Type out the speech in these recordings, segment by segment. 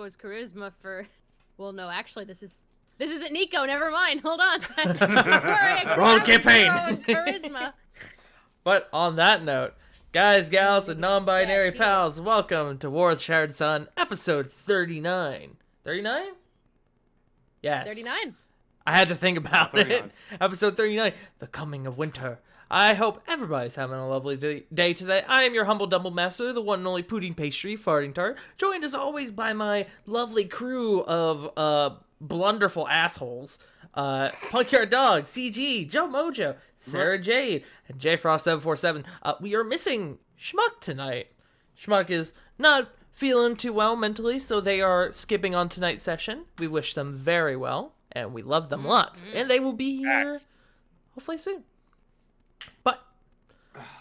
Nico's charisma for. Well, no, actually, this isn't Nico. Never mind. Hold on. Wrong campaign. Charisma. But on that note, guys, gals, and Stats non-binary here. pals, welcome to War of the Shattered Sun, episode 39. 39? Yes. 39. I had to think about it. 39. Episode 39, The Coming of Winter. I hope everybody's having a lovely day today. I am your humble dumble master, the one and only pudding pastry farting tart, joined as always by my lovely crew of blunderful assholes. Punkyard Dog, CG, Joe Mojo, Sarah Jade, and JFrost747. We are missing Schmuck tonight. Schmuck is not feeling too well mentally, so they are skipping on tonight's session. We wish them very well, and we love them lots. And they will be here hopefully soon. But,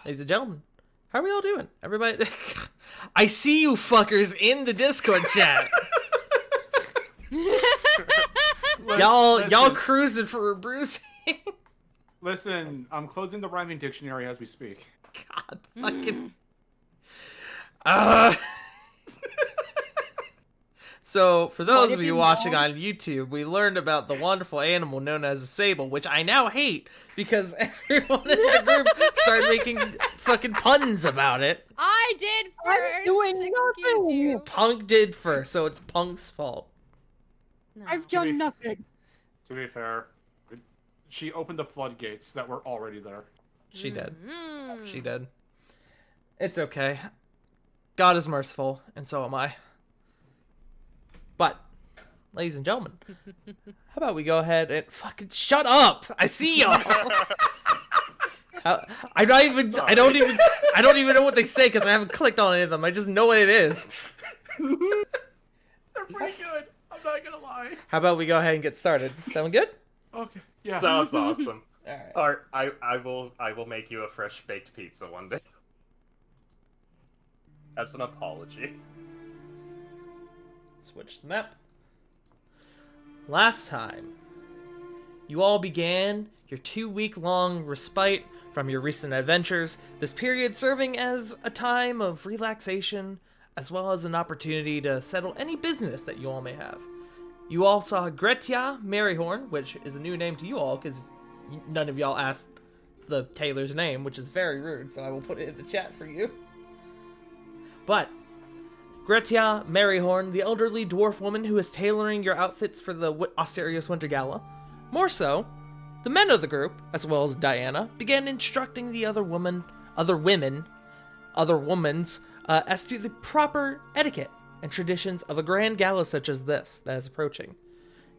ladies and gentlemen, how are we all doing? Everybody, I see you fuckers in the Discord chat. Y'all cruising for a bruising. Listen, I'm closing the rhyming dictionary as we speak. God fucking. So, for those of you watching on YouTube, we learned about the wonderful animal known as a sable, which I now hate because everyone in the group started making fucking puns about it. I did first. Excuse you. Punk did first, so it's Punk's fault. No. I've done nothing. To be fair, she opened the floodgates that were already there. She did. Mm. She did. It's okay. God is merciful, and so am I. But, ladies and gentlemen, how about we go ahead and fucking shut up? I see y'all. I don't even know what they say because I haven't clicked on any of them. I just know what it is. They're pretty good. I'm not gonna lie. How about we go ahead and get started? Sound good? Okay. Yeah. Sounds awesome. All right. Art, I will make you a fresh baked pizza one day. As an apology. Switch the map. Last time, you all began your 2-week-long respite from your recent adventures, this period serving as a time of relaxation, as well as an opportunity to settle any business that you all may have. You all saw Gretya Maryhorn, which is a new name to you all, because none of y'all asked the tailor's name, which is very rude, so I will put it in the chat for you. But Gretya Maryhorn, the elderly dwarf woman who is tailoring your outfits for the Asterios Winter Gala. More so, the men of the group, as well as Diana, began instructing the other women, as to the proper etiquette and traditions of a grand gala such as this that is approaching.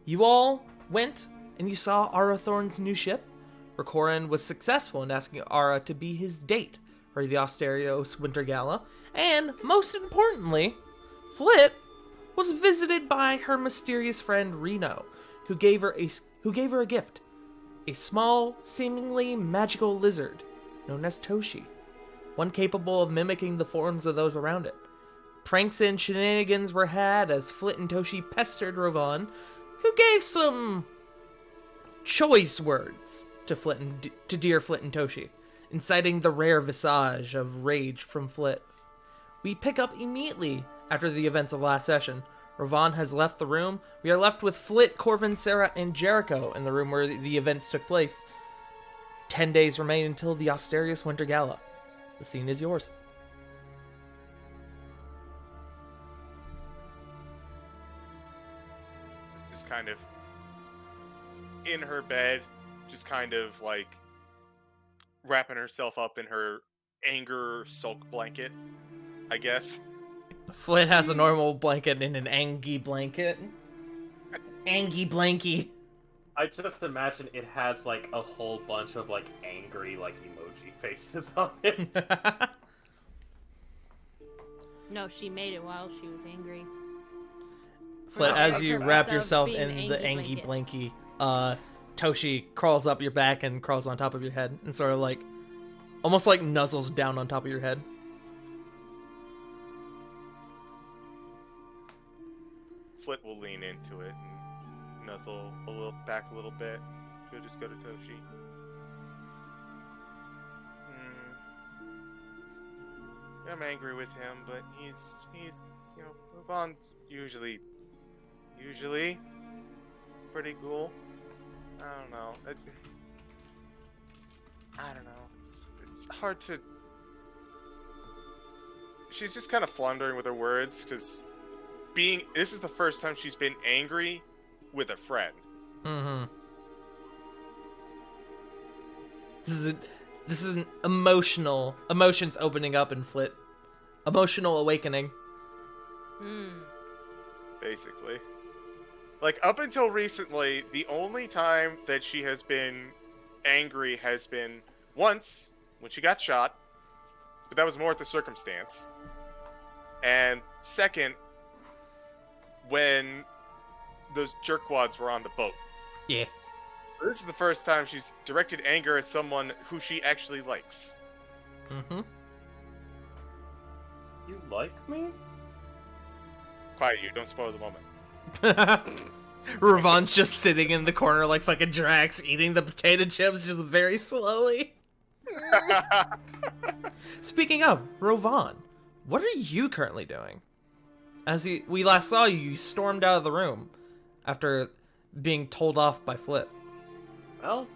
You all went and you saw Arathorn's new ship. Rakoran was successful in asking Ara to be his date for the Asterios Winter Gala, and most importantly, Flit was visited by her mysterious friend Reno, who gave her a gift, a small, seemingly magical lizard known as Toshi, one capable of mimicking the forms of those around it. Pranks and shenanigans were had as Flit and Toshi pestered Rovan, who gave some choice words to dear Flit and Toshi, inciting the rare visage of rage from Flit. We pick up immediately after the events of last session. Rovan has left the room. We are left with Flit, Corvin, Sarah, and Jericho in the room where the events took place. 10 days remain until the Asterios Winter Gala. The scene is yours. Just kind of in her bed, just kind of like wrapping herself up in her anger sulk blanket, I guess. Flit has a normal blanket and an Angie blanket. Angie blankie. I just imagine it has like a whole bunch of like angry like emoji faces on it. No, she made it while she was angry. Flit, No, as that's you her wrap self yourself being in the Angie blanket. blankie, Toshi crawls up your back and crawls on top of your head and sort of like, almost like nuzzles down on top of your head. Flit will lean into it and nuzzle a little back a little bit. She'll just go to Toshi. I'm angry with him, but he's you know, Vaughn's usually usually pretty cool. I don't know. I don't know. It's hard to. She's just kind of floundering with her words because this is the first time she's been angry with a friend. Mm-hmm. This is an emotions opening up in Flit. Emotional awakening. Basically. Like, up until recently, the only time that she has been angry has been once, when she got shot, but that was more at the circumstance. And second, when those jerkwads were on the boat. Yeah. So this is the first time she's directed anger at someone who she actually likes. Mm-hmm. You like me? Quiet you, don't spoil the moment. Ravon's just sitting in the corner like fucking Drax, eating the potato chips just very slowly. Speaking of, Ravon, what are you currently doing? As we last saw you, you stormed out of the room after being told off by Flit. Well,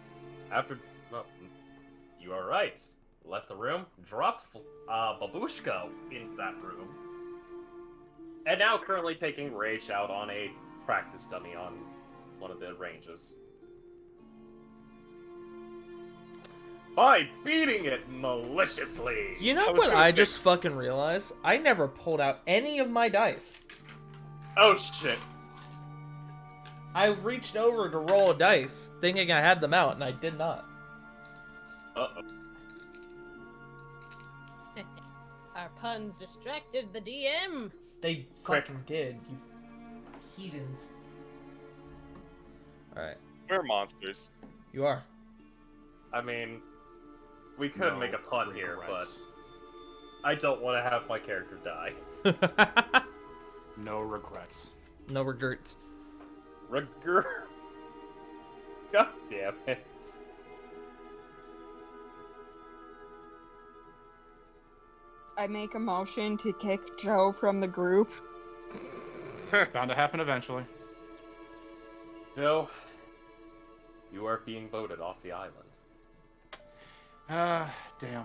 you are right. Left the room, dropped Babushka into that room, and now currently taking rage out on a practice dummy on one of the ranges. By beating it maliciously! You know was what gonna I pick- just fucking realized? I never pulled out any of my dice. Oh shit. I reached over to roll a dice, thinking I had them out, and I did not. Uh-oh. Our puns distracted the DM. They Quick. fucking did, you heathens. Alright, We're monsters. you are. I mean, we could No make a pun here, but regrets. I don't want to have my character die. No regrets. No regrets. Regr. God damn it. I make a motion to kick Joe from the group. Bound to happen eventually. No. You are being voted off the island. Damn.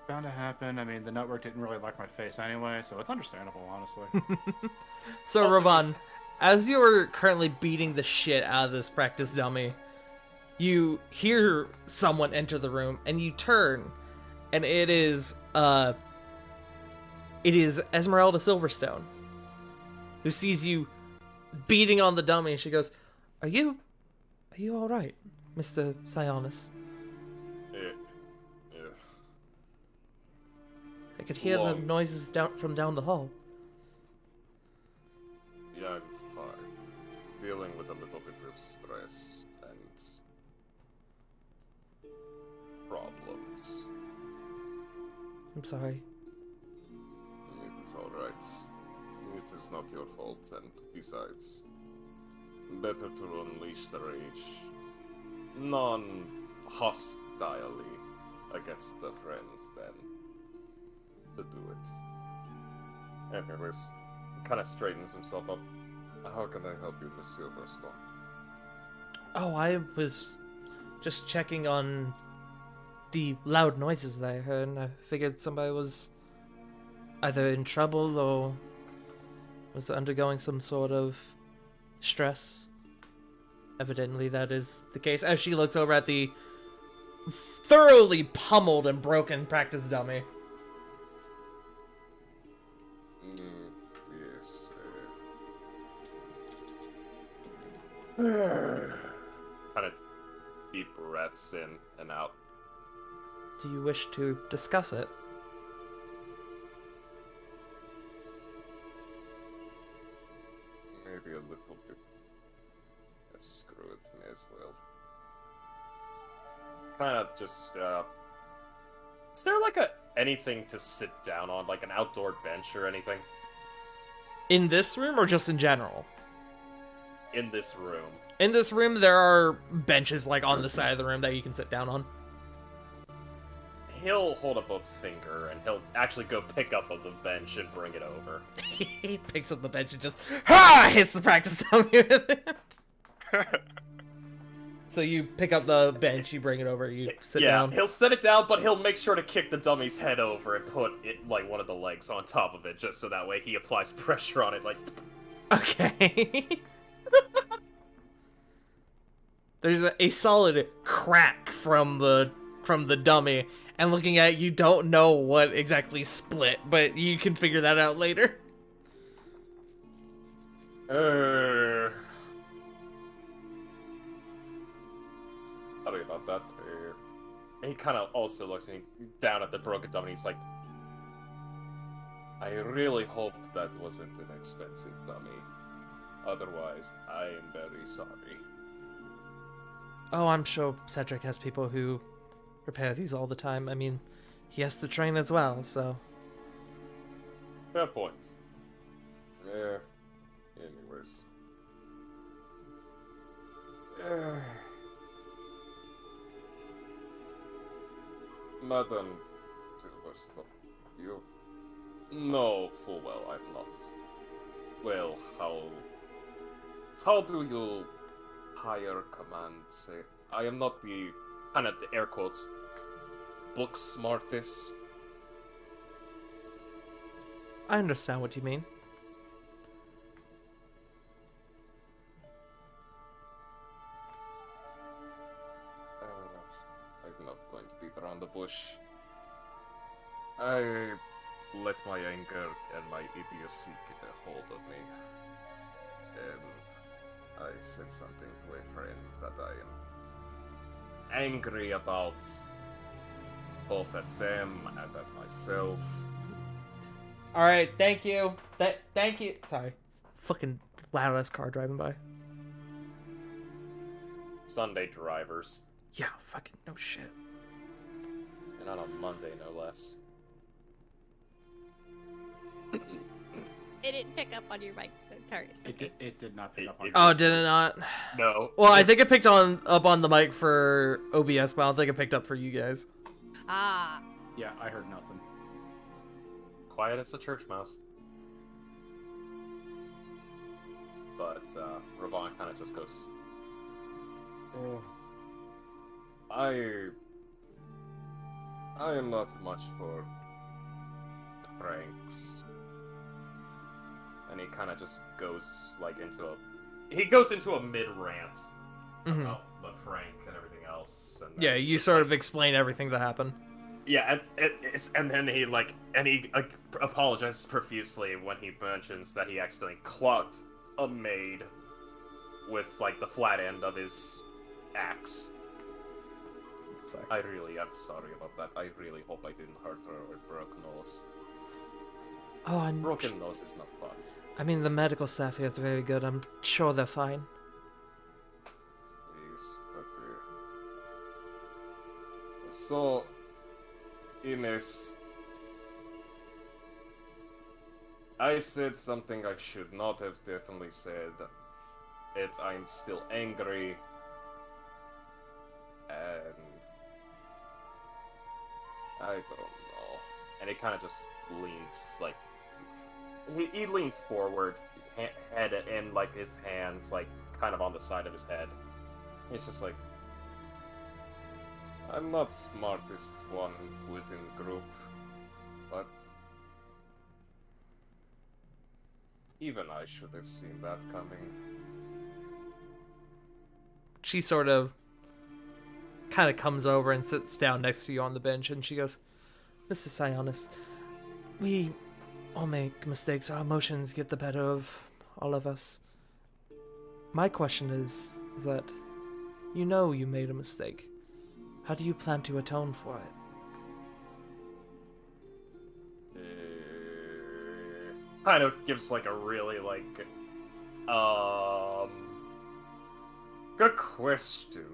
Bound to happen. I mean, the network didn't really like my face anyway, so it's understandable, honestly. So, Also- Ravon, as you are currently beating the shit out of this practice dummy, you hear someone enter the room, and you turn, and it is Esmeralda Silverstone, who sees you beating on the dummy, and she goes, Are you alright, Mr. Sionis? Yeah. I could hear the Long. noises from down the hall. Yeah, I'm fine. Dealing with a little bit of stress and problems. I'm sorry. It is alright. It is not your fault, and besides, better to unleash the rage non-hostilely against the friends than to do it. Anyways, kind of straightens himself up. How can I help you, Miss Silverstone? Oh, I was just checking on the loud noises that I heard, and I figured somebody was either in trouble or was undergoing some sort of stress. Evidently, that is the case. As she looks over at the thoroughly pummeled and broken practice dummy. Yes, Kind of deep breaths in and out. Do you wish to discuss it? maybe a little bit. Yes, screw it, may as well. Kind of just, is there like anything to sit down on, like an outdoor bench or anything In this room or just in general? in this room? In this room, there are benches like on the side of the room that you can sit down on. he'll hold up a finger and he'll actually go pick up on the bench and bring it over. He picks up the bench and just hits the practice dummy with it. So you pick up the bench, you bring it over, you sit down. He'll set it down, but he'll make sure to kick the dummy's head over and put it like one of the legs on top of it, just so that way he applies pressure on it. Like, Okay. There's a solid crack from the dummy, and looking at it, you don't know what exactly split, but you can figure that out later. Sorry about that. He kind of also looks down at the broken dummy. He's like, I really hope that wasn't an expensive dummy. Otherwise, I am very sorry. Oh, I'm sure Cedric has people who repair these all the time. I mean, he has to train as well, so... Fair points. Yeah. Anyways. Madam Silverstone, you No, full well, I'm not. Well, how do you higher command say? I am not the, kind of the air quotes, book smartest. I understand what you mean. I'm not going to beat around the bush. I let my anger and my idiocy get a hold of me. And I said something to a friend that I am Angry about both at them and at myself. Alright, thank you. Thank you. Sorry. Fucking loud ass car driving by. Sunday drivers. Yeah, fucking no shit. And on a Monday, no less. It didn't pick up on your mic, targets. Okay. It did not pick up on. Oh, did it not? No. Well, I think it picked up on the mic for OBS, but I don't think it picked up for you guys. Ah. Yeah, I heard nothing. Quiet as a church mouse. But, Ravon kind of just goes, I am not much for pranks. and he kind of just goes, like, into a mid-rant Mhm. about the prank and everything else. And then Yeah, you just, sort like, of explain everything that happened. Yeah, and then he apologizes profusely when he mentions that he accidentally clocked a maid with like the flat end of his axe. I really am sorry about that. I really hope I didn't hurt her or broke nose. Oh, Broken nose is not fun. I mean, the medical staff here is very good. I'm sure they're fine. Yes, but so Ines, I said something I should not have definitely said. I'm still angry, and I don't know. And he kind of just leans, like, he leans forward, head in, like, his hands, like, kind of on the side of his head. He's just like, I'm not smartest one within group, but even I should have seen that coming. She sort of kind of comes over and sits down next to you on the bench, and she goes, Mrs. Sionis, we all make mistakes. Our emotions get the better of all of us. My question is that you know you made a mistake. How do you plan to atone for it? kind of gives, like, a really, like, good question.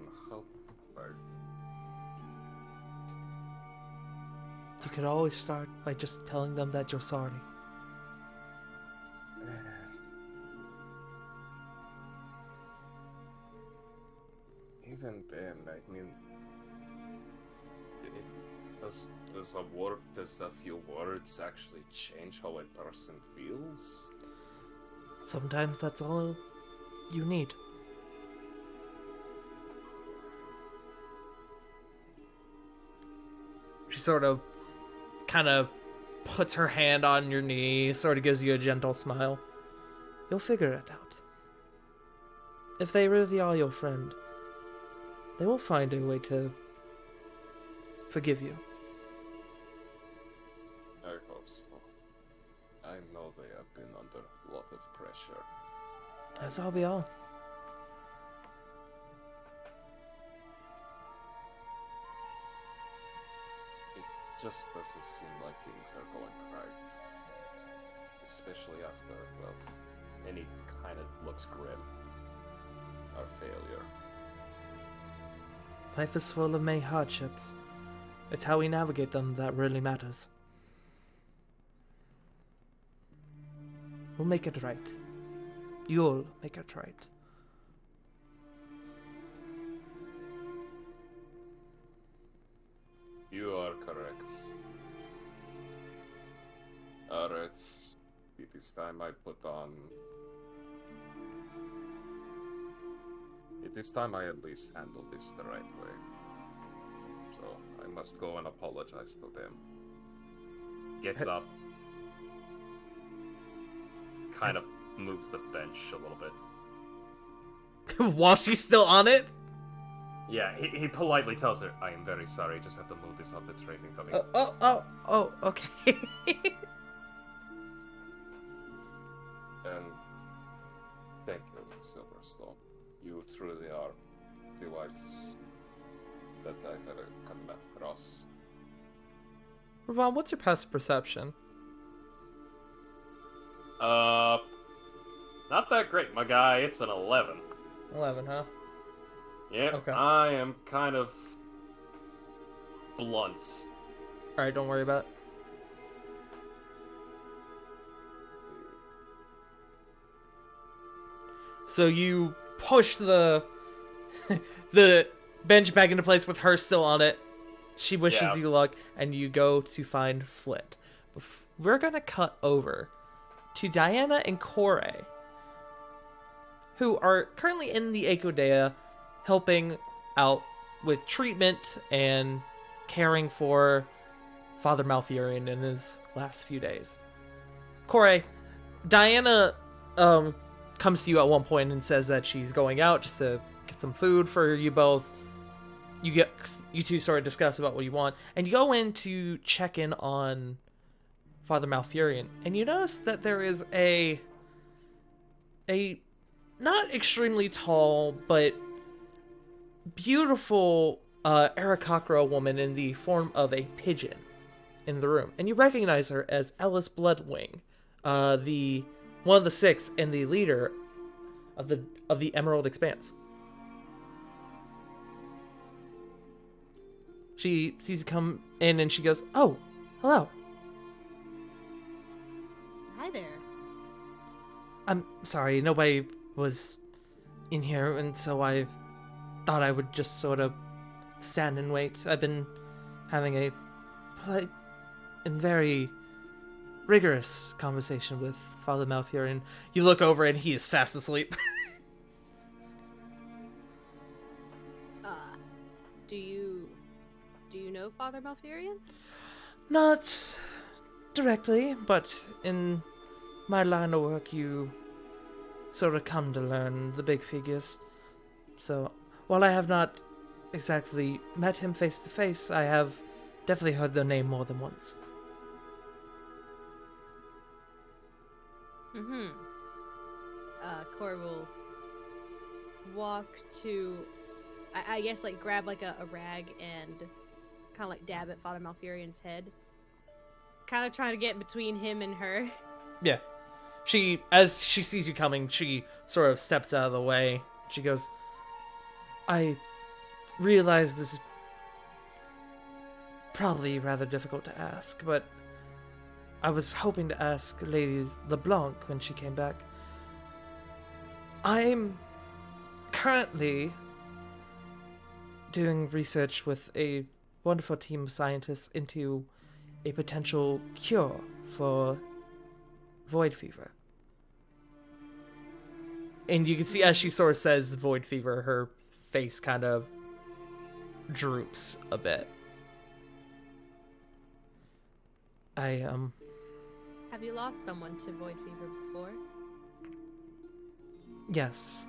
You could always start by just telling them that you're sorry. Even then, I mean, Does a few words actually change how a person feels? Sometimes that's all you need. She sort of kind of puts her hand on your knee, sort of gives you a gentle smile. You'll figure it out. If they really are your friend, they will find a way to forgive you. I hope so. I know they have been under a lot of pressure. As I'll be all. It just doesn't seem like things are going right. Especially after, well, any kind of looks grim. Our failure. Life is full of many hardships. It's how we navigate them that really matters. We'll make it right. You'll make it right. You are correct. Alright. It is time I put on... It is time I at least handle this the right way. So, I must go and apologize to them. Gets up. Kind of moves the bench a little bit. While she's still on it? Yeah, he politely tells her, I am very sorry, just have to move this up the trading dummy. Okay. And thank you, Silverstone. You truly are the wisest that I've ever come across. Ravon, what's your passive perception? Not that great, my guy. It's an 11. 11, huh? Yeah, Okay. I am kind of blunt. Alright, don't worry about it. So you push the the bench back into place with her still on it. She wishes Yeah. you luck, and you go to find Flit. We're gonna cut over to Diana and Kore, who are currently in the Ekodea, helping out with treatment and caring for Father Malfurion in his last few days. Kore, Diana comes to you at one point and says that she's going out just to get some food for you both. You two sort of discuss about what you want, and you go in to check in on Father Malfurion, and you notice that there is a not extremely tall but beautiful Aarakocra woman in the form of a pigeon in the room, and you recognize her as Ellis Bloodwing, the one of the six and the leader of the Emerald Expanse. She sees you come in and she goes, "Oh, hello. Hi there. I'm sorry, nobody was in here, and so I thought I would just sort of stand and wait. I've been having a polite and very rigorous conversation with Father Malfurion." You look over and he is fast asleep. Do you know Father Malfurion? Not directly, but in my line of work, you sort of come to learn the big figures. So, while I have not exactly met him face to face, I have definitely heard their name more than once. Mm-hmm. Cor will walk to, I guess, like, grab, like, a rag and kind of, like, dab at Father Malfurion's head. Kind of trying to get between him and her. Yeah. As she sees you coming, she sort of steps out of the way. She goes, "I realize this is probably rather difficult to ask, but I was hoping to ask Lady LeBlanc when she came back. I'm currently doing research with a wonderful team of scientists into a potential cure for void fever. And you can see as she sort of says void fever, her face kind of droops a bit. Have you lost someone to void fever before? Yes.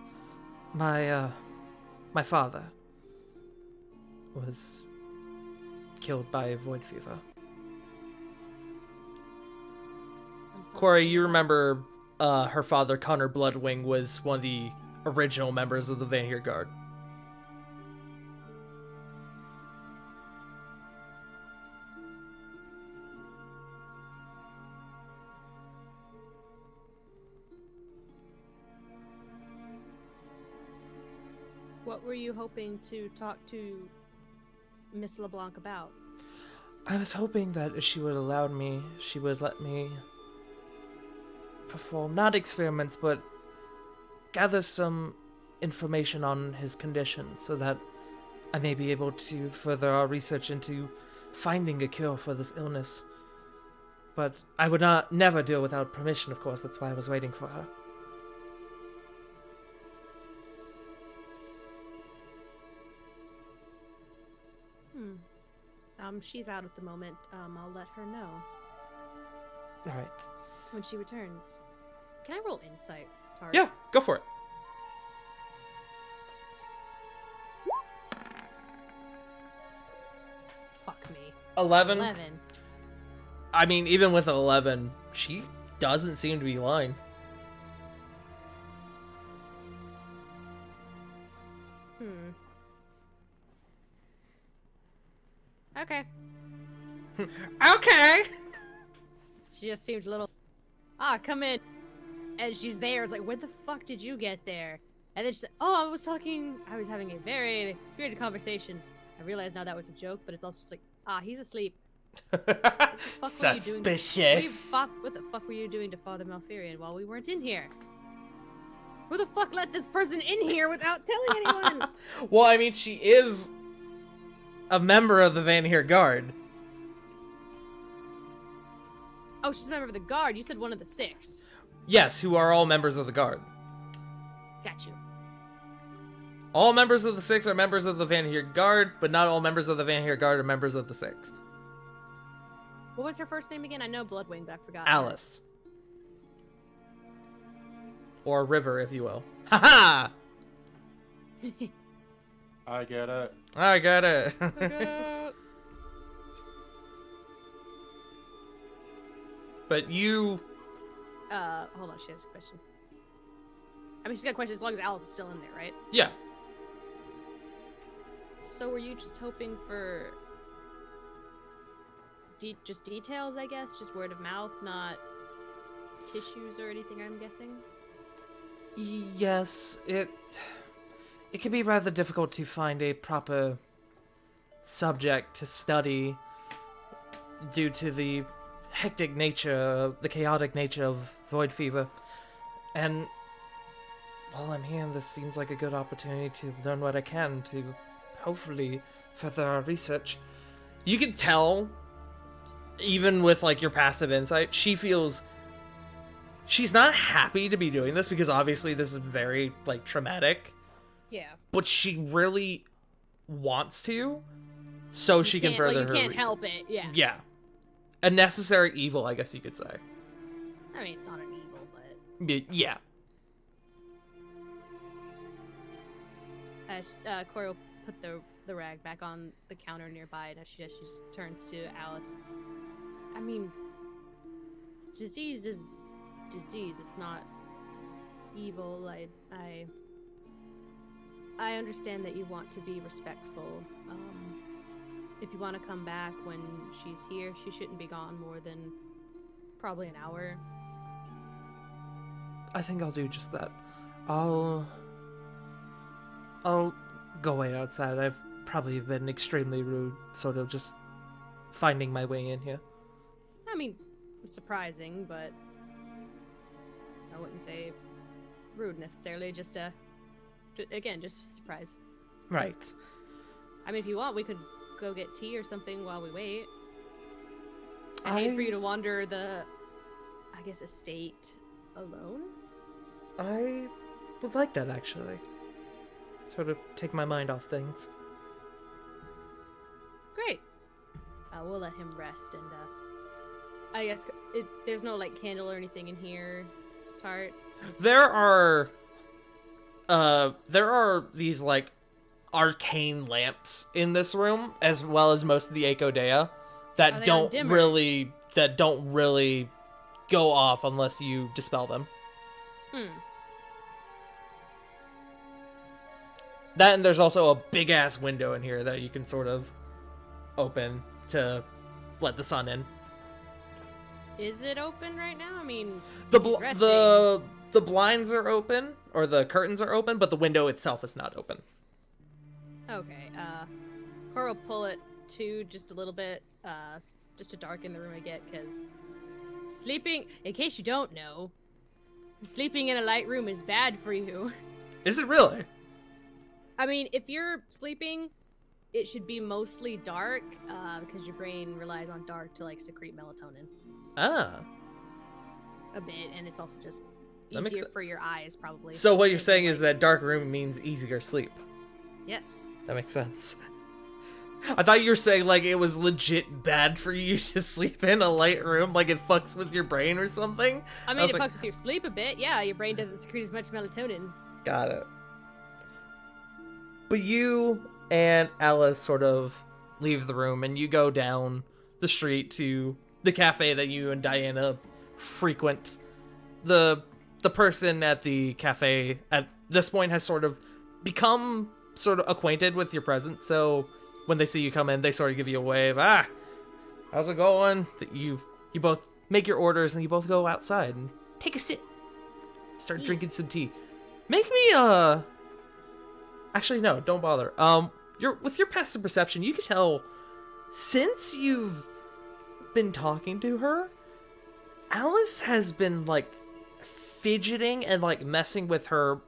My father was killed by void fever. I'm sorry Corey, to hear you that. remember her father, Connor Bloodwing, was one of the original members of the Vanir Guard. What were you hoping to talk to Miss LeBlanc about? I was hoping that if she would allow me, she would let me perform not experiments, but gather some information on his condition so that I may be able to further our research into finding a cure for this illness. But I would never do it without permission, of course. That's why I was waiting for her. She's out at the moment. I'll let her know All right. when she returns. Can I roll insight, Tara? Yeah, go for it. Fuck me. 11. 11. I mean, even with 11, she doesn't seem to be lying. Okay. Okay. She just seemed a little. Come in. And she's there. It's like, where the fuck did you get there? And then she said, I was having a very spirited conversation. I realize now that was a joke, but it's also just like, he's asleep. What the fuck were you doing? Suspicious. What the fuck were you doing to Father Malfurion while we weren't in here? Who the fuck let this person in here without telling anyone? Well, I mean, she is a member of the Vanir Guard. Oh, she's a member of the guard. You said one of the 6. Yes, who are all members of the Guard. Got you. All members of the 6 are members of the Vanir Guard, but not all members of the Vanir Guard are members of the 6. What was her first name again? I know Bloodwing, but I forgot. Alice. Or River, if you will. Haha! I get it. I got it. But you... Hold on, she has a question. I mean, she's got a question as long as Alice is still in there, right? Yeah. So were you just hoping for... just details, I guess? Just word of mouth, not tissues or anything, I'm guessing? Yes, it can be rather difficult to find a proper subject to study due to the hectic nature, the chaotic nature of void fever. And while I'm here, this seems like a good opportunity to learn what I can to hopefully further our research. You can tell, even with like your passive insight, she feels she's not happy to be doing this because obviously this is very like traumatic. Yeah. But she really wants to, so she can further you her can't research. help it, yeah. Yeah. A necessary evil, I guess you could say. I mean, it's not an evil, but... Yeah. Corey will put the rag back on the counter nearby, and as she does, she just turns to Alice. I mean, disease is disease. It's not evil. I understand that you want to be respectful. If you want to come back when she's here, she shouldn't be gone more than probably an hour. I think I'll do just that. I'll go wait outside. I've probably been extremely rude, sort of just finding my way in here. I mean, surprising, but I wouldn't say rude necessarily. Just a surprise. Right. I mean, if you want, we could go get tea or something while we wait. I hate for you to wander the, I guess, estate alone. I would like that, actually. Sort of take my mind off things. Great. We'll let him rest, and I guess there's no like candle or anything in here, Tart. There are these like arcane lamps in this room, as well as most of the Echodea, that Are they on don't dimmers? really go off unless you dispel them. That, and there's also a big ass window in here that you can sort of open to let the sun in. Is it open right now? I mean, The he's the blinds are open, or the curtains are open, but the window itself is not open. Okay. Cor will pull it to just a little bit, just to darken the room a bit, because sleeping. In case you don't know, sleeping in a light room is bad for you. Is it really? I mean, if you're sleeping, it should be mostly dark, because your brain relies on dark to like secrete melatonin Ah. a bit, and it's also just That makes easier sen- for your eyes, probably. So what you're Because saying of is light. that dark room means easier sleep. Yes. That makes sense. I thought you were saying like it was legit bad for you to sleep in a light room, like it fucks with your brain or something. I mean, was it like, fucks with your sleep a bit. Yeah, your brain doesn't secrete as much melatonin. Got it. But you and Alice sort of leave the room and you go down the street to the cafe that you and Diana frequent. The person at the cafe at this point has sort of become sort of acquainted with your presence, so when they see you come in, they sort of give you a wave. Ah, how's it going? You both make your orders and you both go outside and take a sip. Start drinking some tea. Make me actually no, don't bother. With your passive perception, you can tell since you've been talking to her, Alice has been like fidgeting and like messing with her,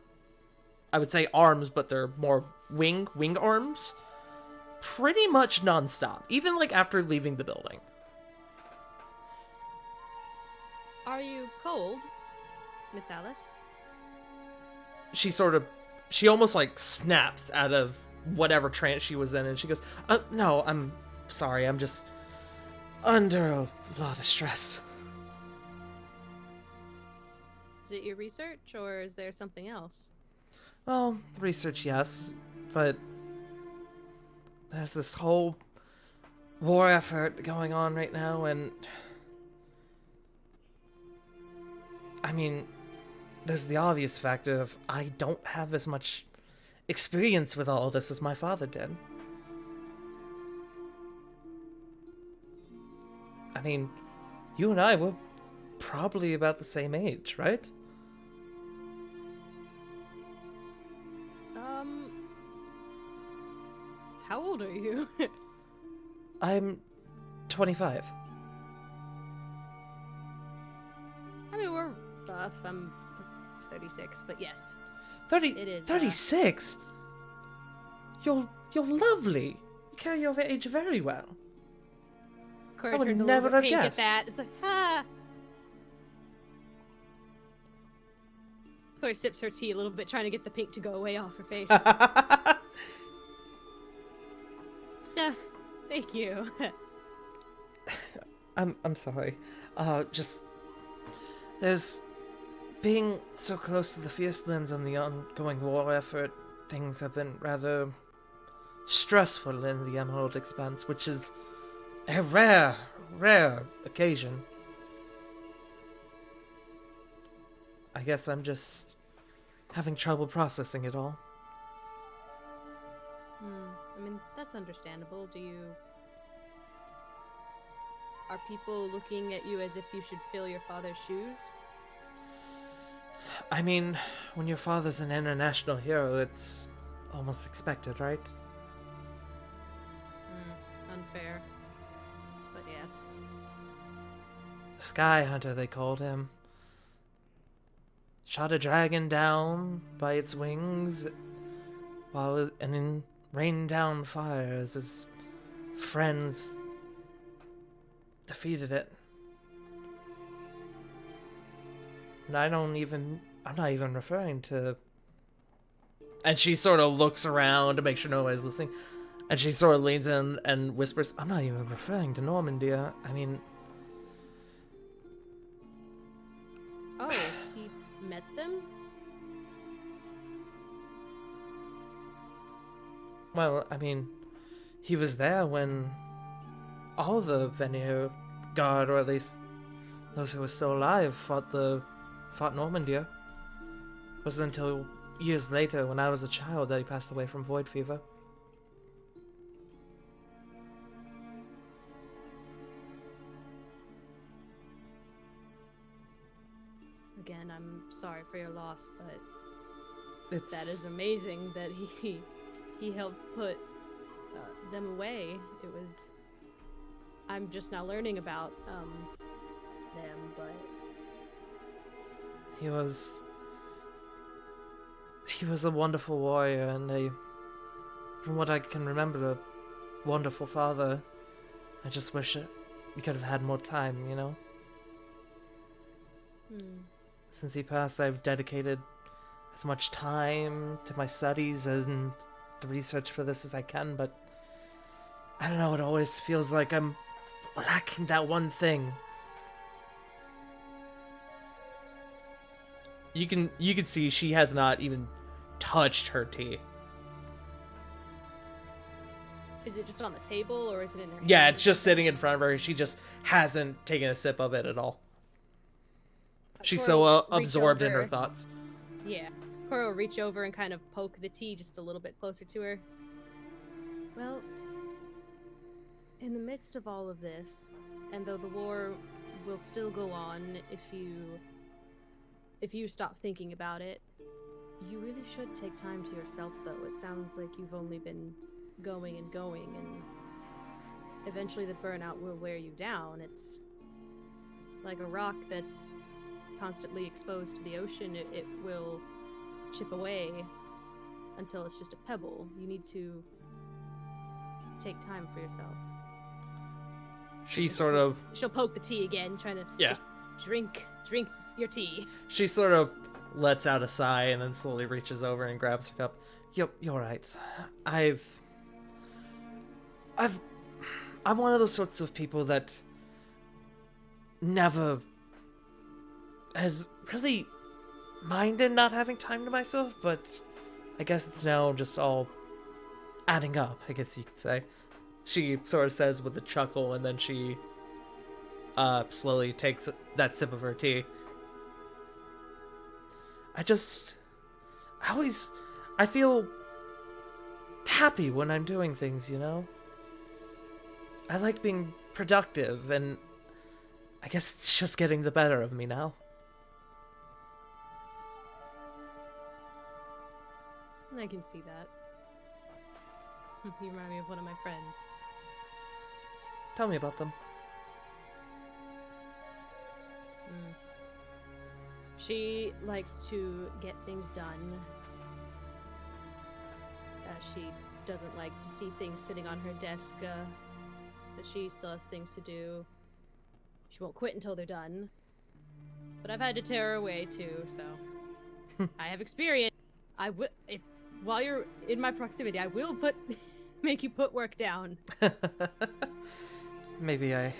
I would say arms, but they're more wing arms, pretty much nonstop, even like after leaving the building. Are you cold, Miss Alice? She almost like snaps out of whatever trance she was in, and she goes, no, I'm sorry, I'm just under a lot of stress. Is it your research, or is there something else? Well, research, yes, but there's this whole war effort going on right now, and I mean, there's the obvious factor of I don't have as much experience with all of this as my father did. I mean, you and I were probably about the same age, right? How old are you? I'm 25. I mean, we're rough. I'm 36, but yes. 30, It is, 36? You're lovely. You carry your age very well. Cora I would turns a never little bit have pink guessed. at that. It's like, ah. Cora sips her tea a little bit, trying to get the pink to go away off her face. Yeah, thank you. I'm sorry. Just there's being so close to the Fiercelands and the ongoing war effort, things have been rather stressful in the Emerald Expanse, which is a rare occasion. I guess I'm just having trouble processing it all. I mean, that's understandable. Are people looking at you as if you should fill your father's shoes? I mean, when your father's an international hero, it's almost expected, right? Unfair. But yes. Sky Hunter, they called him. Shot a dragon down by its wings and then rained down fires as friends defeated it. And I'm not even referring to... And she sort of looks around to make sure nobody's listening. And she sort of leans in and whispers, I'm not even referring to Normandia. I mean... Oh, he met them? Well, I mean, he was there when all the Vanir Guard, or at least those who were still alive, fought Normandia. It wasn't until years later, when I was a child, that he passed away from void fever. Again, I'm sorry for your loss, but It's... that is amazing that he helped put them away. It was... I'm just now learning about them, but... He was a wonderful warrior, and from what I can remember, a wonderful father. I just wish we could have had more time, you know? Since he passed, I've dedicated as much time to my studies and the research for this as I can, but I don't know, it always feels like I'm lacking that one thing. You can see she has not even touched her tea. Is it just on the table, or is it in her Yeah, hand? it's just sitting in front of her. She just hasn't taken a sip of it at all. She's Cora so will reach absorbed in her over. thoughts. Yeah. Cora will reach over and kind of poke the tea just a little bit closer to her. Well, in the midst of all of this, and though the war will still go on if you stop thinking about it, you really should take time to yourself, though. It sounds like you've only been going, and eventually the burnout will wear you down. It's like a rock that's constantly exposed to the ocean. It will chip away until it's just a pebble. You need to take time for yourself. She sort of She'll poke the tea again, trying to Yeah. just drink your tea. She sort of lets out a sigh and then slowly reaches over and grabs her cup. You're right. I'm one of those sorts of people that never has really minded not having time to myself, but I guess it's now just all adding up, I guess you could say. She sort of says with a chuckle, and then she slowly takes that sip of her tea. I feel happy when I'm doing things, you know? I like being productive, and I guess it's just getting the better of me now. I can see that. You remind me of one of my friends. Tell me about them. She likes to get things done. She doesn't like to see things sitting on her desk, that she still has things to do. She won't quit until they're done. But I've had to tear her away too, so I have experience. I will, while you're in my proximity, I will make you put work down. Maybe I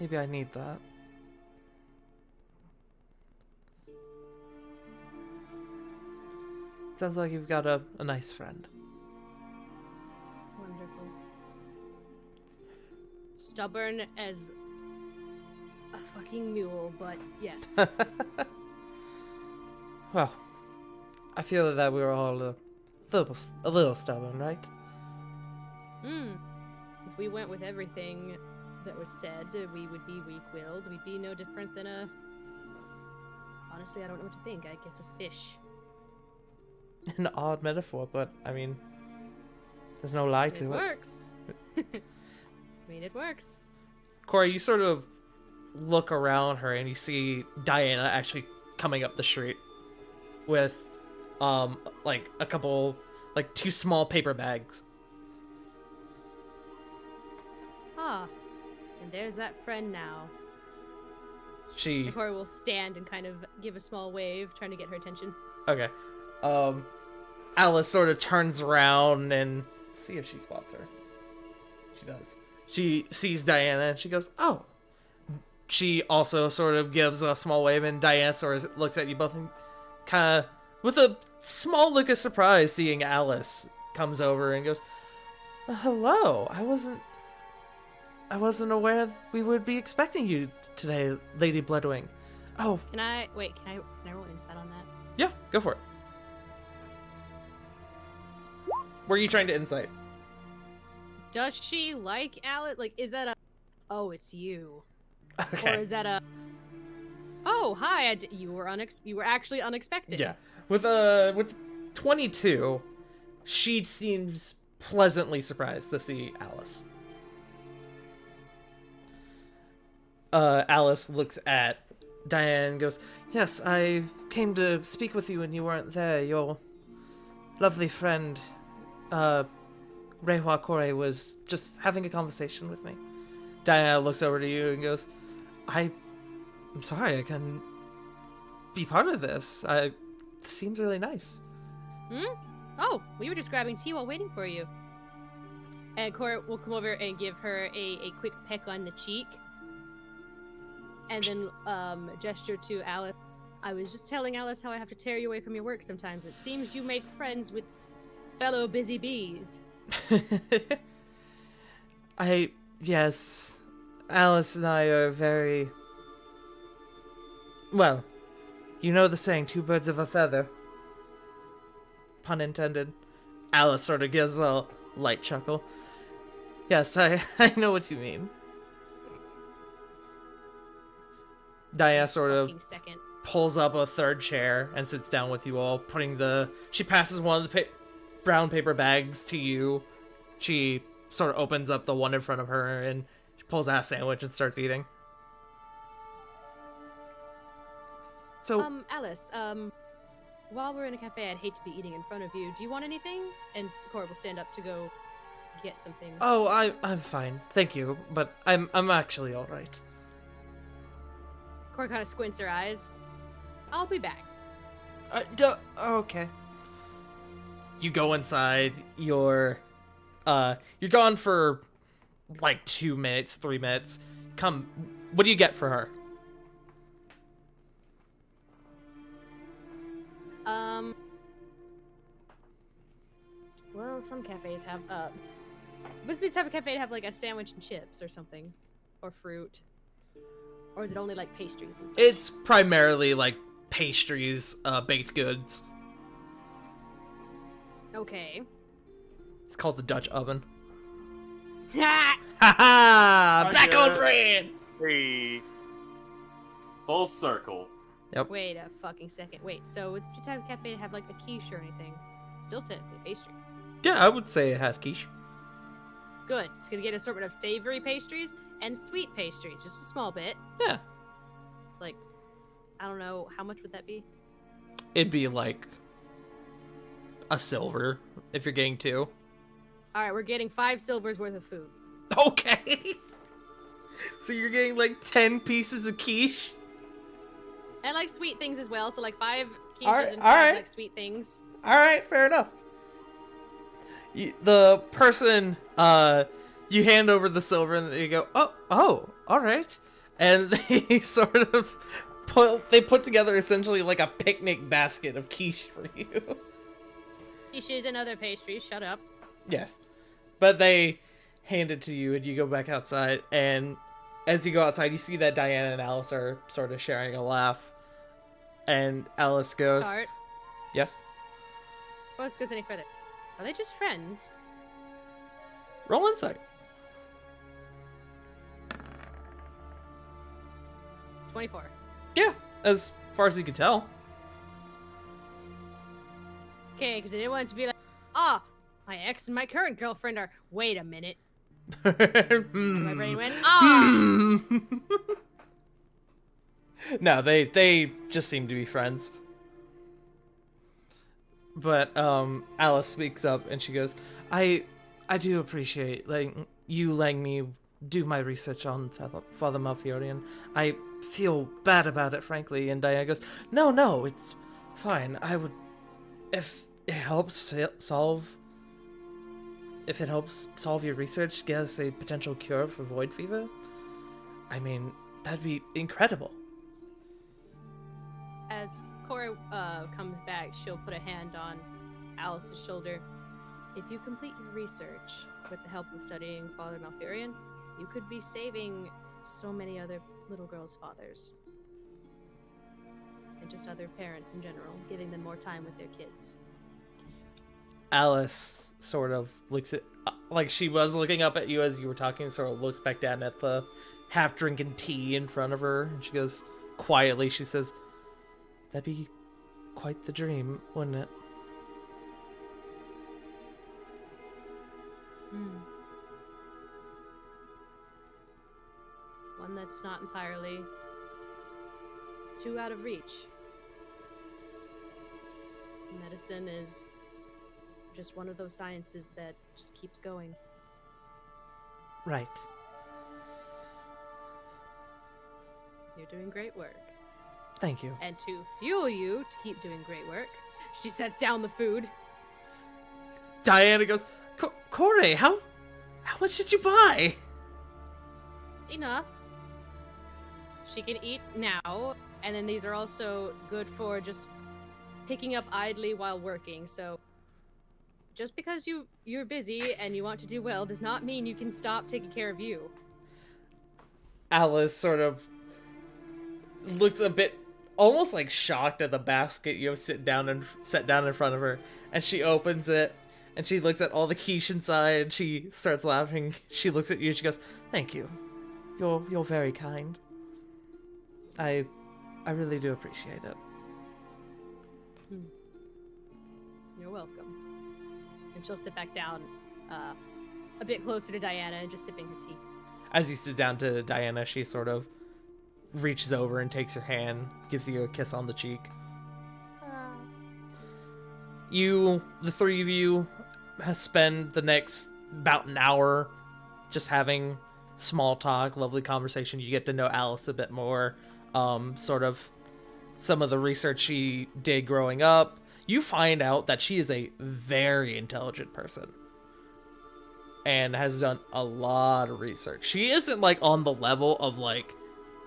need that. Sounds like you've got a nice friend. Wonderful. Stubborn as a fucking mule, but yes. Well, I feel that we were all a little stubborn, right? If we went with everything that was said, we would be weak-willed. We'd be no different than a... Honestly, I don't know what to think. I guess a fish. An odd metaphor, but I mean, there's no lie to it. It works. I mean, it works. Corey, you sort of look around her and you see Diana actually coming up the street with, like a couple, like 2 small paper bags. Ah, and there's that friend now. She And Cora will stand and kind of give a small wave, trying to get her attention. okay. Alice sort of turns around and see if she spots her. She does. She sees Diana and she goes, "Oh." She also sort of gives a small wave, and Diana sort of looks at you both and kind of with a small look of surprise, seeing Alice comes over and goes, "Hello. I wasn't aware we would be expecting you today, Lady Bloodwing." Oh, Can I roll insight on that? yeah, go for it. Were you trying to insight? Does she like Alice? Like, is that a? Oh, it's you. Okay. Or is that a? Oh, hi! You were actually unexpected. Yeah. With 22, she seems pleasantly surprised to see Alice. Alice looks at Diane and goes, "Yes, I came to speak with you and you weren't there. Your lovely friend, Reihua Kore, was just having a conversation with me." Diana looks over to you and goes, I'm sorry, I couldn't be part of this. This seems really nice." Oh, we were just grabbing tea while waiting for you. And Cora will come over and give her a quick peck on the cheek. And then gesture to Alice. "I was just telling Alice how I have to tear you away from your work sometimes. It seems you make friends with fellow busy bees." Yes, Alice and I are very... Well, you know the saying, two birds of a feather. Pun intended. Alice sort of gives a light chuckle. Yes, I know what you mean. Diana sort of Fucking second. pulls up a third chair and sits down with you all, she passes one of the brown paper bags to you. She sort of opens up the one in front of her and she pulls out a sandwich and starts eating. So, Alice, while we're in a cafe, I'd hate to be eating in front of you. Do you want anything? And Cora will stand up to go get something. oh, I'm fine, thank you, but I'm actually all right. Cora kind of squints her eyes. I'll be back. Okay. You go inside. You're gone for like 2 minutes, 3 minutes. Come, what do you get for her? Well, some cafes have must be the type of cafe to have like a sandwich and chips or something, or fruit, or is it only like pastries and stuff? It's primarily like pastries, baked goods. Okay. It's called the Dutch oven. Ha! Ha ha! I Back get on it. brand. Hey. Full circle. Wait a fucking second. Wait, so it's the type of cafe to have like a quiche or anything? It's still technically pastry. Yeah, I would say it has quiche. Good. It's gonna get an assortment of savory pastries and sweet pastries, just a small bit. Yeah, Like, I don't know, how much would that be? it'd be like a silver if you're getting 2. All right, we're getting 5 silvers worth of food. Okay. So you're getting like 10 pieces of quiche? And like sweet things as well, so like 5 quiches Alright, and 5 alright. like sweet things. Alright, fair enough. The person, you hand over the silver and you go, oh, alright. And they sort of put together essentially like a picnic basket of quiche for you. Quiches and other pastries, shut up. Yes. But they hand it to you and you go back outside, and as you go outside you see that Diana and Alice are sort of sharing a laugh. And Alice goes, Tart, yes? well, let's go any further. Are they just friends? Roll insight. 24. Yeah, as far as you can tell. Okay, because I didn't want it to be like, my ex and my current girlfriend are. Wait a minute. My brain went, No, they just seem to be friends. But Alice speaks up and she goes, I do appreciate letting me do my research on Father Malfurion. I feel bad about it, frankly. And Diana goes, no, it's fine. I would, if it helps solve your research, get us a potential cure for void fever, I mean, that'd be incredible. As Cora comes back, she'll put a hand on Alice's shoulder. If you complete your research with the help of studying Father Malfurion, you could be saving so many other little girls' fathers. And just other parents in general, giving them more time with their kids. Alice sort of looks at, like she was looking up at you as you were talking, sort of looks back down at the half-drinking tea in front of her, and she goes, quietly, she says, that'd be quite the dream, wouldn't it? One that's not entirely too out of reach. Medicine is just one of those sciences that just keeps going. Right. You're doing great work. Thank you. And to fuel you to keep doing great work, she sets down the food. Diana goes, Corey, how much did you buy? Enough. She can eat now, and then these are also good for just picking up idly while working. So just because you're busy and you want to do well does not mean you can stop taking care of you. Alice sort of looks a bit almost like shocked at the basket you have set down in front of her, and she opens it and she looks at all the quiche inside. She starts laughing. She looks at you and she goes, "Thank you. You're very kind. I really do appreciate it." You're welcome. And she'll sit back down a bit closer to Diana and just sipping her tea. As you sit down to Diana, she sort of reaches over and takes your hand, gives you a kiss on the cheek. The three of you, spend the next about an hour just having small talk, lovely conversation. You get to know Alice a bit more, sort of some of the research she did growing up. You find out that she is a very intelligent person and has done a lot of research. She isn't like on the level of like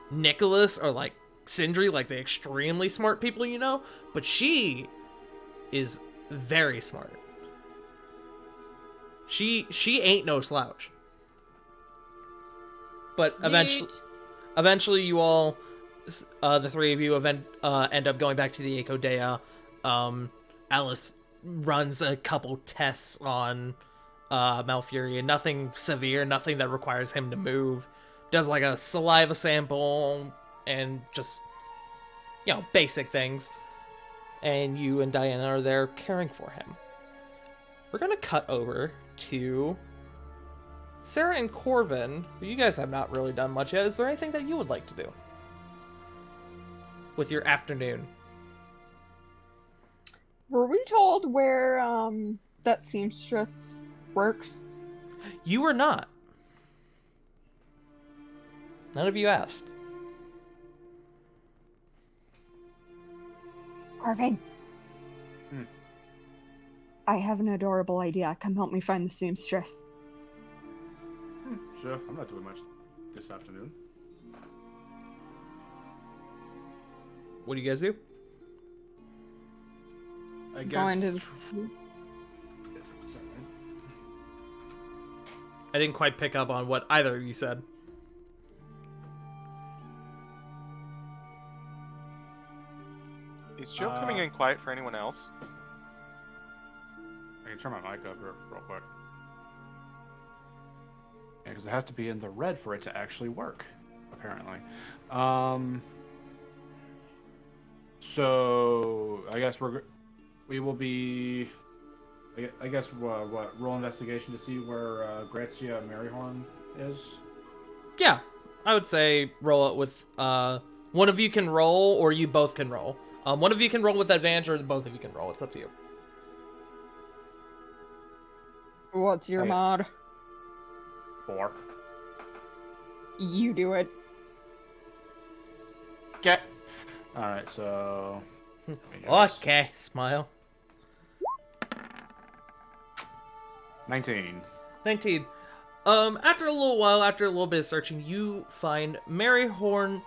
Nicholas or like Sindri, like the extremely smart people you know, but she is very smart. She ain't no slouch. But eventually you all, the three of you end up going back to the Echo Dea. Alice runs a couple tests on Malfurion. Nothing severe, nothing that requires him to move. Does like a saliva sample and just, basic things. And you and Diana are there caring for him. We're gonna cut over to Sarah and Corvin. You guys have not really done much yet. Is there anything that you would like to do with your afternoon? Were we told where that seamstress works? You were not. None of you asked. Corvin. I have an adorable idea. Come help me find the seamstress. Sure, I'm not doing much this afternoon. What do you guys do? I guess. Going to... I didn't quite pick up on what either of you said. Is Joe coming in quiet for anyone else? I can turn my mic up real quick. Yeah, because it has to be in the red for it to actually work, apparently. So I guess we will be. I guess what roll investigation to see where Grazia Maryhorn is. Yeah, I would say roll it with one of you can roll, or you both can roll. One of you can roll with advantage, or both of you can roll. It's up to you. What's your mod? 4. You do it. Okay. All right, so. Okay, smile. 19. 19. After a little while, after a little bit of searching, you find Mary Horn.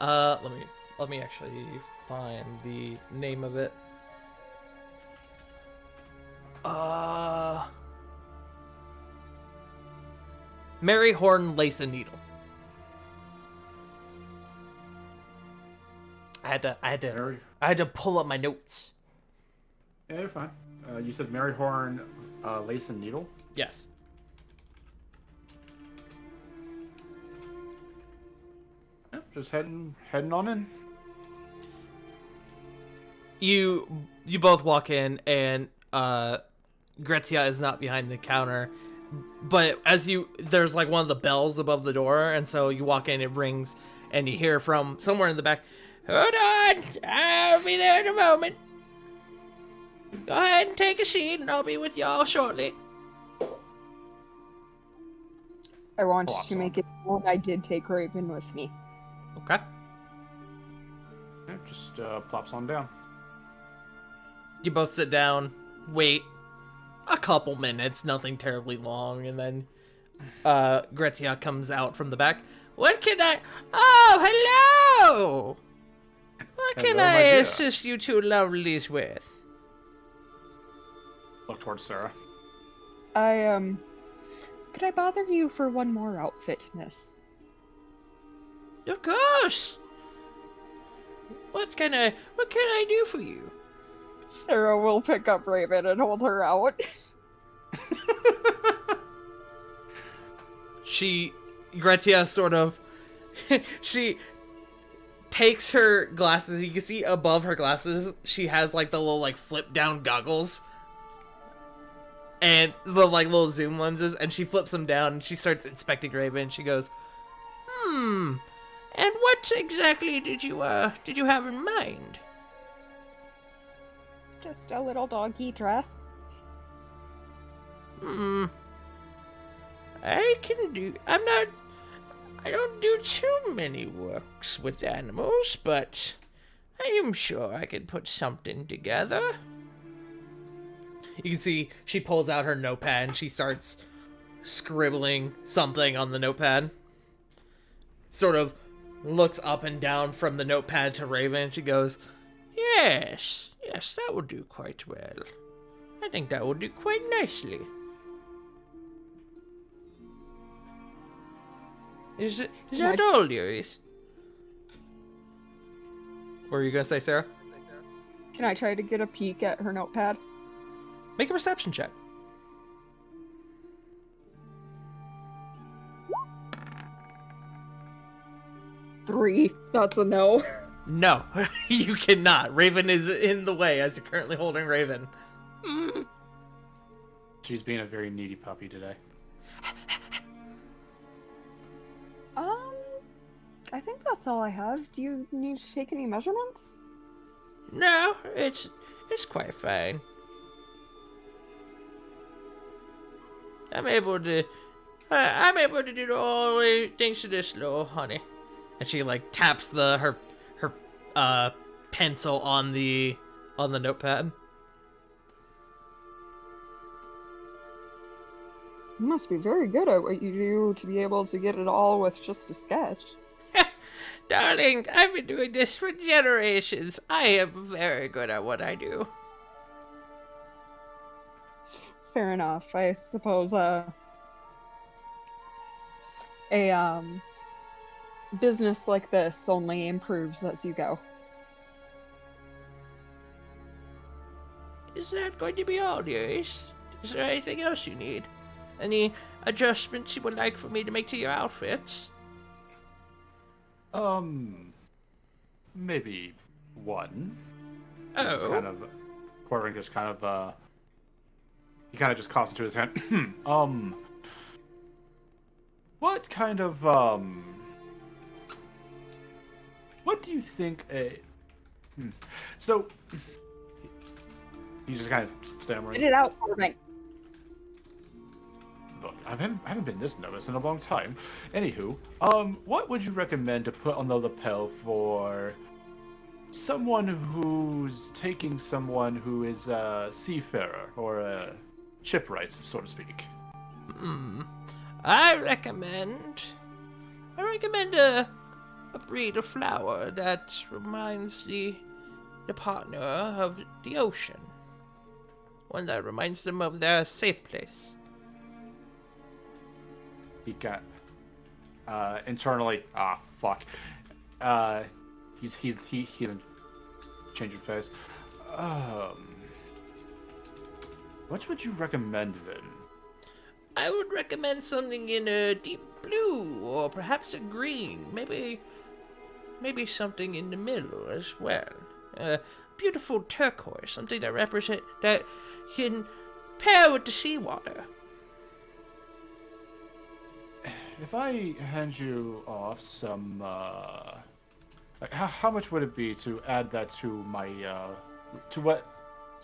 Let me actually find the name of it. Mary Horn Lace and Needle. I had to pull up my notes. Yeah, you're fine. You said Mary Horn, Lace and Needle? Yes. Yeah, just heading on in. You both walk in, and Gretzia is not behind the counter, but there's like one of the bells above the door, and so you walk in, it rings, and you hear from somewhere in the back, "Hold on, I'll be there in a moment. Go ahead and take a seat, and I'll be with y'all shortly." I want to make it known I did take Raven with me. Okay. Yeah, just plops on down. You both sit down, wait a couple minutes, nothing terribly long, and then Gretzia comes out from the back. "What can I... Oh, hello! What can Hello, I my dear. assist you two lovelies with?" Look towards Sarah. Could I bother you for one more outfit, miss? Of course! What can I do for you? Sarah will pick up Raven and hold her out. Gretzia sort of, she takes her glasses. You can see above her glasses, she has like the little like flip down goggles. And the like little zoom lenses, and she flips them down and she starts inspecting Raven. She goes, and what exactly did you have in mind? Just a little doggy dress. I don't do too many works with animals, but I am sure I could put something together. You can see she pulls out her notepad and she starts scribbling something on the notepad. Sort of looks up and down from the notepad to Raven and she goes, Yes, that will do quite well. I think that will do quite nicely. Is that all, dearies? What were you gonna say, Sarah? Can I try to get a peek at her notepad? Make a perception check. Three. That's a no. No, you cannot. Raven is in the way as you're currently holding Raven. She's being a very needy puppy today. I think that's all I have. Do you need to take any measurements? No, it's quite fine. I'm able to do all thanks to this little honey. And she like taps her pencil on the notepad. You must be very good at what you do to be able to get it all with just a sketch. Darling, I've been doing this for generations. I am very good at what I do. Fair enough. I suppose a business like this only improves as you go. Is that going to be all, dearies? Is there anything else you need? Any adjustments you would like for me to make to your outfits? Maybe one. Oh. Just kind of, Corvin just kind of, he kind of just coughs into his hand. What kind of, what do you think So, he's just kind of stammering. Get it out, Corvin. Look, I haven't been this nervous in a long time. Anywho, what would you recommend to put on the lapel for someone who's taking someone who is a seafarer or a shipwright, so to speak? I recommend a breed of flower that reminds the partner of the ocean. One that reminds them of their safe place. He got internally. Fuck. He's change of face. What would you recommend then? I would recommend something in a deep blue or perhaps a green. Maybe something in the middle as well. Beautiful turquoise, something that can pair with the seawater. If I hand you off some, how much would it be to add that to my, to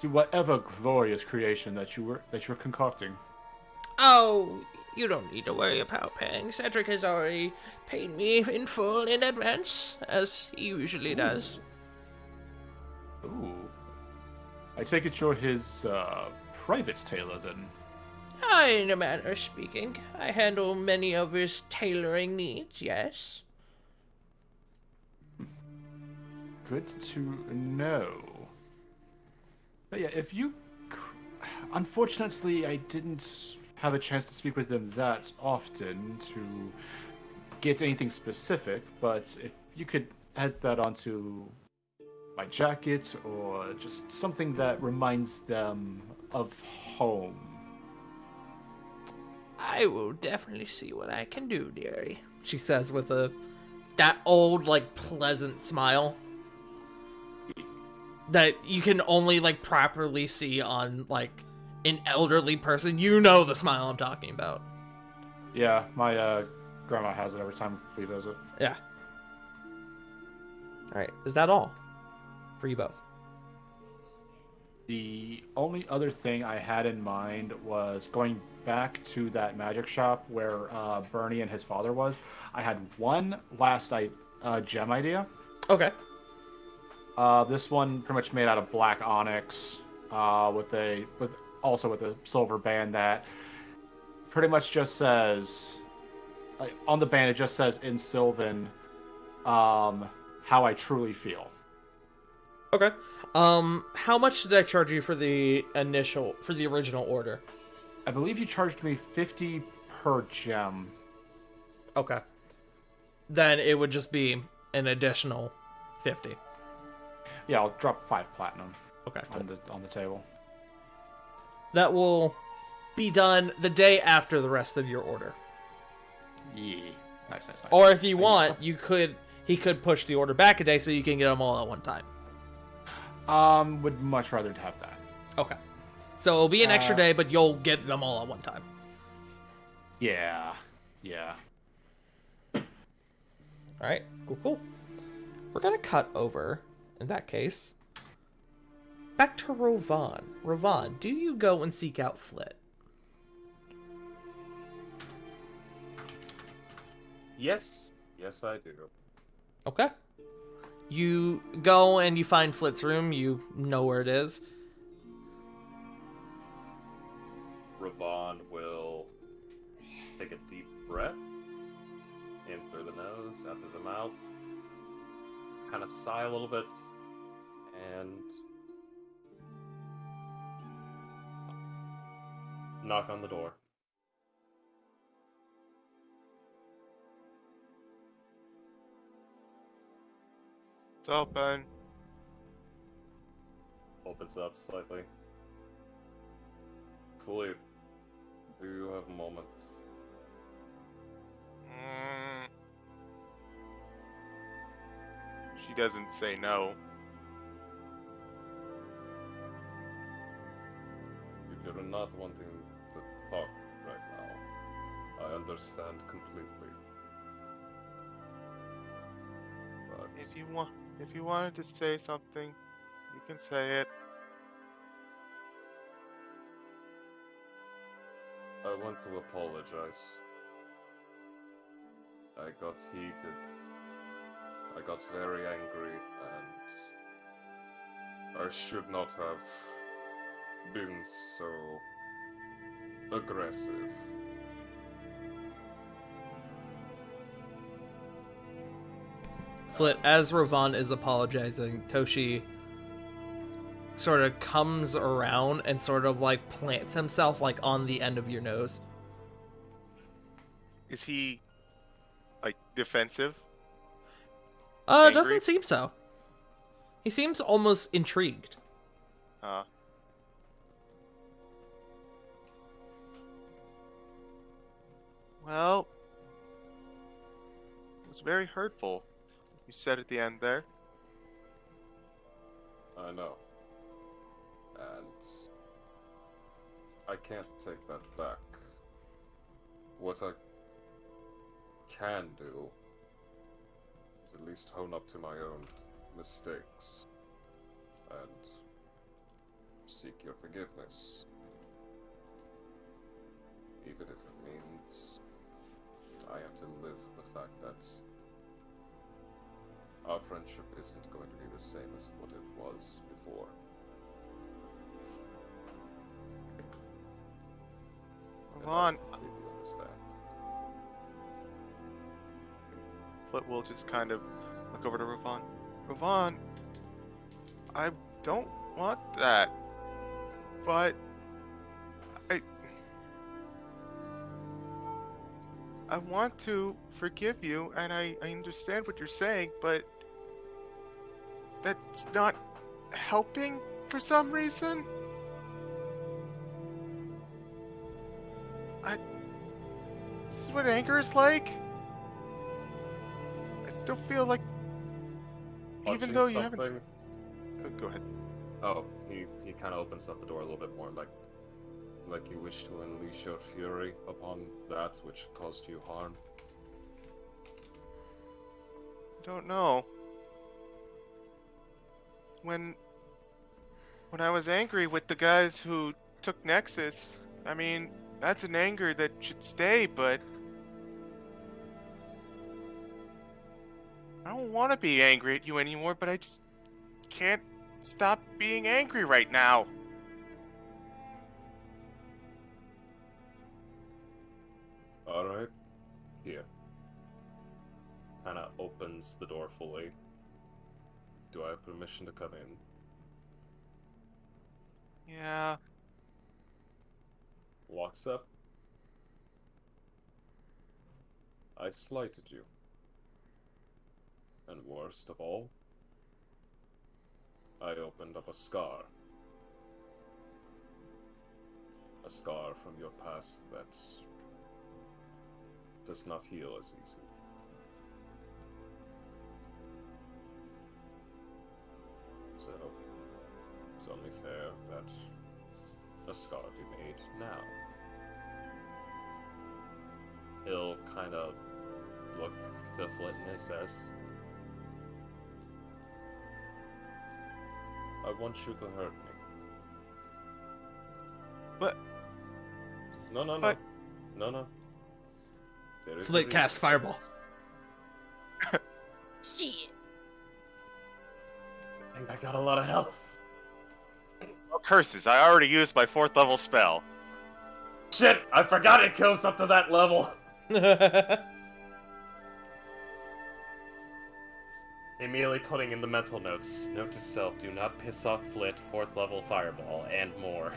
whatever glorious creation that you're concocting? Oh, you don't need to worry about paying. Cedric has already paid me in full in advance, as he usually does. Ooh. I take it you're his, private tailor, then? In a manner of speaking, I handle many of his tailoring needs, yes. Good to know. But yeah, if you... Unfortunately, I didn't have a chance to speak with them that often to get anything specific, but if you could add that onto my jacket or just something that reminds them of home. I will definitely see what I can do, dearie, she says with that old, pleasant smile that you can only, properly see on, an elderly person. You know the smile I'm talking about. Yeah, my, grandma has it every time we visit. Yeah. Alright, is that all? For you both? The only other thing I had in mind was going back to that magic shop where Bernie and his father was. I had one last gem idea. Okay. This one pretty much made out of black onyx, with a silver band that pretty much just says, on the band it just says in Sylvan, how I truly feel. Okay. How much did I charge you for the original order? I believe you charged me 50 per gem. Okay. Then it would just be an additional 50. Yeah, I'll drop 5 platinum. Okay. On the table. That will be done the day after the rest of your order. Yeah. Nice. Or if you want, he could push the order back a day so you can get them all at one time. Would much rather have that. Okay. So it'll be an extra day, but you'll get them all at one time. Yeah. Alright, cool. We're gonna cut over, in that case, back to Rovan. Rovan, do you go and seek out Flit? Yes, I do. Okay. You go and you find Flit's room. You know where it is. Ravon will take a deep breath in through the nose, out through the mouth, kind of sigh a little bit, and knock on the door. It's open. Opens up slightly. Fully, do you have a moment? She doesn't say no. If you're not wanting to talk right now, I understand completely. But If you wanted to say something, you can say it. I I want to apologize. I got heated. I got very angry, and I should not have been so aggressive. Flit, as Rovan is apologizing, Toshi sort of comes around and sort of like plants himself like on the end of your nose. Is he like defensive? Doesn't Angry? seem so. He seems almost intrigued. Well, it was very hurtful. You said at the end there. I know. And I can't take that back. What I can do is at least hone up to my own mistakes and seek your forgiveness. Even if it means I have to live with the fact that our friendship isn't going to be the same as what it was before. And Ron, I completely understand. Flit will just kind of look over to Rovan. Rovan, I don't want that. But I want to forgive you, and I understand what you're saying, but that's not helping for some reason. This is what anger is like. I still feel like, even Watching though you haven't. something- Go ahead. Oh, he kind of opens up the door a little bit more, like you wish to unleash your fury upon that which caused you harm. Don't know. When I was angry with the guys who took Nexus, I mean, that's an anger that should stay, but I don't want to be angry at you anymore, but I just can't stop being angry right now. Alright. Here. Kind of opens the door fully. Do I have permission to come in? Yeah. Walks up. I slighted you. And worst of all, I opened up a scar. A scar from your past that does not heal as easy. So, it's only fair that a scar be made now. He'll kind of look to Flit and says, I want you to hurt me. But No. But- No. There is a Flit casts reason. Fireball. Shit. I think I got a lot of health. oh, curses! I already used my 4th level spell. Shit! I forgot it goes up to that level. Immediately putting in the mental notes. Note to self, do not piss off Flit, 4th level fireball, and more.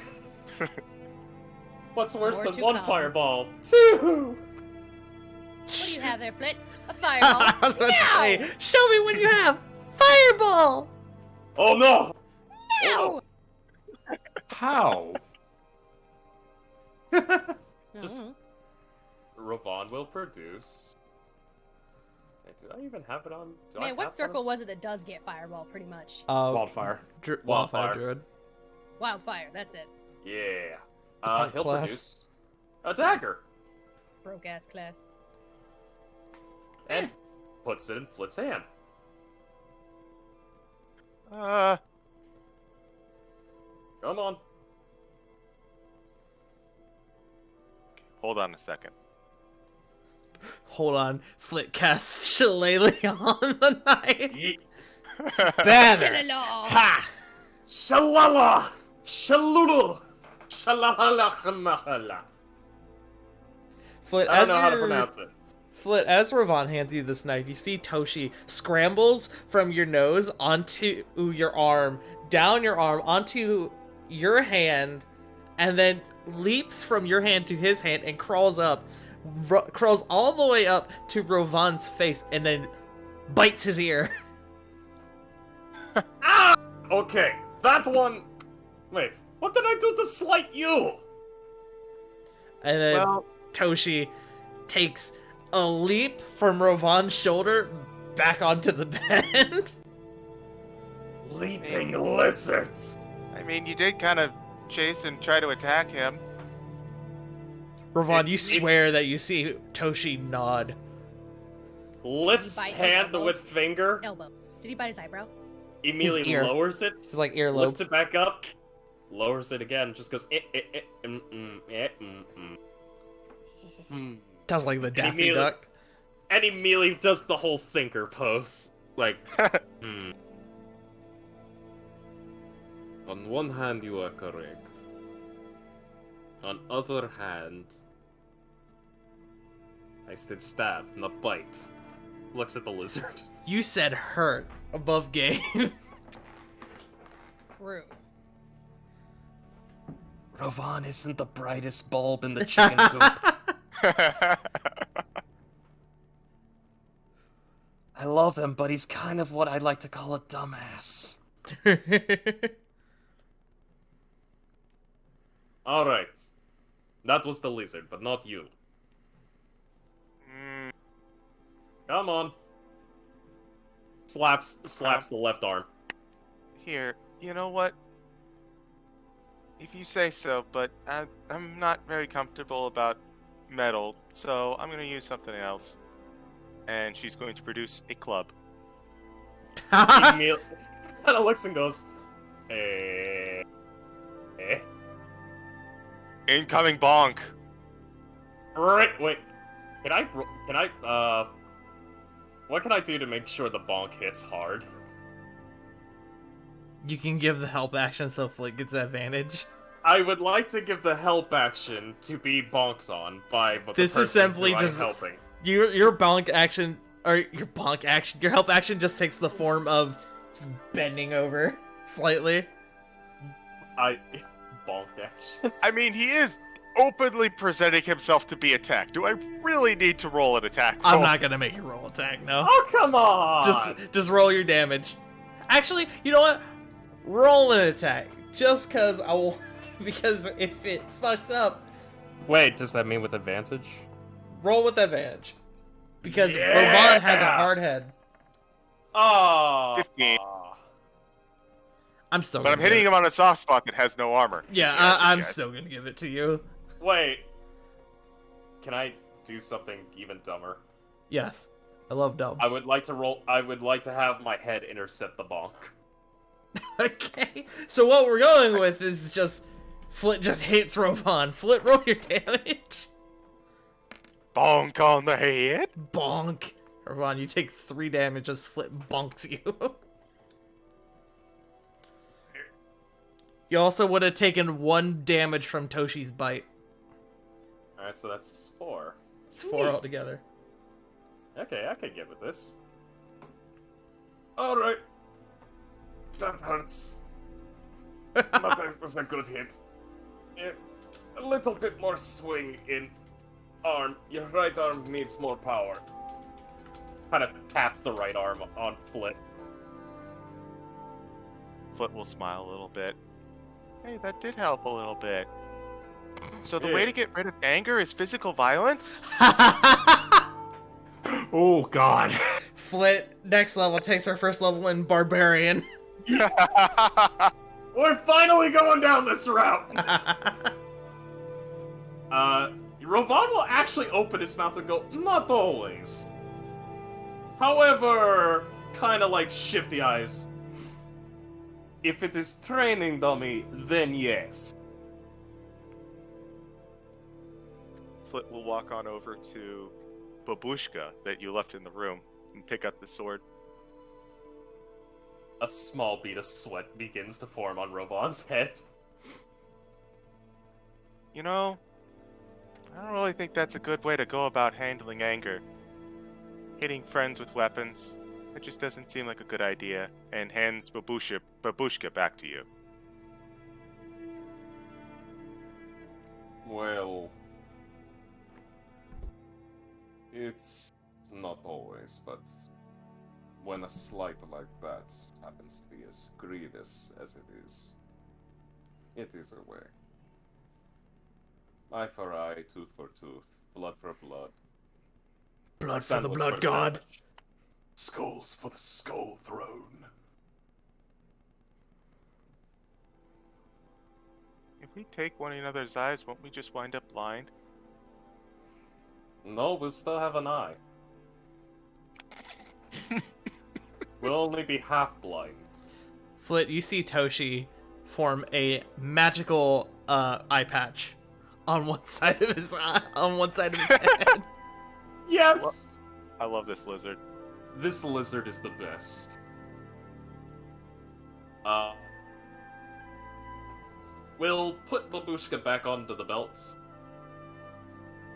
What's worse More than to one come. fireball? 2! What do you have there, Flit? A fireball. I was about Now! to say, show me what you have. Fireball. Oh no! Now! How? Just Rovan will produce. Wait, do I even have it on? Do I Man, what have circle was it that does get fireball, pretty much? Wildfire. Wildfire Wildfire. Druid. Wildfire, that's it. Yeah. What He'll class? produce a dagger Broke ass class. and puts it in Flit's hand. Come on. Hold on a second. Hold on. Flit casts Shillelagh on the knife. Ye- Better. Shalala. Ha! Shalala! Shalulu! Shalala! Flit, I don't as know how to you're- pronounce it. Flit, as Ravon hands you this knife, you see Toshi scrambles from your nose onto your arm, down your arm, onto your hand, and then leaps from your hand to his hand and crawls up, crawls all the way up to Ravon's face, and then bites his ear. Okay, that one. Wait, what did I do to slight you? And then Well, Toshi takes a leap from Ravon's shoulder back onto the bed. Leaping lizards. I mean, you did kind of chase and try to attack him. Ravon, you It- swear that you see Toshi nod. Lifts Bite his hand elbow. with finger. Elbow. Did he bite his eyebrow? Immediately ear. lowers it. It's like earlobe. Lifts it back up. Lowers it again. Just goes. Sounds like the Daffy immediately- Duck. And immediately does the whole thinker pose. Like, On one hand, you are correct. On other hand, I said stab, not bite. Looks at the lizard. You said hurt above game. True. Ravon isn't the brightest bulb in the chicken coop. I love him, but he's kind of what I'd like to call a dumbass. Alright. That was the lizard, but not you. Mm, Come on. Slaps the left arm. here, you know what? If you say so, but I'm not very comfortable about metal, so I'm gonna use something else. And she's going to produce a club. Immediately kind of looks and goes, Incoming bonk. Right, wait. What can I do to make sure the bonk hits hard? You can give the help action so Flick gets advantage. I would like to give the help action to be bonked on by the This is person simply who I'm just- helping. Your bonk action, or your help action just takes the form of just bending over slightly. Bonk action. I mean, he is openly presenting himself to be attacked. Do I really need to roll an attack? I'm roll? not gonna make you roll attack, no. Oh come on! Just roll your damage. Actually, you know what? Roll an attack. Just cause I will, because if it fucks up, Wait, does that mean with advantage? roll with advantage. Because Yeah! Ravon has a hard head. Oh. 15. I'm still But I'm hitting him on a soft spot that has no armor. Yeah, I'm still gonna give it to you. Wait. Can I do something even dumber? Yes. I love dumb. I would like to have my head intercept the bonk. Okay. So what we're going with is just Flit just hates Ravon. Flit, roll your damage. Bonk on the head. Bonk. Ravon, you take 3 damage as Flit bonks you. You also would have taken 1 damage from Toshi's bite. Alright, so that's 4. It's 4 Neat. altogether. Okay, I can get with this. Alright. That hurts. But that was a good hit. Yeah, a little bit more swing in arm. Your right arm needs more power. Kind of taps the right arm on Flit. Foot will smile a little bit. Hey, that did help a little bit. So the way Yeah. to get rid of anger is physical violence? Oh god. Flit, next level, takes her first level in Barbarian. We're finally going down this route! Ravon will actually open his mouth and go, not always. However, kind of like shifty eyes. If it is training dummy, then yes. Flit will walk on over to Babushka that you left in the room and pick up the sword. A small bead of sweat begins to form on Rovon's head. You know, I don't really think that's a good way to go about handling anger. Hitting friends with weapons, it just doesn't seem like a good idea, and hands Babushka back to you. Well, it's not always, but when a slight like that happens to be as grievous as it is a way. Eye for eye, tooth for tooth, blood for blood. Blood for the Sandwich blood the god. sandwich. Skulls for the skull throne. If we take one another's eyes, won't we just wind up blind? No, we'll still have an eye. We'll only be half blind. Flit, you see Toshi form a magical eye patch on one side of his eye, head. Yes! I love this lizard. This lizard is the best. We'll put Babushka back onto the belts.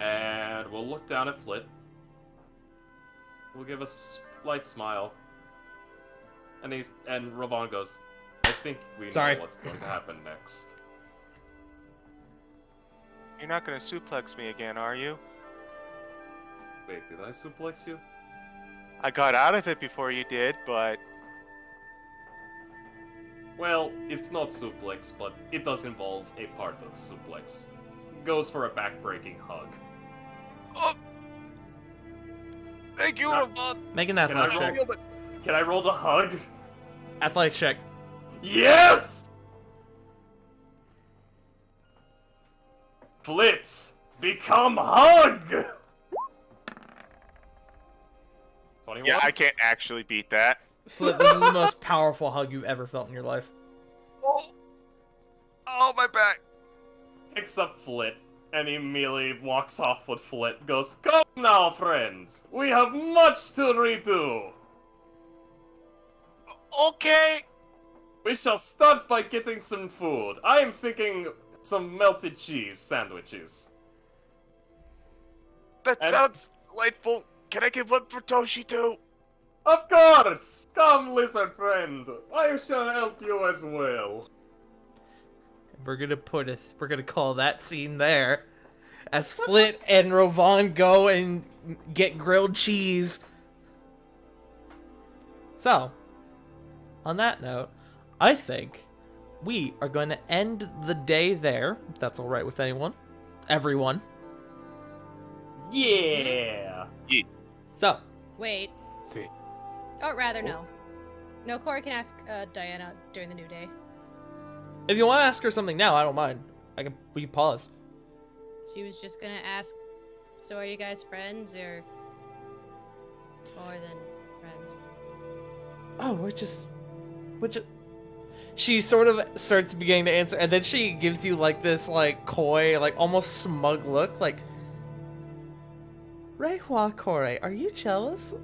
And we'll look down at Flit. We'll give a slight smile. And Rovon goes, I think we know Sorry. what's going to happen next. You're not gonna suplex me again, are you? Wait, did I suplex you? I got out of it before you did, but Well, it's not suplex, but it does involve a part of suplex. Goes for a back-breaking hug. oh, thank you, No. Ravon. Make an Can I athletics roll? check. Can I roll the hug? Athletics check. Yes! Flit, become hug! 21? Yeah, I can't actually beat that. Flit, this is the most powerful hug you've ever felt in your life. Oh, my back. Picks up Flit, and immediately walks off with Flit. Goes, come now, friends! We have much to redo! Okay. We shall start by getting some food. I am thinking some melted cheese sandwiches. That And- sounds delightful. Can I get one for Toshi too? Of course! Come, lizard friend! I shall help you as well. We're gonna call that scene there, as Flit and Rovon go and get grilled cheese. So, on that note, I think we are going to end the day there. If that's all right with everyone. Yeah! So, Wait. See. Oh, rather no. No, Corey can ask Diana during the new day. if you want to ask her something now, I don't mind. We can pause. She was just gonna ask, so are you guys friends or more than friends? Oh, we're just. She sort of starts beginning to answer, and then she gives you like this, like coy, like almost smug look, like. Reihua Kore, are you jealous?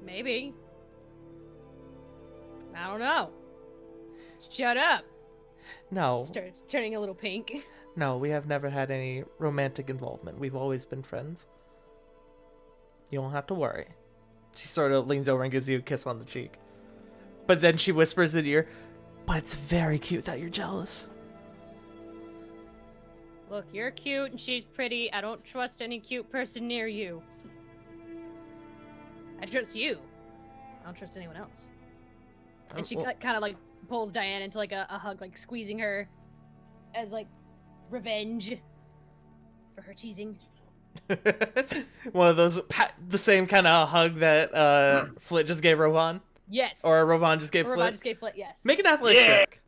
Maybe. I don't know. Shut up. No, Starts turning a little pink. no, we have never had any romantic involvement. We've always been friends. You don't have to worry. She sort of leans over and gives you a kiss on the cheek. But then she whispers in your ear, but it's very cute that you're jealous. Look, you're cute and she's pretty. I don't trust any cute person near you. I trust you. I don't trust anyone else. And she Well- kind of like pulls Diane into like a hug, like squeezing her as like revenge for her teasing. One of those, the same kind of hug that Flit just gave Rovon? Yes. Or Rovon just gave Or Flit? just gave Flit, yes. Make an athletics Yeah. check.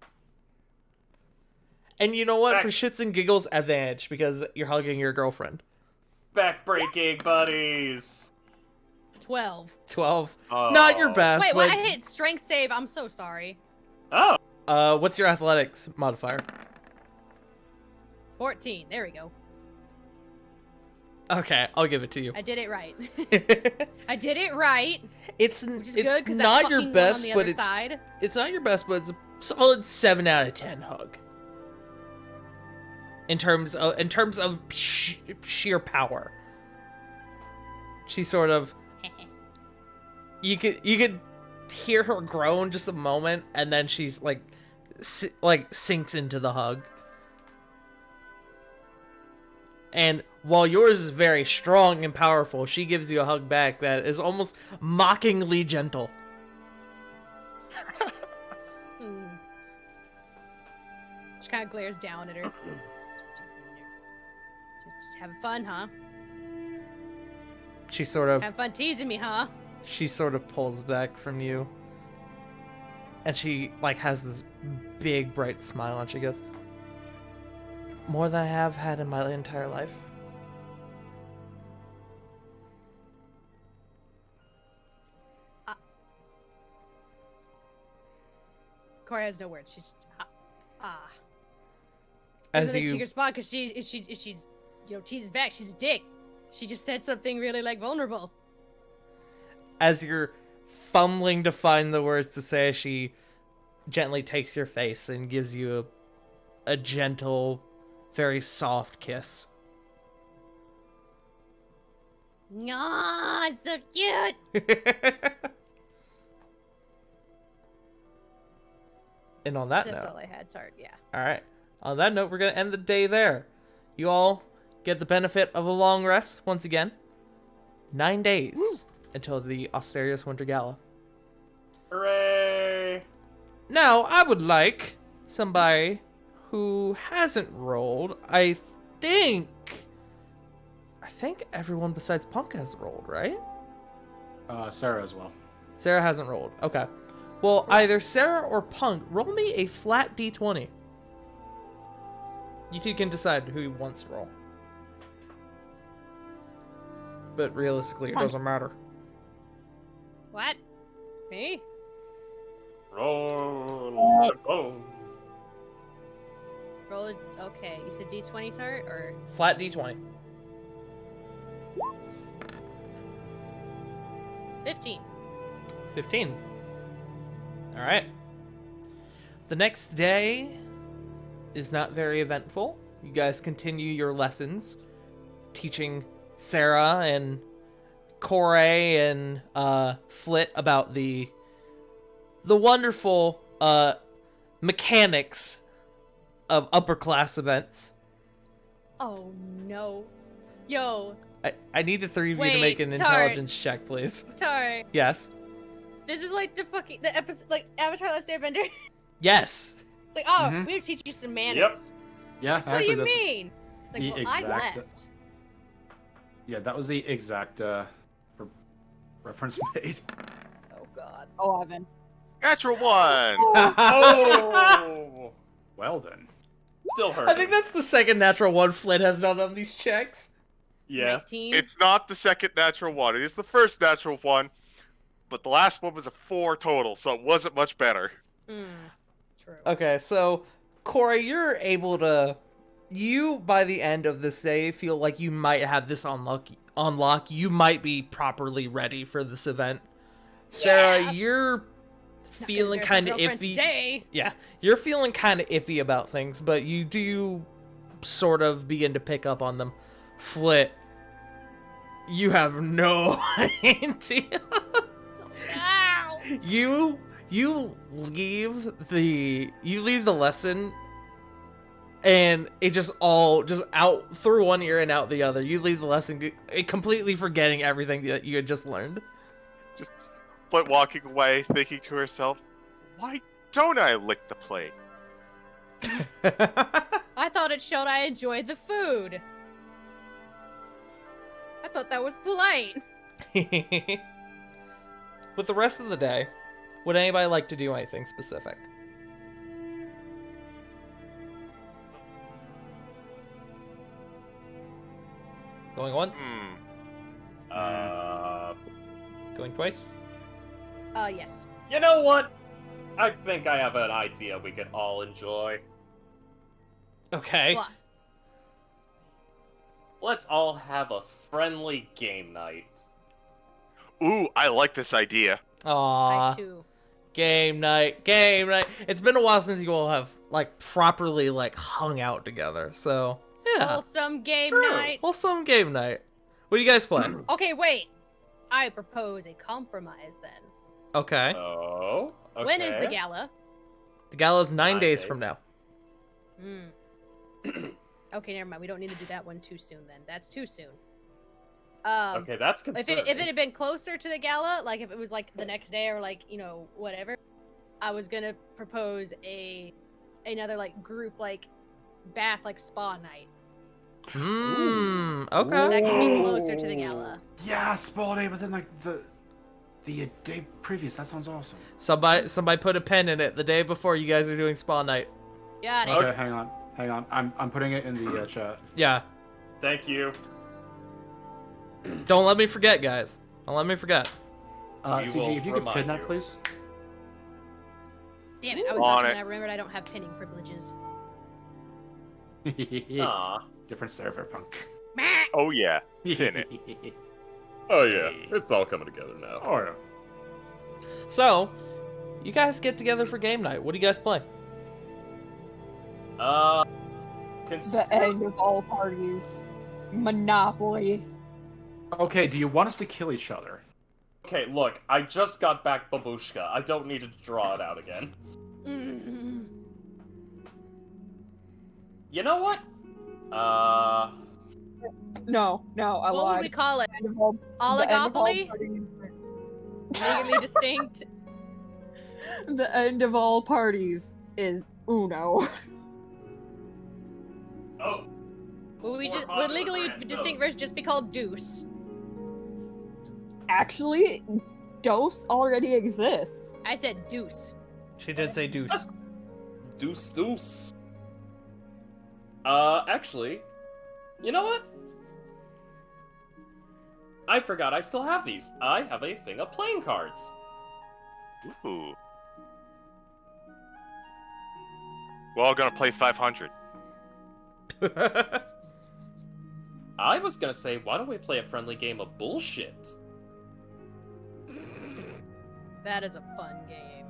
And you know what? Back- For shits and giggles, advantage, because you're hugging your girlfriend. Back-breaking buddies! 12. 12. Oh. Not your best. Wait, what? but- I hit strength save. I'm so sorry. Oh! What's your athletics modifier? 14. There we go. Okay, I'll give it to you. I did it right. I did it right, It's which is it's good because not that your fucking best, one on the but other it's side. it's not your best, but it's a solid 7 out of 10 hug. In terms of sheer power. She sort of you could hear her groan just a moment, and then she's like sinks into the hug. And while yours is very strong and powerful, she gives you a hug back that is almost mockingly gentle. She kind of glares down at her. Just having fun, huh? She sort of Having fun teasing me, huh? pulls back from you. And she has this big bright smile, and she goes, "More than I have had in my entire life." Cora has no words. She's As Doesn't you she respond because she's teases back. She's a dick. She just said something really vulnerable. as you're fumbling to find the words to say, she gently takes your face and gives you a gentle, very soft kiss. Aw, so cute. And on that That's note, all I had, Tart. Yeah. all right. On that note, we're going to end the day there. You all get the benefit of a long rest once again. 9 days until the Asterius Winter Gala. Hooray! Now, I would like somebody who hasn't rolled. I think everyone besides Punk has rolled, right? Sarah as well. Sarah hasn't rolled. Okay. Well, either Sarah or Punk, roll me a flat d20. You two can decide who wants to roll. But realistically, it doesn't matter. What? Me? Roll the bones. Roll it. Okay. You said D20, Tart, or Flat d20. 15? 15. All right. The next day is not very eventful. You guys continue your lessons, teaching Sarah and Corey and Flit about the wonderful mechanics of upper class events. Oh no. Yo, I need the three of you to Wait, make an Tart. intelligence check, please. Tart. Yes. This is like the episode, like Avatar: Last Airbender. Yes. It's like, oh, Mhm. we have to teach you some manners. Yeah, What do actually, you that's, mean? It's like, the well, I exact- left. yeah, that was the exact reference made. Oh god. 11. Natural 1. Oh! Well then. Still hurt. I think that's the second natural one Flit has done on these checks. Yes. 19. It's not the second natural 1. It is the first natural 1. But the last one was a 4 total, so it wasn't much better. True. Okay, so Corey, you're able to. You by the end of this day feel like you might have this unlock. You might be properly ready for this event. Sarah, Yeah. you're feeling kind of iffy. Today. Yeah, you're feeling kind of iffy about things, but you do sort of begin to pick up on them. Flit, you have no idea. Ow! You leave the lesson, and it just out through one ear and out the other. You leave the lesson completely forgetting everything that you had just learned. Just Flit walking away, thinking to herself, why don't I lick the plate? I thought it showed I enjoyed the food. I thought that was polite. With the rest of the day, would anybody like to do anything specific? Going once? Going twice? Yes. You know what? I think I have an idea we can all enjoy. Okay. What? let's all have a friendly game night. Ooh, I like this idea. Aw. I too. Game night, game night. It's been a while since you all have like properly like hung out together. So yeah, Wholesome game true. night. Wholesome game night. What do you guys play? Okay, wait. I propose a compromise then. Okay. Oh, okay. When is the gala? The gala's 9 9 days days. from now. Okay, never mind. We don't need to do that one too soon then. That's too soon. Okay, that's If concerning. it had been closer to the gala, like if it was like the next day or like, whatever, I was gonna propose another like group like bath like spa night. Okay. That could be closer to the gala. Yeah, spa day within like the day previous. That sounds awesome. Somebody put a pen in it the day before you guys are doing spa night. Yeah. Okay, hang on. I'm putting it in the chat. Yeah. Thank you. Don't let me forget, guys. Don't let me forget. We will CG, if you could pin remind that, you. please. Damn it! I was On watching it. and I remembered I don't have pinning privileges. Aw. Different server, punk. Meh. Oh yeah, pin it. Oh yeah, it's all coming together now. Oh yeah. So, you guys get together for game night. What do you guys play? The Consider- end of all parties. Monopoly. Okay, do you want us to kill each other? Okay, look, I just got back Babushka. I don't need to draw it out again. Mm. You know what? No, I What would we lied. call it? End of all- the end of all Oligopoly? parties- Legally distinct. The end of all parties is Uno. Oh, Would legally distinct version just be called Deuce? Actually, Dose already exists. I said Deuce. She did say deuce. deuce deuce. Actually, you know what? I forgot I still have these. I have a thing of playing cards. Ooh. We're all gonna play 500. I was gonna say, why don't we play a friendly game of bullshit? That is a fun game.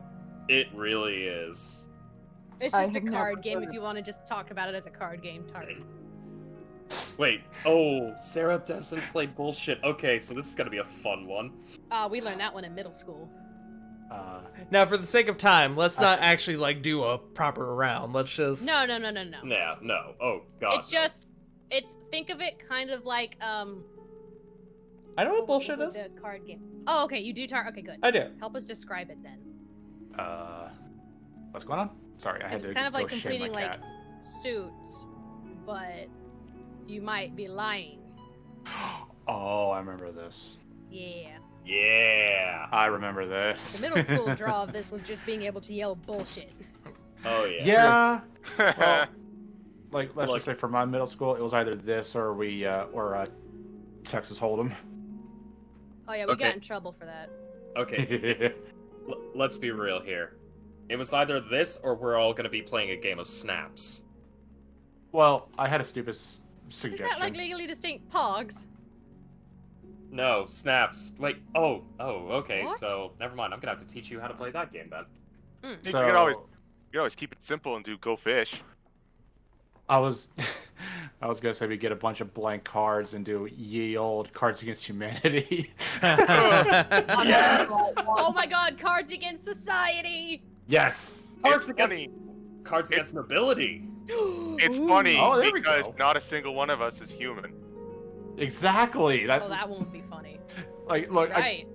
It really is. It's I just a have never card game heard if you want to just talk about it as a card game. Target. Wait, oh, Sarah doesn't play bullshit. Okay, so this is gonna be a fun one. We learned that one in middle school. Now, for the sake of time, let's not actually like do a proper round. Let's just. No. Nah, no. Oh, God. It's just, think of it kind of like, I know what bullshit is. The card game. Oh, okay, you do okay, good. I do. Help us describe it then. What's going on? Sorry, I had It's to kind of go like shame completing my like cat. suits, but you might be lying. Oh, I remember this. Yeah. Yeah. I remember this. The middle school draw of this was just being able to yell bullshit. Oh, yeah. Yeah. Well, let's Look. just say for my middle school, it was either this or Texas Hold'em. Oh yeah, we Okay. got in trouble for that. Okay, let's be real here. It was either this or we're all gonna be playing a game of snaps. Well, I had a stupid Is suggestion. that like legally distinct pogs? No, snaps. Wait, oh, okay, What? so never mind. I'm gonna have to teach you how to play that game then. You can always keep it simple and do Go Fish. I was gonna say we get a bunch of blank cards and do ye old Cards Against Humanity. Yes! Oh my god, Cards Against Society! Yes. It's funny. Cards Against Nobility. It's funny Oh, there we because go. not a single one of us is human. Exactly. Oh, that won't be funny. like look. Right.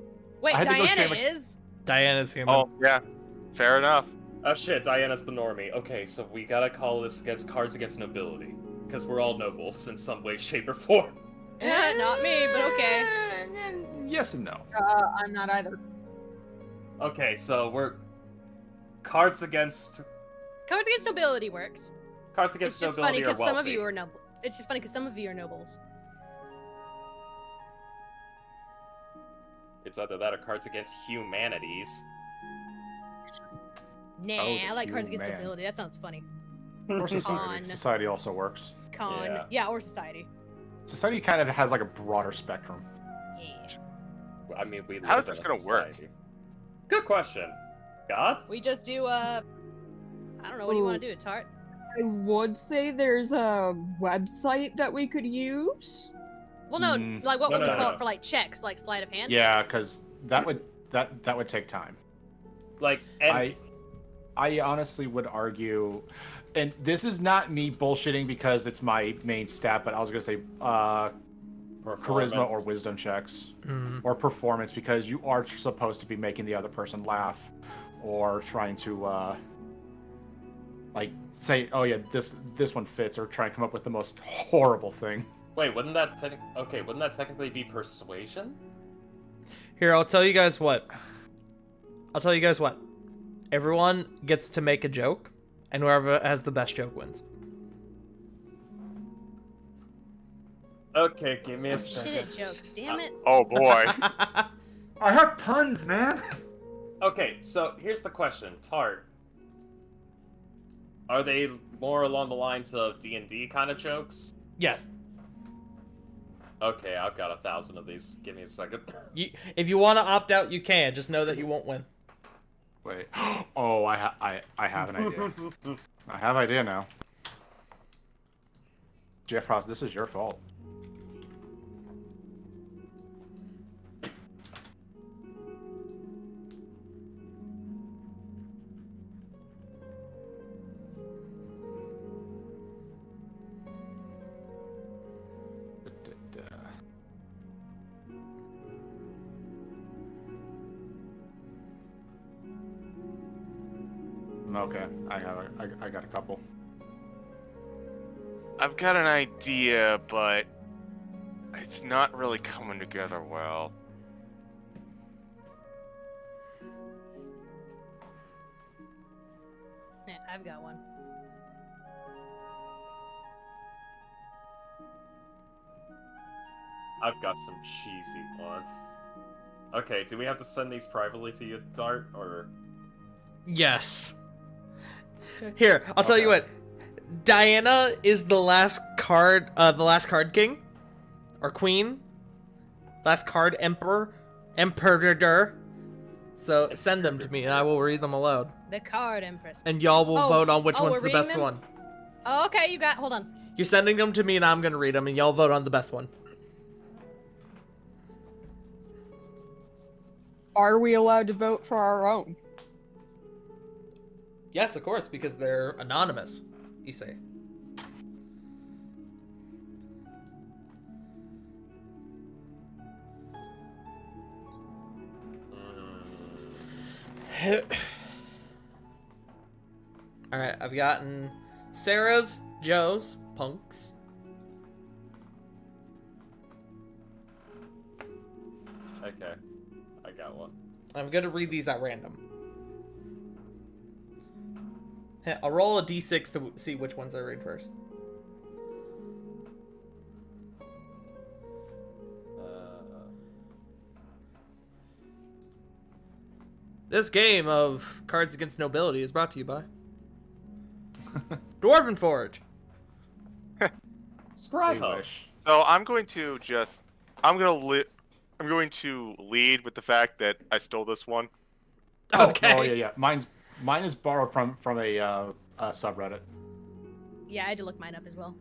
Wait, I had to go Diana shame a- is? Diana's human. Oh yeah, fair enough. Oh shit, Diana's the normie. Okay, so we gotta call this against Cards Against Nobility. Because we're all nobles in some way, shape, or form. Not me, but okay. Yes and no. I'm not either. Okay, so we're... Cards Against Cards Against Nobility works. Cards It's Against just funny Nobility are because some of wealthy. you are noble. It's just funny because some of you are nobles. It's either that or Cards Against Humanities. Nah, Oh, I like Cards Against man. Nobility. That sounds funny. Or society. Con. Society also works. Con. Yeah. Yeah, or Society. Society kind of has like a broader spectrum. Yeah. I mean, we How is live this in a gonna work? society. Good question. God? We just do I don't know, what do you want to do, Tart? I would say there's a website that we could use. Well, no, Mm, like what no, would we no, call no. it for like checks, like sleight of hand? Yeah, because that would take time. Like, and I honestly would argue, and this is not me bullshitting because it's my main stat, but I was gonna say charisma performance. or wisdom checks Mm. or performance, because you are supposed to be making the other person laugh or trying to like say, oh yeah, this one fits, or try and come up with the most horrible thing. Wait, wouldn't that technically be persuasion? Here, I'll tell you guys what. Everyone gets to make a joke, and whoever has the best joke wins. Okay, give me a I'm shit second. at jokes, damn it. Oh boy. I have puns, man. Okay, so here's the question, Tart. Are they more along the lines of D&D kind of jokes? Yes. Okay, I've got 1,000 of these. Give me a second. If you want to opt out, you can. Just know that you won't win. Wait. Oh, I have an idea. I have an idea now. Jeff Ross, this is your fault. Okay, I got a couple. I've got an idea, but it's not really coming together well. Yeah, I've got one. I've got some cheesy ones. Okay, do we have to send these privately to you, Dart, or... Yes. Here, I'll tell you Okay. what. Diana is the last card king, or queen, last card emperor. So send them to me, and I will read them aloud, The card empress. and y'all will Oh, vote on which oh, one's we're the reading best them? one. Oh, okay, you got, hold on. You're sending them to me, and I'm gonna read them, and y'all vote on the best one. Are we allowed to vote for our own? Yes, of course, because they're anonymous. You say. All right, I've gotten Sarah's, Joe's, Punk's. Okay, I got one. I'm gonna read these at random. I'll roll a d6 to see which ones I read first. This game of Cards Against Nobility is brought to you by Dwarven Forge. We Scribe wish. So I'm going to lead with the fact that I stole this one. Okay. Oh yeah. Mine is borrowed from a subreddit. Yeah, I had to look mine up as well.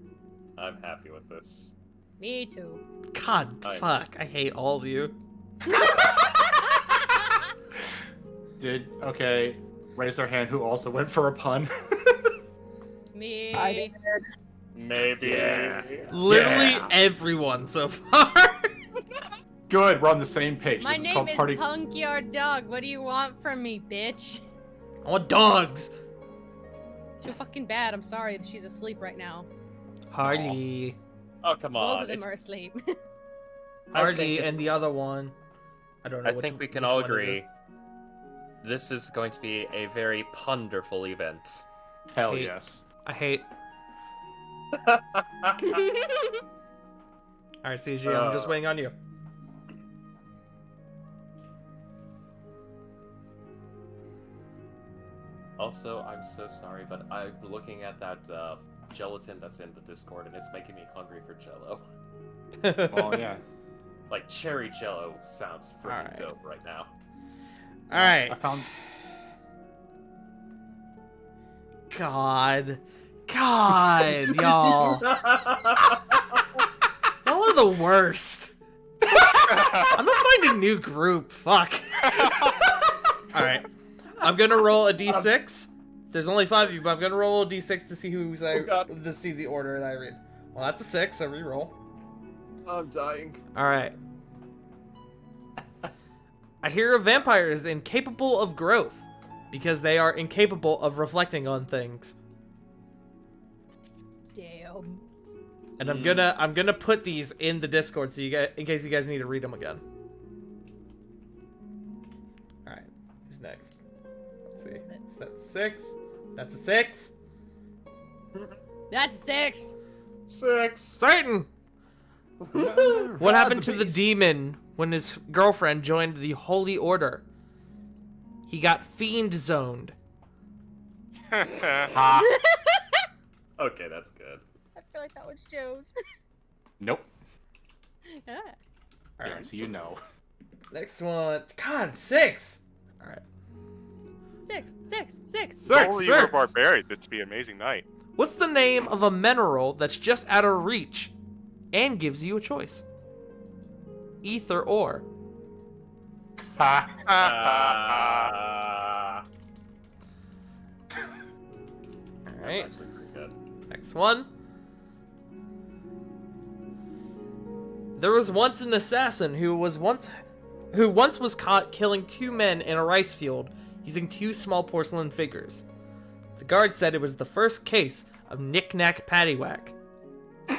I'm happy with this. Me too. God, I- fuck. I hate all of you. Okay, raise their hand who also went for a pun. Me. I did. Maybe. Yeah. Literally Yeah. everyone so far. Good, we're on the same page. My This is name called is Party. Punkyard Dog. What do you want from me, bitch? I want dogs. Too fucking bad. I'm sorry that she's asleep right now. Hardy. Oh, come Both on. of them It's- are asleep. I Hardy think- and the other one. I don't know. I think we can which all one it agree. is. This is going to be a very ponderful event. Hell Hate. yes. I hate. Alright, CG, I'm just waiting on you. Also, I'm so sorry, but I'm looking at that gelatin that's in the Discord, and it's making me hungry for Jello. Well, yeah. Like cherry jello sounds freaking Alright. dope right now. All right. I found. God, y'all. Y'all are the worst. I'm gonna find a new group. Fuck. All right. I'm gonna roll a d6. There's only 5 of you, but I'm gonna roll a d6 to see to see the order that I read. Well, that's a 6, so re-roll. I'm dying. All right. I hear a vampire is incapable of growth because they are incapable of reflecting on things. Damn. And I'm gonna put these in the Discord so you guys, in case you guys need to read them again. All right, who's next? Let's see. That's 6. That's a 6. That's 6. 6. Certain. What happened to the demon when his girlfriend joined the Holy Order? He got fiend zoned. Okay, that's good. I feel like that was Joe's. Nope. Yeah. All Yeah, right. so you know. Next one. God, 6. All right. 6. Six. Only you were barbarian. This would be an amazing night. What's the name of a mineral that's just out of reach and gives you a choice? Ether ore. Uh, All That's right. actually pretty good. Next one. There was once an assassin who once was caught killing 2 men in a rice field using 2 small porcelain figures. The guard said it was the first case of knick-knack paddywhack. Give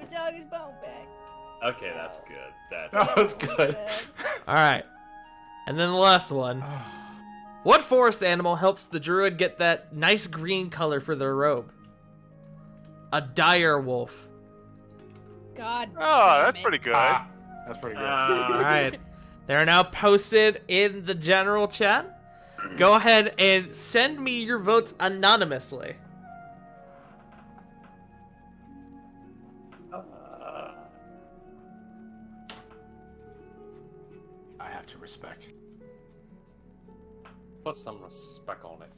a dog his bone back. Okay, that's good. That's That was good. All right. And then the last one. What forest animal helps the druid get that nice green color for their robe? A dire wolf. God. Oh, damn that's it. pretty good. That's pretty good. All right. They're now posted in the general chat. Go ahead and send me your votes anonymously. I have to respect. Put some respect on it.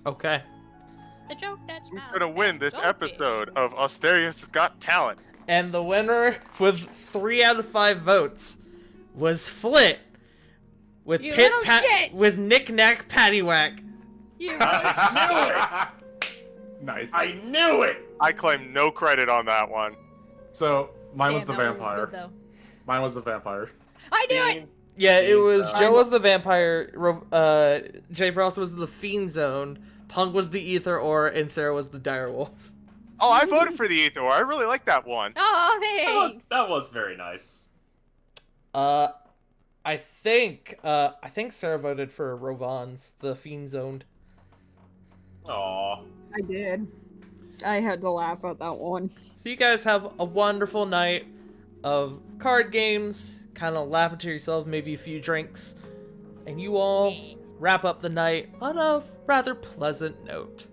Okay. The joke that's Who's gonna win this Goldfish. episode of Asterius Got Talent? And the winner with 3 out of 5 votes was Flit with You little shit! with Knick Knack Paddywhack. You little shit. Nice. I knew it! I claim no credit on that one. So mine was Damn, the that one vampire. good, though. Mine was the vampire. I knew it. Yeah, it was Fiend Joe Zone. was the vampire, Jay Frost was the fiend zone, Punk was the ether ore, and Sarah was the dire wolf. Oh, I voted for the Ether. I really like that one. Oh, thanks. That was very nice. I think Sarah voted for Rovans, the fiend zoned. Aw. I did. I had to laugh at that one. So you guys have a wonderful night of card games, kind of laughing to yourselves, maybe a few drinks, and you all wrap up the night on a rather pleasant note.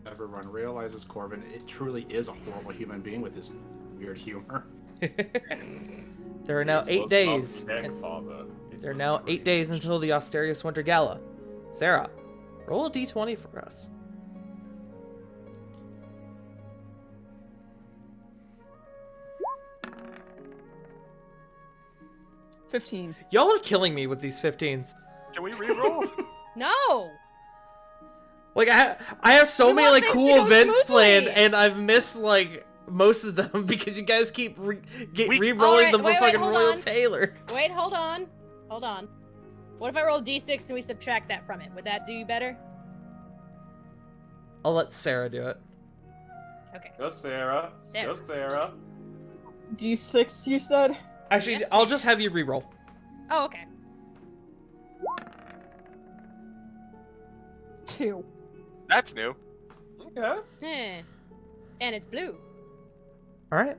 Everyone realizes Corbin, it truly is a horrible human being with his weird humor. There are now It 8 was days. Bob's and- father. It There are was now great. 8 days until the Asterius Winter Gala. Sarah, roll a d20 for us. 15. Y'all are killing me with these 15s. Can we re-roll? No. Like I have so We many want like things to cool go events smoothly. planned, and I've missed like most of them because you guys keep re-rolling Alright, them for wait, fucking hold Royal on. Taylor. Wait, hold on. Hold on. What if I roll d6 and we subtract that from it? Would that do you better? I'll let Sarah do it. Okay. Go Sarah. Sarah. Go Sarah. D6, you said? Actually, Yes, I'll ma'am. just have you re-roll. Oh, okay. 2. That's new. Okay. Eh. And it's blue. All right.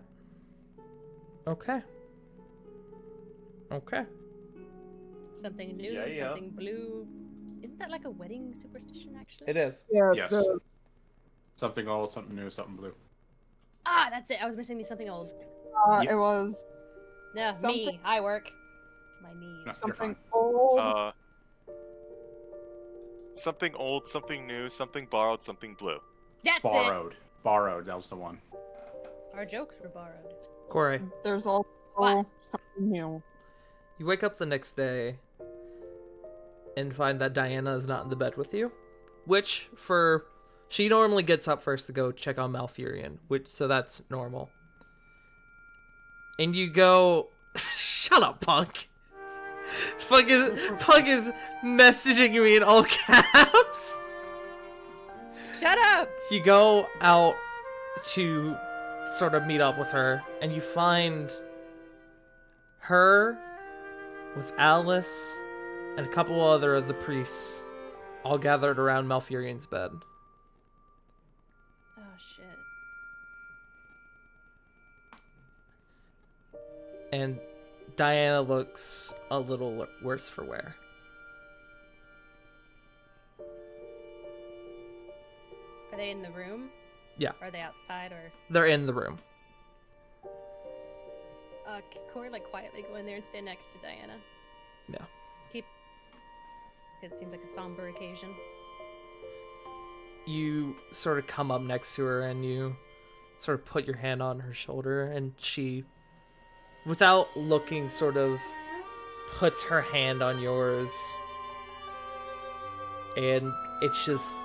Okay. Something new, Yeah, yeah. something blue. Isn't that like a wedding superstition, actually? It is. Yeah, Yes. Something old, something new, something blue. Ah, that's it. I was missing something old. Yep. It was No, me. Something- I work. My knees. No. You're something fine. old. Something old, something new, something borrowed, something blue. That's Borrowed. Borrowed, that was the one. it. Our jokes were borrowed. Corey, There's also What? something new. you wake up the next day and find that Diana is not in the bed with you, which she normally gets up first to go check on Malfurion, so that's normal. And you go, shut up, Punk. Punk is messaging me in all caps. Shut up! You go out to sort of meet up with her, and you find her with Alice and a couple other of the priests all gathered around Malfurion's bed. Oh shit. And Diana looks a little worse for wear. Are they in the room? Yeah. Are they outside or? They're in the room. Corey like quietly go in there and stand next to Diana. Yeah. It seems like a somber occasion. You sort of come up next to her and you sort of put your hand on her shoulder, and she, without looking, sort of puts her hand on yours, and it's just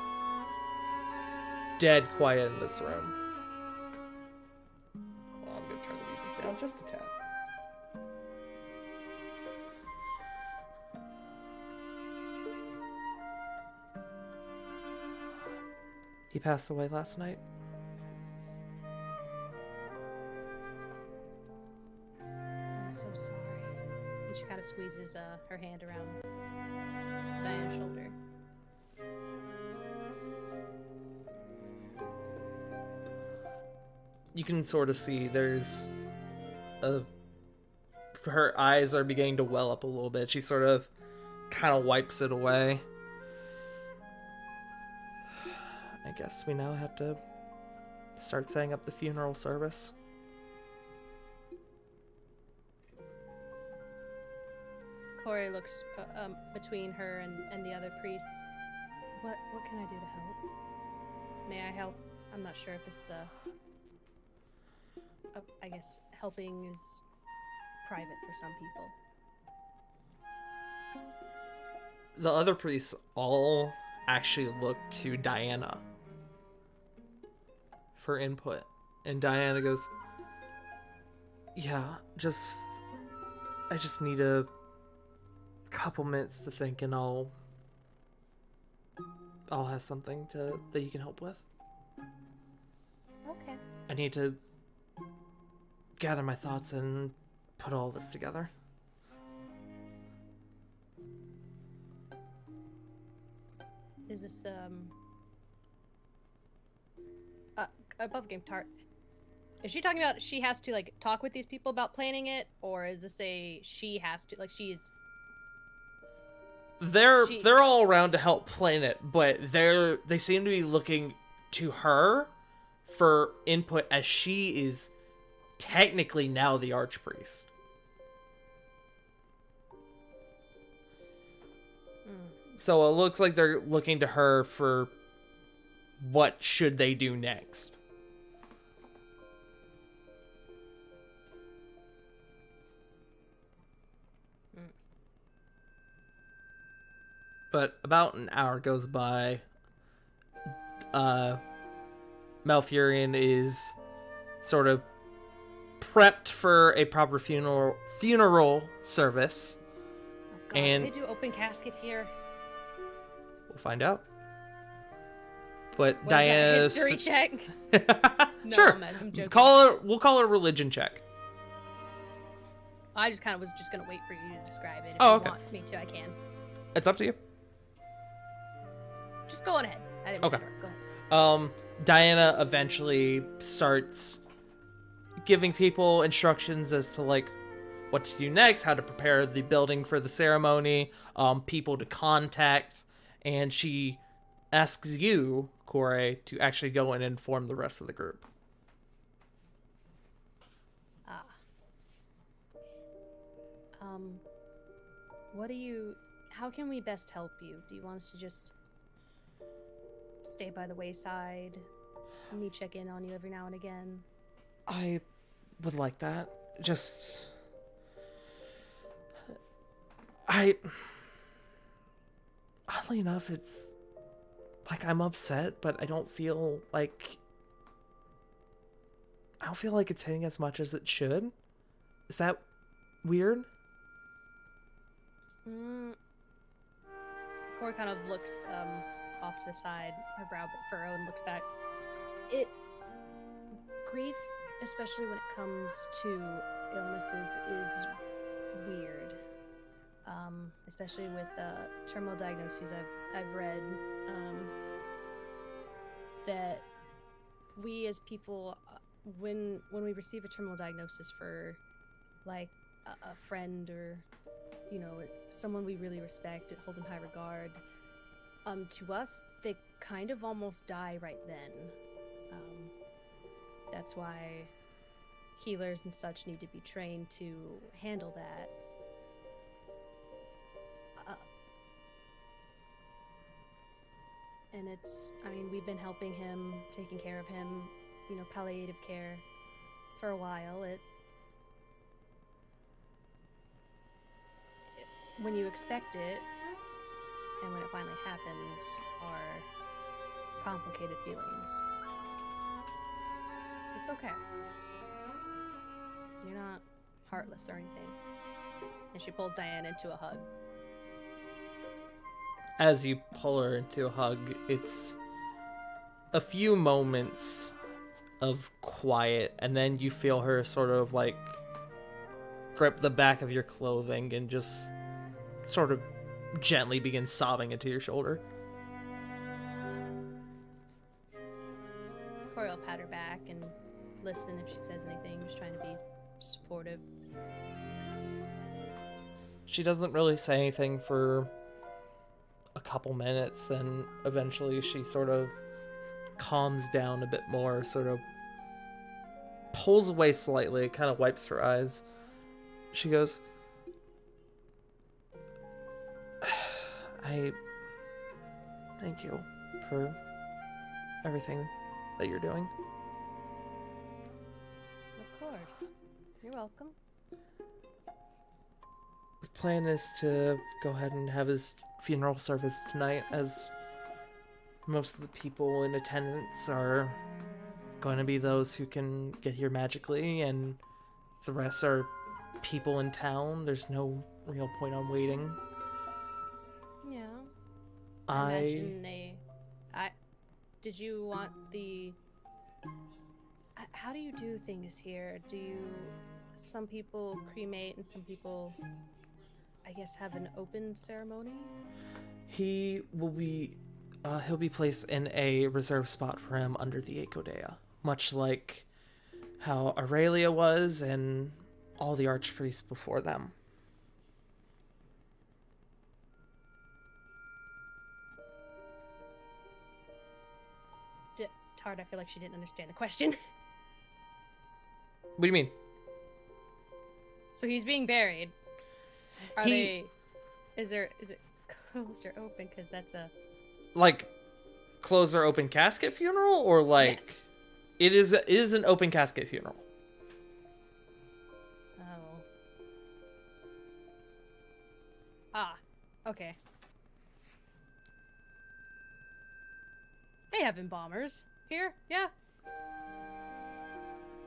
dead quiet in this room. Well, I'm gonna turn the music down just a tad. He passed away last night. I'm so sorry. And she kind of squeezes her hand around Diana's shoulder. You can sort of see her eyes are beginning to well up a little bit. She sort of kind of wipes it away. I guess we now have to start setting up the funeral service. Corey looks between her and the other priests. What can I do to help? May I help? I'm not sure if this I guess helping is private for some people. The other priests all actually look to Diana for input. And Diana goes, yeah, I just need a couple minutes to think, and I'll have something that you can help with. Okay. I need to gather my thoughts and put all this together. Is this above game tart? Is she talking about she has to like talk with these people about planning it, or is this a she has to like she's They're all around to help plan it, but they seem to be looking to her for input, as she is technically now the archpriest. So it looks like they're looking to her for what should they do next. But about an hour goes by. Malfurion is sort of prepped for a proper funeral service. Oh God, And- do they do open casket here? We'll find out. But What Diana, is that, history check? No, sure. I'm joking. We'll call it a religion check. I just kind of was just gonna wait for you to describe it. If Oh, you okay. want me to, I can. It's up to you. just go on ahead. I didn't Okay. remember. Go ahead. Diana eventually starts giving people instructions as to like what to do next, how to prepare the building for the ceremony, people to contact, and she asks you, Corey, to actually go and inform the rest of the group. Ah. What do you... How can we best help you? Do you want us to just stay by the wayside? Me check in on you every now and again? I would like that. Just... Oddly enough, it's... Like, I'm upset, but I don't feel like... I don't feel like it's hitting as much as it should. Is that weird? Cora kind of looks off to the side, her brow a bit furrowed, and looks back. Grief, especially when it comes to illnesses, is weird. Especially with terminal diagnoses I've read, that we as people, when we receive a terminal diagnosis for like a friend or someone we really respect and hold in high regard, to us they kind of almost die right then. That's why healers and such need to be trained to handle that. And we've been helping him, taking care of him, palliative care for a while. When you expect it, and when it finally happens, are complicated feelings. It's okay. You're not heartless or anything. And she pulls Diane into a hug. As you pull her into a hug, it's a few moments of quiet, and then you feel her sort of like grip the back of your clothing and just sort of gently begin sobbing into your shoulder. Corey will pat her back and listen if she says anything, just trying to be supportive. She doesn't really say anything for a couple minutes, and eventually she sort of calms down a bit more, sort of pulls away slightly, kind of wipes her eyes. She goes, I thank you for everything that you're doing. Of course. You're welcome. The plan is to go ahead and have his funeral service tonight, as most of the people in attendance are going to be those who can get here magically, and the rest are people in town. There's no real point on waiting. Yeah. Imagine did you want the... How do you do things here? Some people cremate and some people, I guess, have an open ceremony? He will be, he'll be placed in a reserved spot for him under the Ekodea, much like how Aurelia was and all the archpriests before them. Tard, I feel like she didn't understand the question. What do you mean? So he's being buried. Is it closed or open? Because that's a... Like, closed or open casket funeral? Or like... Yes. It is an open casket funeral. Oh. Ah, okay. They have embalmers here, yeah?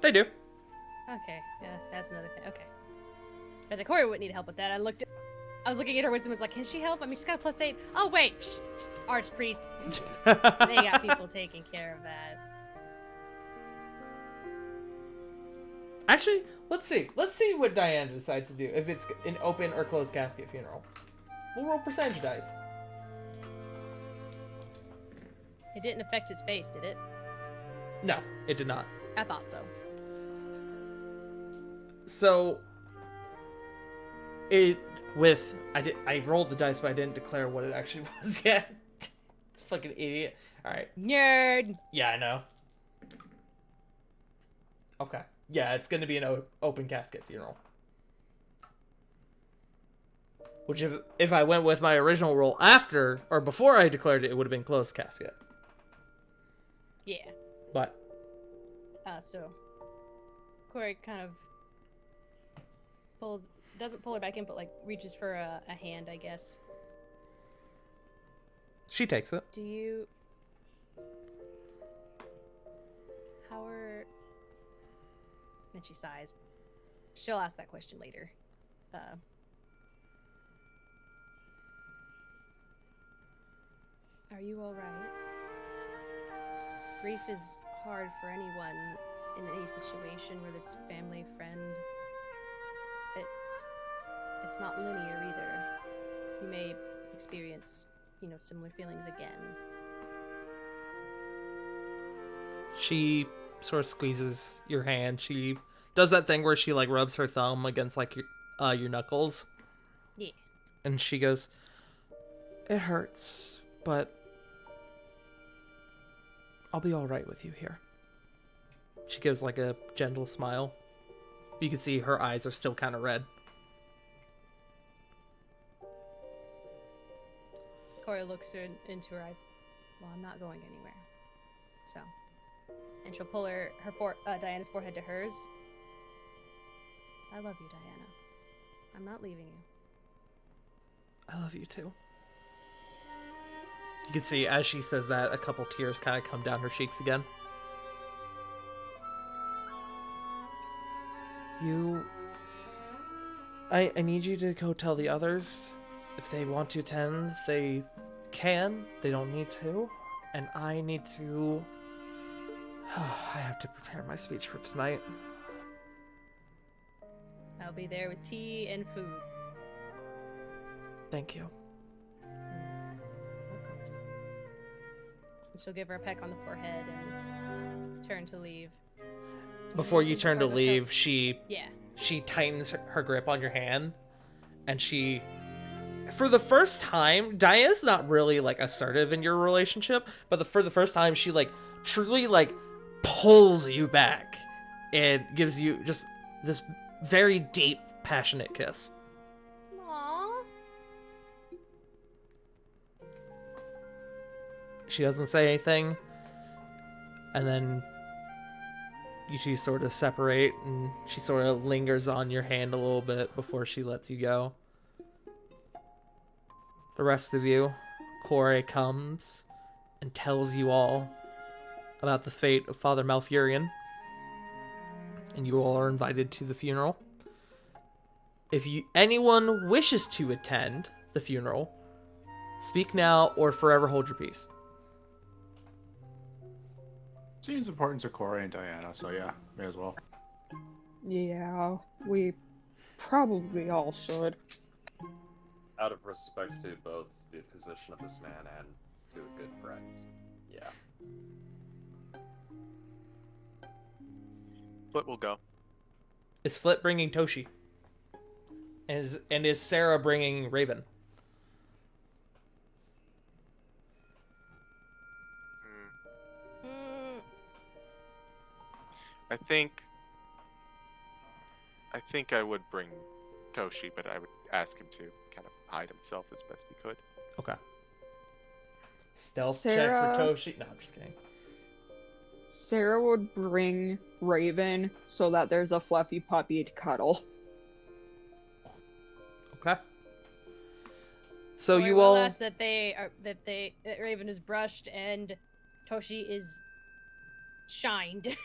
They do. Okay, yeah, that's another thing. Okay. I was like, Corey wouldn't need help with that. I was looking at her wisdom, was like, can she help? I mean, she's got a +8. Oh, wait! Psh, archpriest. They got people taking care of that. Actually, let's see. Let's see what Diana decides to do. If it's an open or closed casket funeral. We'll roll percentage dice. It didn't affect his face, did it? No, it did not. I thought so. So I rolled the dice, but I didn't declare what it actually was yet. Fucking idiot. Alright. Nerd! Yeah, I know. Okay. Yeah, it's gonna be an open casket funeral. Which if I went with my original roll after or before I declared it, it would have been closed casket. Yeah. But So Corey kind of doesn't pull her back in, but like reaches for a hand, I guess. she takes it. Do you... How are... And she sighs. She'll ask that question later. Are you alright? Grief is hard for anyone in any situation, whether it's family, friend. It's not linear either. You may experience, similar feelings again. She sort of squeezes your hand. She does that thing where she like rubs her thumb against like your knuckles. Yeah. And she goes, "It hurts, but I'll be all right with you here." She gives like a gentle smile. You can see her eyes are still kind of red. Cora looks into her eyes. Well, I'm not going anywhere. So, and she'll pull Diana's forehead to hers. I love you, Diana. I'm not leaving you. I love you too. You can see as she says that, a couple tears kind of come down her cheeks again. I need you to go tell the others. If they want to attend, they can. They don't need to. And I need to... I have to prepare my speech for tonight. I'll be there with tea and food. Thank you. Of course. And she'll give her a peck on the forehead and turn to leave. Before you turn to Before the leave, she Yeah. tightens her grip on your hand, and she, for the first time, Diana's not really like assertive in your relationship, but for the first time, she like truly like pulls you back and gives you just this very deep, passionate kiss. Aww. She doesn't say anything, and then you two sort of separate, and she sort of lingers on your hand a little bit before she lets you go. The rest of you, Corey comes and tells you all about the fate of Father Malfurion, and you all are invited to the funeral. If anyone wishes to attend the funeral, speak now or forever hold your peace. Seems important to Corey and Diana, so yeah, may as well. Yeah, we probably all should. Out of respect to both the position of this man and to a good friend. Yeah. But we'll go. Is Flit bringing Toshi? And is Sarah bringing Raven? I think I would bring Toshi, but I would ask him to kind of hide himself as best he could. Okay. Stealth Sarah- check for Toshi. No, I'm just kidding. Sarah would bring Raven so that there's a fluffy puppy to cuddle. Okay. So Corey you will all... ask that that Raven is brushed and Toshi is shined.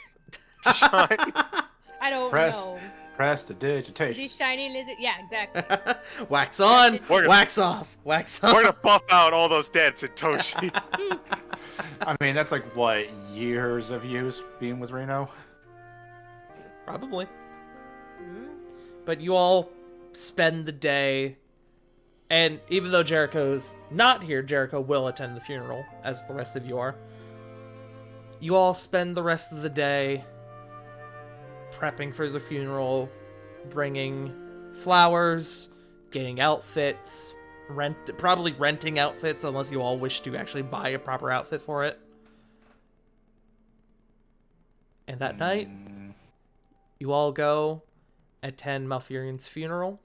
I don't know. Prestidigitation. Is he shiny lizard? Yeah, exactly. Wax on, We're gonna- wax off, wax on. We're gonna buff out all those dents in Toshi. I mean, that's like, what, years of use being with Reno? Probably. Hmm? But you all spend the day, and even though Jericho's not here, Jericho will attend the funeral, as the rest of you are. You all spend the rest of the day prepping for the funeral, bringing flowers, getting outfits, probably renting outfits unless you all wish to actually buy a proper outfit for it. And that night, you all go attend Malfurion's funeral.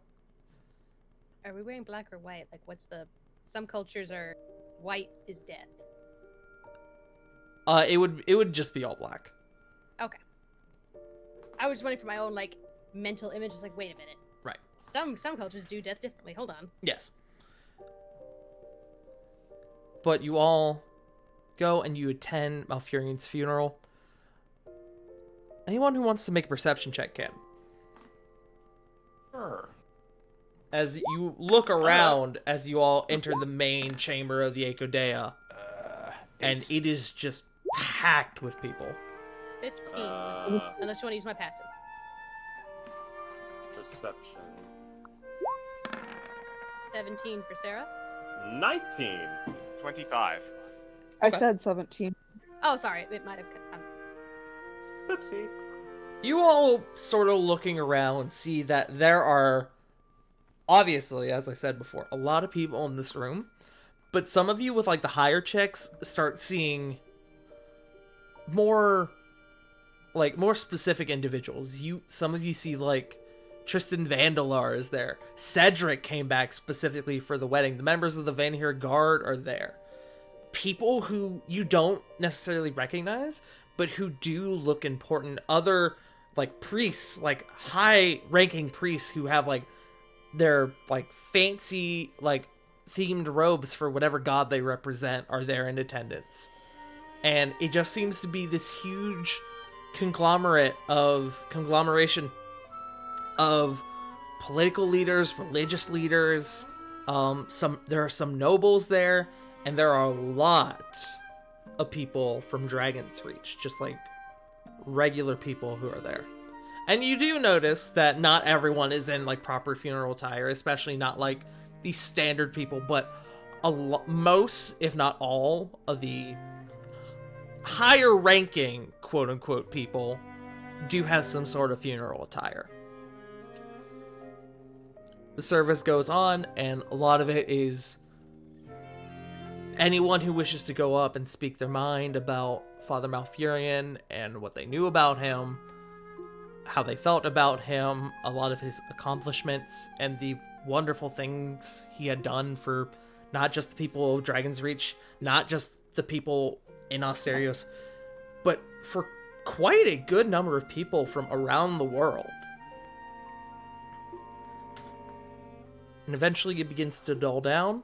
Are we wearing black or white? Like, what's the... Some cultures are... White is death. It would just be all black. Okay. I was wondering for my own, like, mental image. It's like, wait a minute. Right. Some cultures do death differently. Hold on. Yes. But you all go and you attend Malfurion's funeral. Anyone who wants to make a perception check can. Sure. As you look around, as you all enter the main chamber of the Echodea, and it is just packed with people. 15. Unless you want to use my passive. Perception. 17 for Sarah. 19. 25. I said 17. Oh, sorry. It might have... Oopsie. You all sort of looking around see that there are, obviously, as I said before, a lot of people in this room. But some of you with like the higher checks start seeing more specific individuals. Some of you see like Tristan Vandalar is there. Cedric came back specifically for the wedding. The members of the Vanir Guard are there. People who you don't necessarily recognize, but who do look important. Other like priests, like high-ranking priests who have like their like fancy like themed robes for whatever god they represent are there in attendance. And it just seems to be this huge conglomeration of political leaders, religious leaders, there are some nobles there, and there are a lot of people from Dragon's Reach, just like regular people who are there. And you do notice that not everyone is in like proper funeral attire, especially not like the standard people, but most, if not all, of the higher ranking quote unquote people do have some sort of funeral attire. The service goes on, and a lot of it is anyone who wishes to go up and speak their mind about Father Malfurion and what they knew about him, how they felt about him, a lot of his accomplishments, and the wonderful things he had done for not just the people of Dragon's Reach, not just the people in Asterios, but for quite a good number of people from around the world. And eventually it begins to dull down,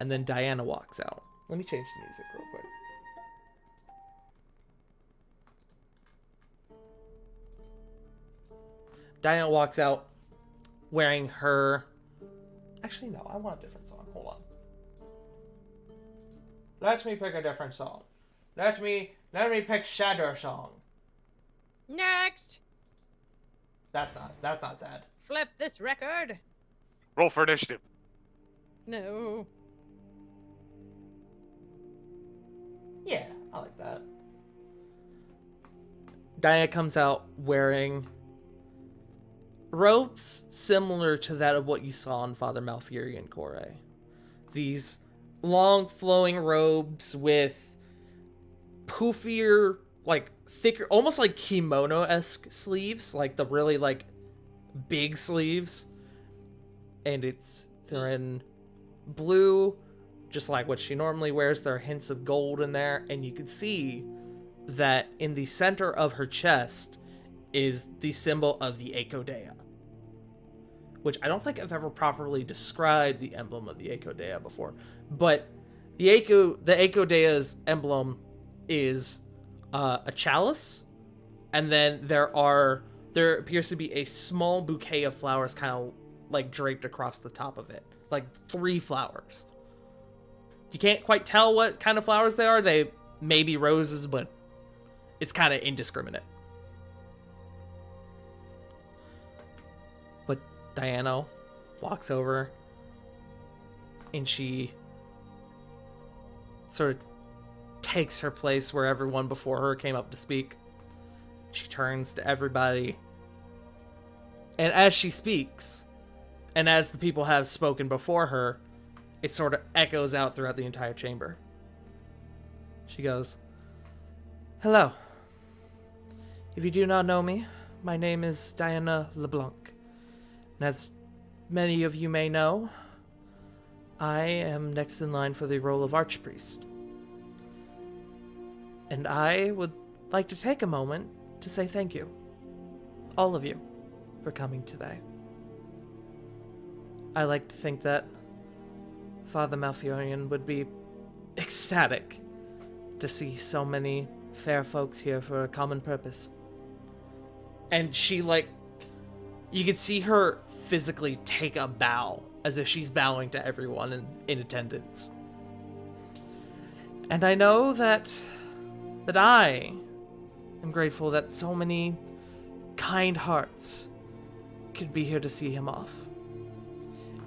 and then Diana walks out. Let me change the music real quick. Diana walks out wearing her... Actually, no, I want a different song. Hold on. Let me pick a different song. Let me pick Shadow Song. Next! That's not sad. Flip this record! Roll for initiative. No. Yeah, I like that. Diana comes out wearing robes similar to that of what you saw on Father Malfurion Kore. These long flowing robes with poofier, like thicker, almost like kimono-esque sleeves, like the really like big sleeves. And they're in blue, just like what she normally wears. There are hints of gold in there, and you can see that in the center of her chest is the symbol of the Echodea, which I don't think I've ever properly described the emblem of the Echodea before. But the Echodea's emblem is a chalice, and then there appears to be a small bouquet of flowers kind of like draped across the top of it, like 3 flowers. You can't quite tell what kind of flowers they are. They may be roses, but it's kind of indiscriminate. But Diana walks over and she sort of takes her place where everyone before her came up to speak. She turns to everybody. And as she speaks, and as the people have spoken before her, it sort of echoes out throughout the entire chamber. She goes, "Hello. If you do not know me, my name is Diana LeBlanc. And as many of you may know, I am next in line for the role of Archpriest. And I would like to take a moment to say thank you, all of you, for coming today. I like to think that Father Malfurion would be ecstatic to see so many fair folks here for a common purpose." And she, you could see her physically take a bow, as if she's bowing to everyone in attendance. "And I know that I am grateful that so many kind hearts could be here to see him off.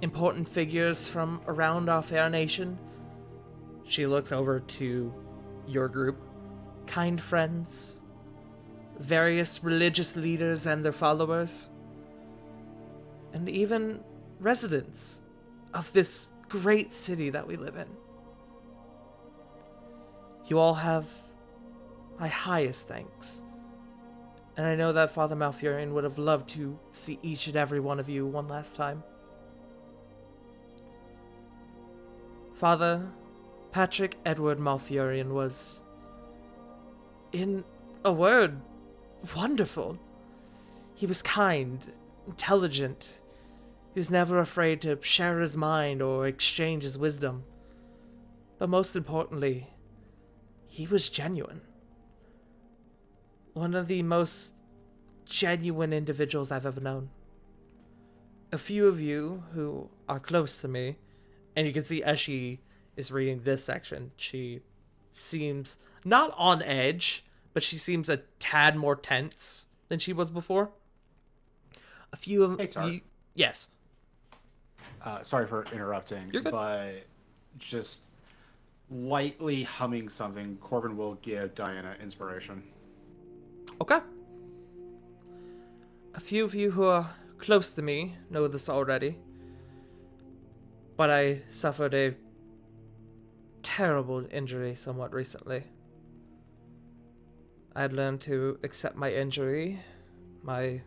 Important figures from around our fair nation." She looks over to your group. "Kind friends, various religious leaders and their followers, and even residents of this great city that we live in. You all have my highest thanks, and I know that Father Malfurion would have loved to see each and every one of you one last time. Father Patrick Edward Malfurion was, in a word, wonderful. He was kind, intelligent. He was never afraid to share his mind or exchange his wisdom. But most importantly, he was genuine. One of the most genuine individuals I've ever known. A few of you who are close to me," and you can see as she is reading this section, she seems not on edge, but she seems a tad more tense than she was before. A few of you... Yes. Sorry for interrupting. You're good. But just lightly humming something, Corbin will give Diana inspiration. Okay. A few of you who are close to me know this already, but I suffered a terrible injury somewhat recently. I had learned to accept my injury, my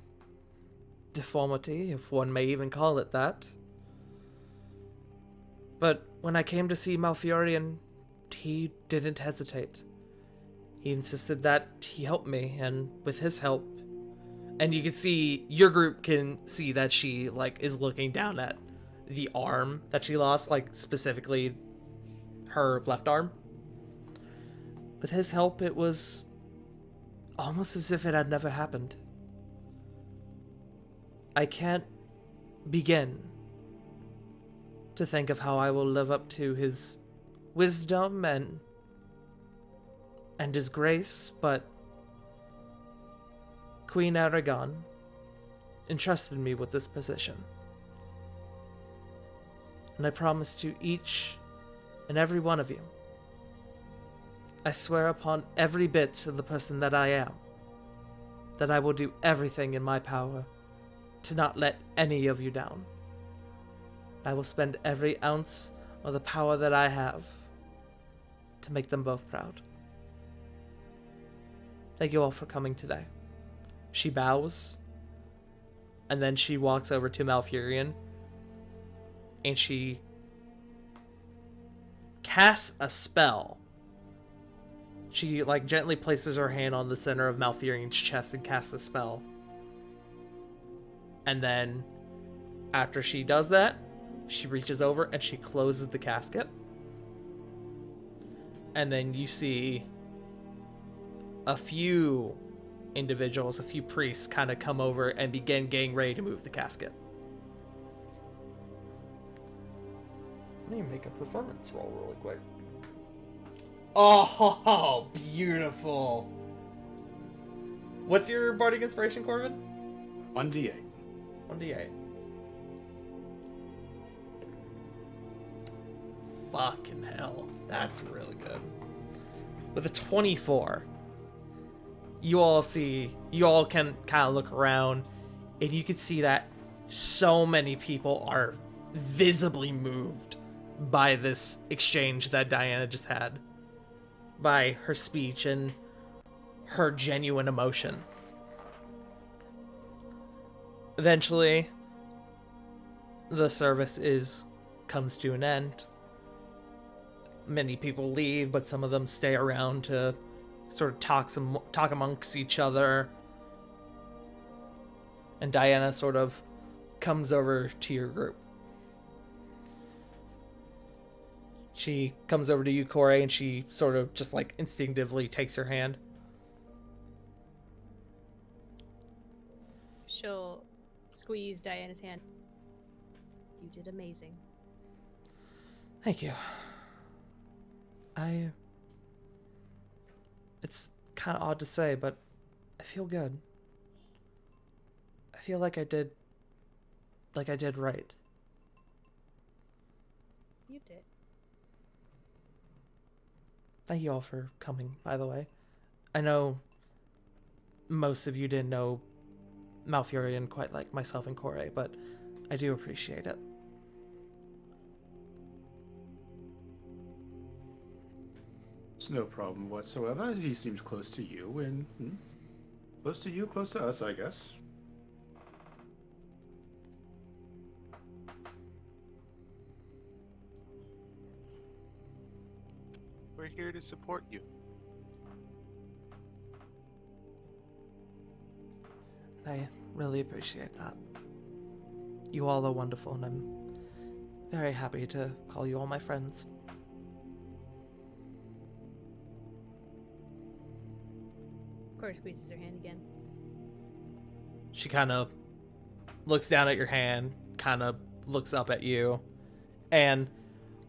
deformity, if one may even call it that. But when I came to see Malfurion, he didn't hesitate. He insisted that he help me, and with his help, and you can see, your group can see that she, is looking down at the arm that she lost, specifically her left arm. With his help, it was almost as if it had never happened. I can't begin to think of how I will live up to his wisdom and his grace, but Queen Aragon entrusted me with this position. And I promise to each and every one of you, I swear upon every bit of the person that I am, that I will do everything in my power to not let any of you down. I will spend every ounce of the power that I have to make them both proud. Thank you all for coming today." She bows, and then she walks over to Malfurion, and she casts a spell. She, gently places her hand on the center of Malfurion's chest and casts a spell. And then, after she does that, she reaches over and she closes the casket. And then you see a few individuals, a few priests, kind of come over and begin getting ready to move the casket. Let me make a performance roll really quick. Oh, beautiful. What's your bardic inspiration, Corbin? 1d8. 1d8. Fucking hell. That's really good. with a 24. You all can kind of look around, and you can see that so many people are visibly moved by this exchange that Diana just had, by her speech and her genuine emotion. Eventually, the service comes to an end. Many people leave, but some of them stay around to sort of talk amongst each other. And Diana sort of comes over to your group. She comes over to you, Corey, and she sort of just like instinctively takes your hand. She'll squeeze Diana's hand. You did amazing. Thank you. It's kind of odd to say, but I feel good. I feel like I did right. You did. Thank you all for coming, by the way. I know most of you didn't know Malfurion quite like myself and Corey, but I do appreciate it. It's no problem whatsoever. He seems close to you, and close to you, close to us, I guess. We're here to support you. I really appreciate that. You all are wonderful, and I'm very happy to call you all my friends. Corey squeezes her hand again. She kind of looks down at your hand, kind of looks up at you, and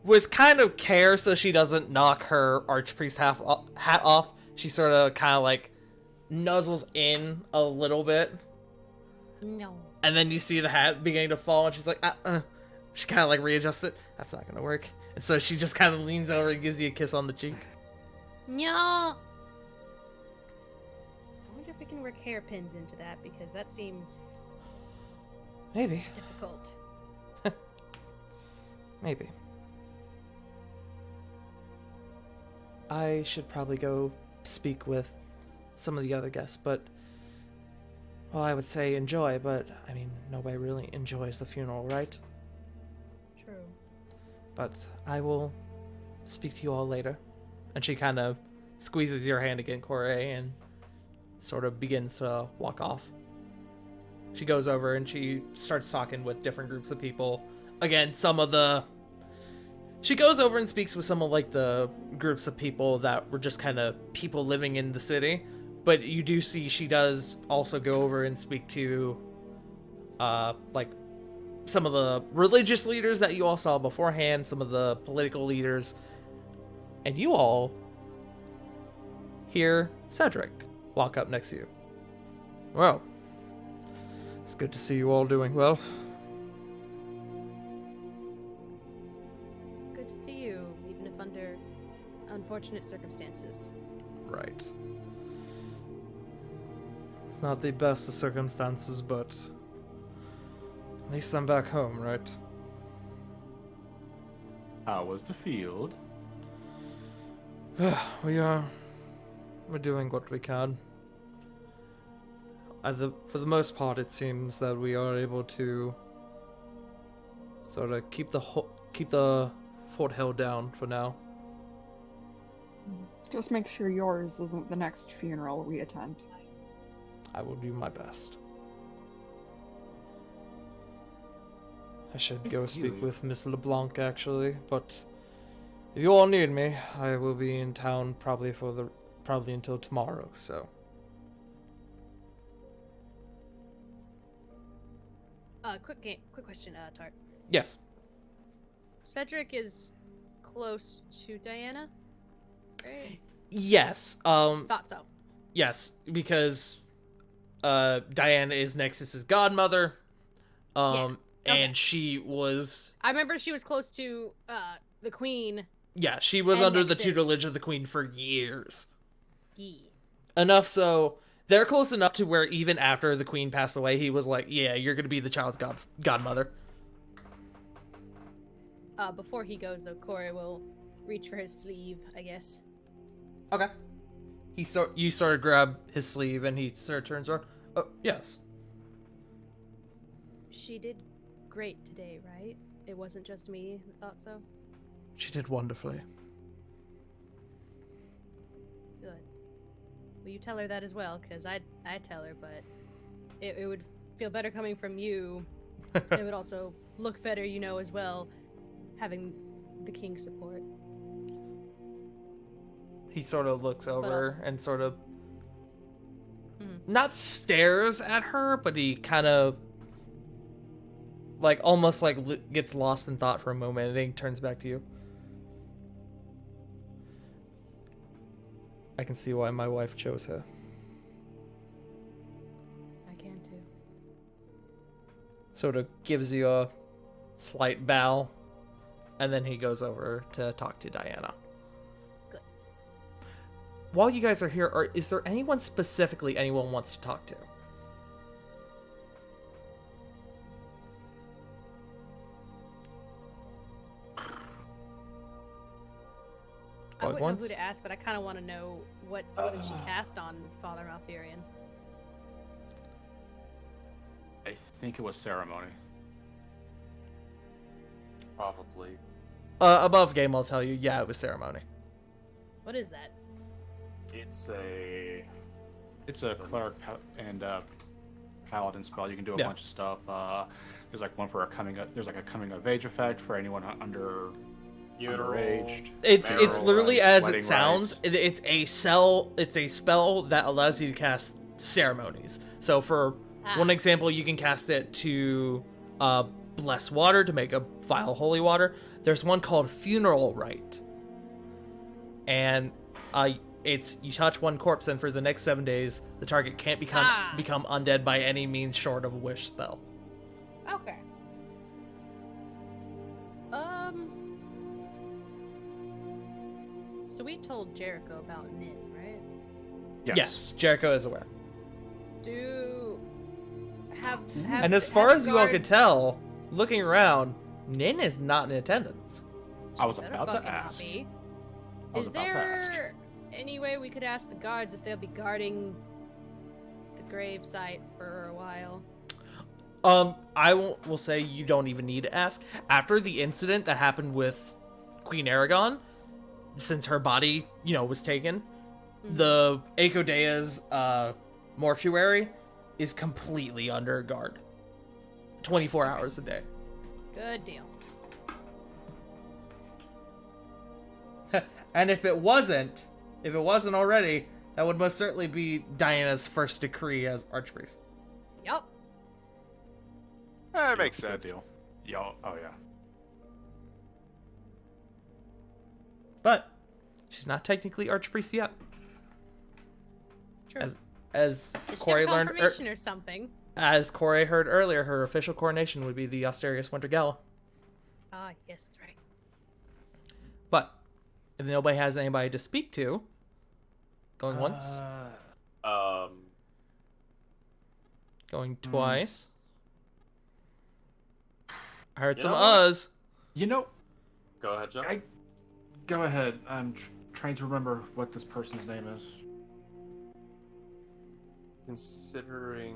with kind of care so she doesn't knock her archpriest hat off, she sort of kind of like nuzzles in a little bit. No. And then you see the hat beginning to fall, and she's like, she kind of like readjusts it. That's not gonna work. And so she just kind of leans over and gives you a kiss on the cheek. No. I wonder if we can work hairpins into that, because that seems Maybe. difficult. Maybe. I should probably go speak with some of the other guests, but, well, I would say enjoy, but, I mean, nobody really enjoys the funeral, right? True. But I will speak to you all later. And she kind of squeezes your hand again, Corey, and sort of begins to walk off. She goes over and she starts talking with different groups of people. Again, she goes over and speaks with some of like the groups of people that were just kind of people living in the city. But you do see she does also go over and speak to like some of the religious leaders that you all saw beforehand, some of the political leaders. And you all hear Cedric walk up next to you. Well, it's good to see you all doing well. Good to see you, even if under unfortunate circumstances. Right. It's not the best of circumstances, but at least I'm back home, right? How was the field? We're doing what we can. For the most part, it seems that we are able to sort of keep the fort held down for now. Just make sure yours isn't the next funeral we attend. I will do my best. I should go speak with Miss LeBlanc, actually, but if you all need me, I will be in town probably until tomorrow, so. Quick question, Tart. Yes. Cedric is close to Diana, right? Yes. Thought so. Yes, because Diana is Nexus's godmother. Okay. And she was. I remember she was close to the queen Yeah, she was And under the Nexus. tutelage of the queen for years. Yee. Enough so they're close enough to where even after the queen passed away, he was like, yeah, you're going to be the child's godmother. Before he goes, though, Corey will reach for his sleeve, I guess. Okay. You sort of grab his sleeve and he sort of turns around. Oh, yes. She did great today, right? It wasn't just me that thought so? She did wonderfully. Good. Will you tell her that as well? Because I'd tell her, but it would feel better coming from you. It would also look better, you know, as well, having the king's support. He sort of looks over and sort of Mhm. not stares at her, but he kind of like almost like gets lost in thought for a moment and then he turns back to you. I can see why my wife chose her. I can too. Sort of gives you a slight bow, and then he goes over to talk to Diana. Good. While you guys are here, is there anyone specifically anyone wants to talk to? I Going wouldn't know once? who to ask, but I kind of want to know what did she cast on Father Malfurion? I think it was ceremony. Probably. Above game, I'll tell you. Yeah, it was ceremony. What is that? It's a It's a cleric and paladin spell. You can do a Yeah. bunch of stuff. There's like one for there's like a coming of age effect for anyone underaged. It's Barrel literally rice, as wedding it sounds. rice. It's a spell that allows you to cast ceremonies. So for one example, you can cast it to bless water to make a vial of holy water. There's one called funeral rite, and it's you touch one corpse, and for the next 7 days, the target can't become undead by any means short of a wish spell. Okay. So we told Jericho about Nin, right? Yes, Jericho is aware. Do have And as far have as you all guard- could tell, looking around, Nin is not in attendance. I was Better about to fucking not ask. be. I was Is about to ask. there any way we could ask the guards if they'll be guarding the grave site for a while? I will say you don't even need to ask. After the incident that happened with Queen Aragon, since her body, was taken, the Akodea's mortuary is completely under guard. 24 hours a day. Good deal. And if it wasn't already, that would most certainly be Diana's first decree as Archpriest. Yup. That makes Good sense. deal. Yo, oh yeah. But she's not technically Archpriest yet. True. As Did she Corey have a learned, confirmation or something? as Corey heard earlier, her official coronation would be the Asterius Winter Gala. Ah, yes, that's right. But if nobody has anybody to speak to, going once, going twice. I heard some Yeah. uhs. You know, Go ahead, Joe. go ahead. I'm trying to remember what this person's name is. Considering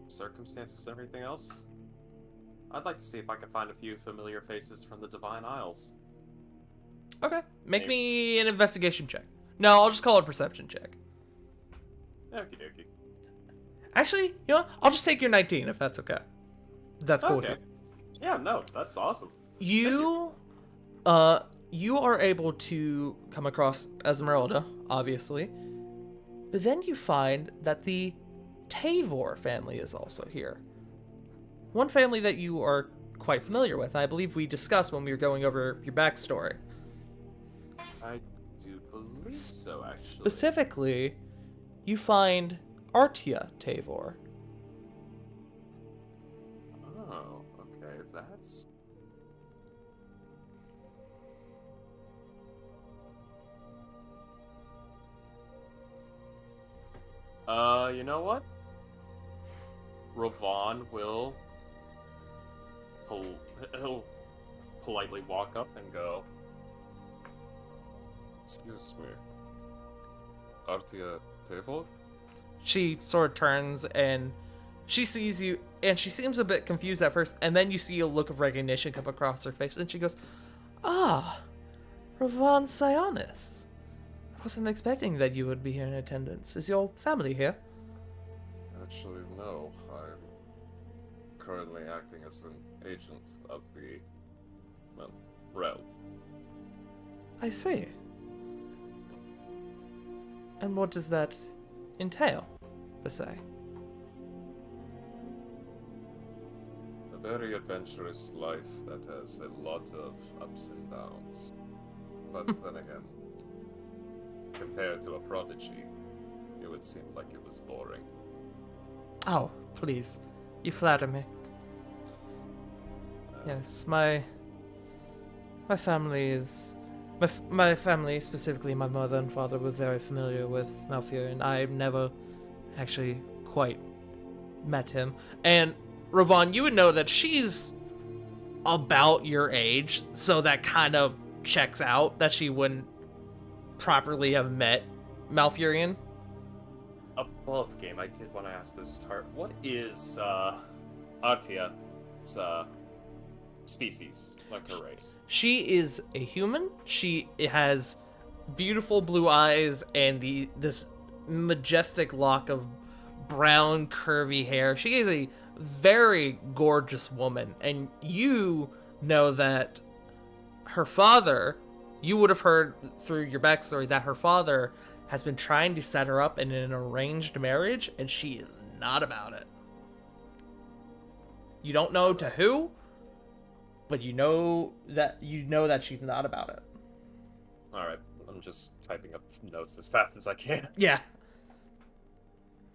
circumstances and everything else, I'd like to see if I can find a few familiar faces from the Divine Isles. Okay, make me an investigation check. No, I'll just call it a perception check. Okie dokie. Actually, you know what? I'll just take your 19 if that's okay. If that's cool with Okay. you. Yeah, no, that's awesome. You are able to come across Esmeralda, obviously. But then you find that the Tavor family is also here. One family that you are quite familiar with. I believe we discussed when we were going over your backstory. I do believe so, actually. Specifically, you find Artia Tavor. Oh, okay, that's... You know what? Ravon will he'll politely walk up and go, Excuse me. Artia Tevor? She sort of turns and she sees you, and she seems a bit confused at first, and then you see a look of recognition come across her face, and she goes, "Ah, Ravan Sionis. I wasn't expecting that you would be here in attendance. Is your family here?" Actually, no. I'm currently acting as an agent of the, well, realm. I see. And what does that entail, per se? A very adventurous life that has a lot of ups and downs. But then again, compared to a prodigy, it would seem like it was boring. Oh, please. You flatter me. Yes, my family is... My family, specifically my mother and father, were very familiar with Malfurion. I've never actually quite met him. And Ravon, you would know that she's about your age, so that kind of checks out that she wouldn't properly have met Malfurion. above game, I did want to ask this Tart. What is Artia's species, like her race? She is a human. She has beautiful blue eyes and this majestic lock of brown curvy hair. She is a very gorgeous woman, and you know that her father, you would have heard through your backstory that her father has been trying to set her up in an arranged marriage, and she is not about it. You don't know to who, but you know that she's not about it. Alright, I'm just typing up notes as fast as I can. Yeah.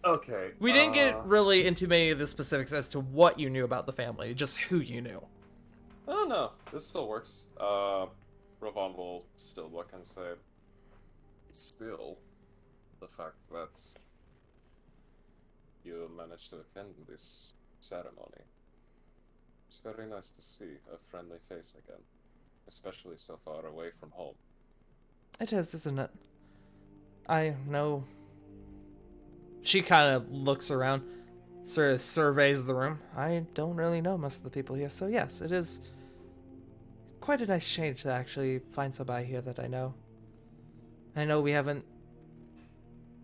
Okay. We didn't get really into many of the specifics as to what you knew about the family, just who you knew. Oh no, this still works. Ravon will still look and say, still, the fact that you managed to attend this ceremony. It's very nice to see a friendly face again, especially so far away from home. It is, isn't it? I know. She kind of looks around, sort of surveys the room. I don't really know most of the people here, so yes, it is quite a nice change to actually find somebody here that I know. I know we haven't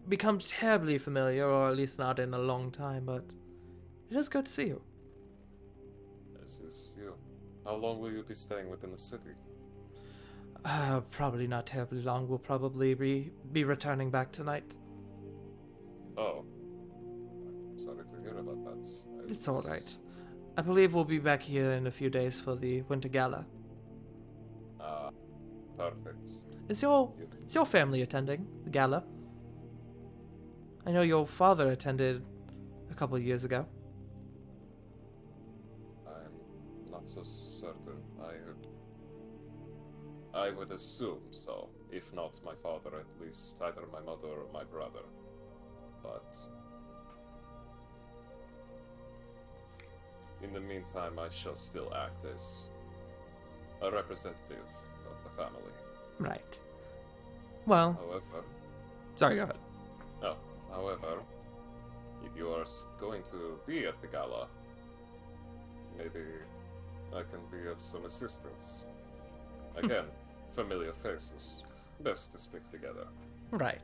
become terribly familiar, or at least not in a long time, but it is good to see you. This is you. How long will you be staying within the city? Probably not terribly long. We'll probably be returning back tonight. Oh. Sorry to hear about that. It's alright. I believe we'll be back here in a few days for the Winter Gala. Perfect. Is your family attending the gala? I know your father attended a couple of years ago. I'm not so certain. I would assume so. If not my father, at least either my mother or my brother. But in the meantime, I shall still act as a representative of the family. Right. Well, However, sorry, go ahead. however, if you are going to be at the gala, maybe I can be of some assistance. Again, familiar faces. Best to stick together. Right.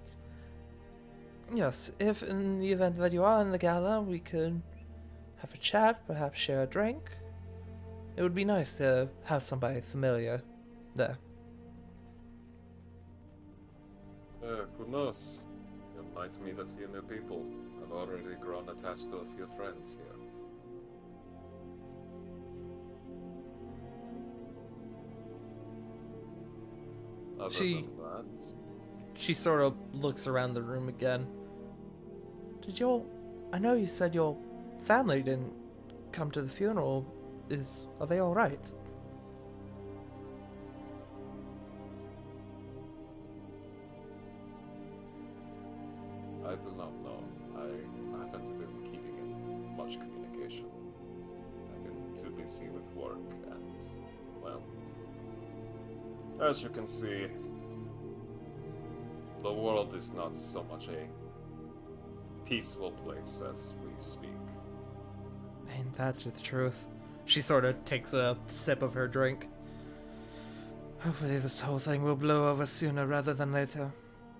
Yes, if in the event that you are in the gala, we could have a chat, perhaps share a drink. It would be nice to have somebody familiar there. Who knows? You might meet a few new people. I've already grown attached to a few friends here. Other She- than that, She sort of looks around the room again. I know you said your family didn't come to the funeral. Are they alright? I do not know. I haven't been keeping in much communication. I've been too busy with work and, well, as you can see, the world is not so much a peaceful place as we speak. Ain't that the truth? She sort of takes a sip of her drink. Hopefully this whole thing will blow over sooner rather than later.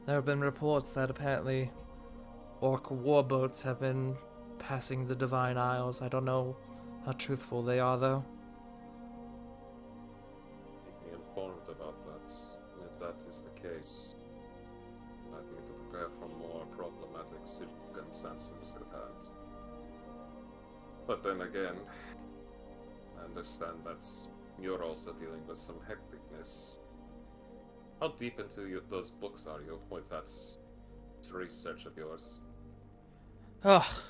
There have been reports that apparently orc warboats have been passing the Divine Isles. I don't know how truthful they are, though. Keep me informed about that. If that is the case, I need to prepare for more problematic circumstances at hand. But then again, I understand that you're also dealing with some hecticness. How deep into those books are you with that research of yours? Oh,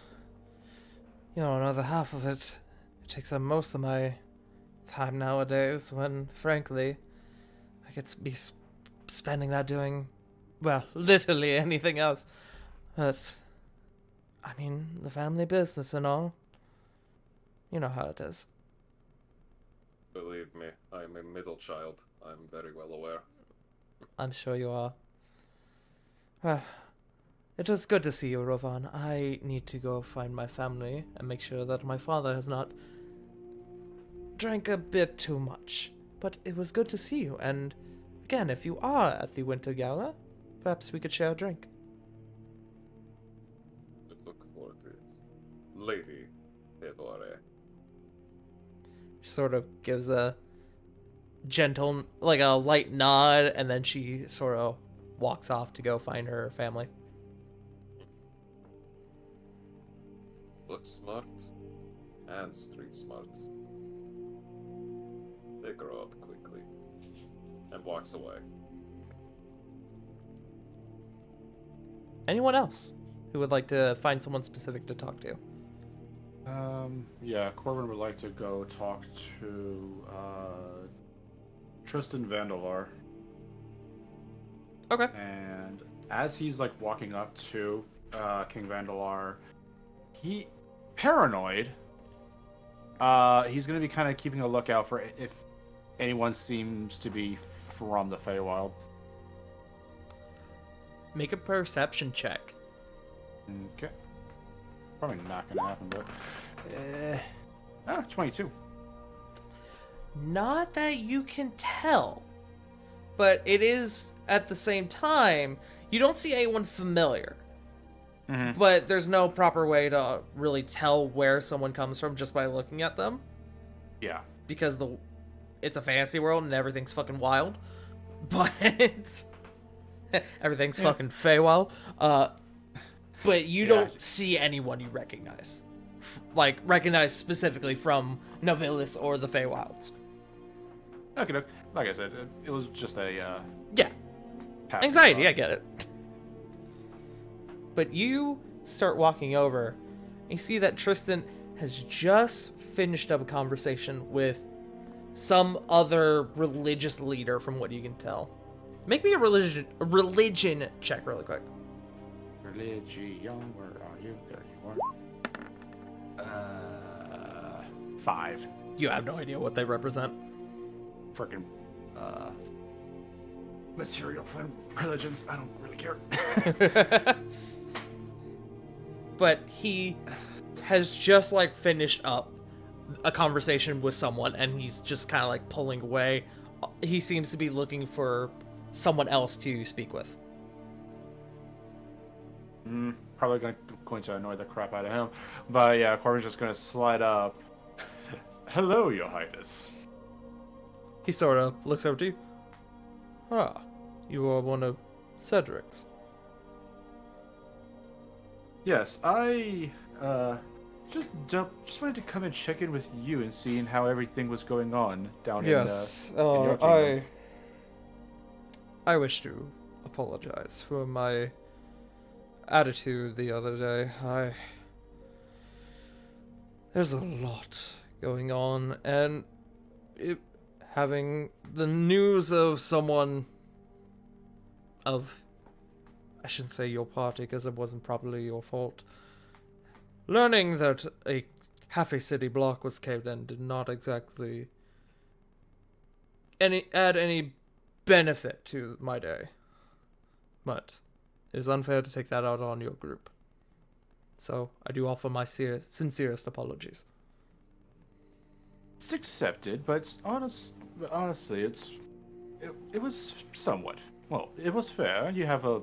you don't know the half of it. It takes up most of my time nowadays when, frankly, I could be spending that doing, well, literally anything else. But, I mean, the family business and all. You know how it is. Believe me, I'm a middle child. I'm very well aware. I'm sure you are. Well, it was good to see you, Rovan. I need to go find my family and make sure that my father has not drank a bit too much. But it was good to see you, and again, if you are at the Winter Gala, perhaps we could share a drink. Look forward to it. Lady Evore. She sort of gives a gentle, like a light nod, and then she sort of walks off to go find her family. Look smart and street smart. They grow up quickly. And walks away. Anyone else who would like to find someone specific to talk to? Yeah, Corbin would like to go talk to Tristan Vandalar. Okay. And as he's like walking up to King Vandalar, he paranoid. He's gonna be kind of keeping a lookout for if anyone seems to be from the Feywild. Make a perception check. Okay. Probably not gonna happen, but 22. Not that you can tell, but it is at the same time, you don't see anyone familiar. Mm-hmm. But there's no proper way to really tell where someone comes from just by looking at them. Yeah. Because it's a fantasy world and everything's fucking wild. But everything's fucking Feywild. But you don't see anyone you recognize. Like, recognize specifically from Novilus or the Feywilds. Okay, like I said, it was just a Yeah. passing Anxiety, thought. I get it. But you start walking over, and you see that Tristan has just finished up a conversation with some other religious leader, from what you can tell. Make me a religion check really quick. Religion, where are you? There you are. 5. You have no idea what they represent. Freaking material plane religions. I don't really care. But he has just like finished up a conversation with someone, and he's just kind of like pulling away. He seems to be looking for someone else to speak with. Probably going to annoy the crap out of him. But yeah, Corbin's just going to slide up. Hello, Your Highness. He sort of looks over to you. Ah, you are one of Cedric's. Yes, I just wanted to come and check in with you and seeing how everything was going on down in your kingdom. I wish to apologize for my attitude the other day. There's a lot going on, and having the news of someone of, I shouldn't say your party because it wasn't probably your fault, learning that half a city block was caved in did not exactly add any benefit to my day. But it is unfair to take that out on your group. So I do offer my sincerest apologies. It's accepted, but honestly, it was somewhat. Well, it was fair. You have a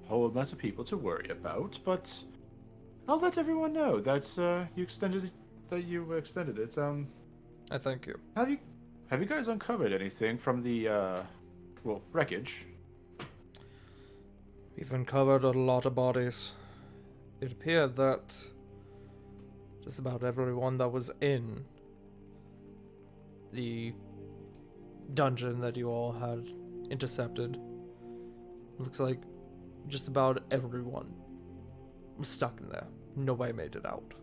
whole mess of people to worry about, but I'll let everyone know that you extended it. I thank you. Have you guys uncovered anything from the wreckage? We've uncovered a lot of bodies. It appeared that just about everyone that was in the dungeon that you all had intercepted, looks like just about everyone was stuck in there. Nobody made it out.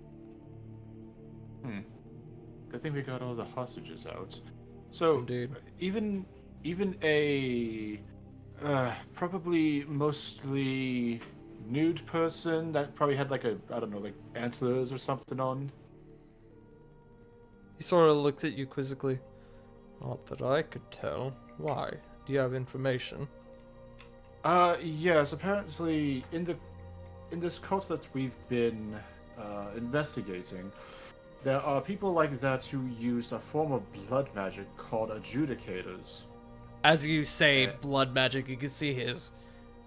Good thing we got all the hostages out. So Indeed. even a probably mostly nude person that probably had like antlers or something on. He sort of looks at you quizzically. Not that I could tell. Why? Do you have information? Yes. Apparently, in this cult that we've been investigating, there are people like that who use a form of blood magic called adjudicators. As you say blood magic, you can see his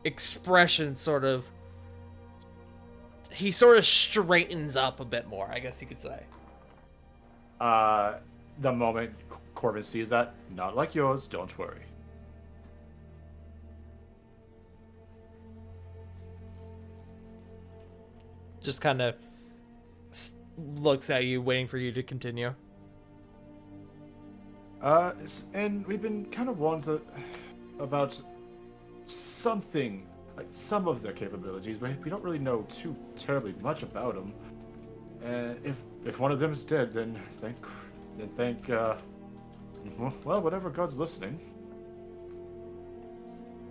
expression he sort of straightens up a bit more, I guess you could say. The moment Corbin sees that, not like yours, don't worry. Just kind of looks at you, waiting for you to continue. And we've been kind of warned about something, like some of their capabilities, but we don't really know too terribly much about them. If one of them is dead, then thank well, whatever God's listening.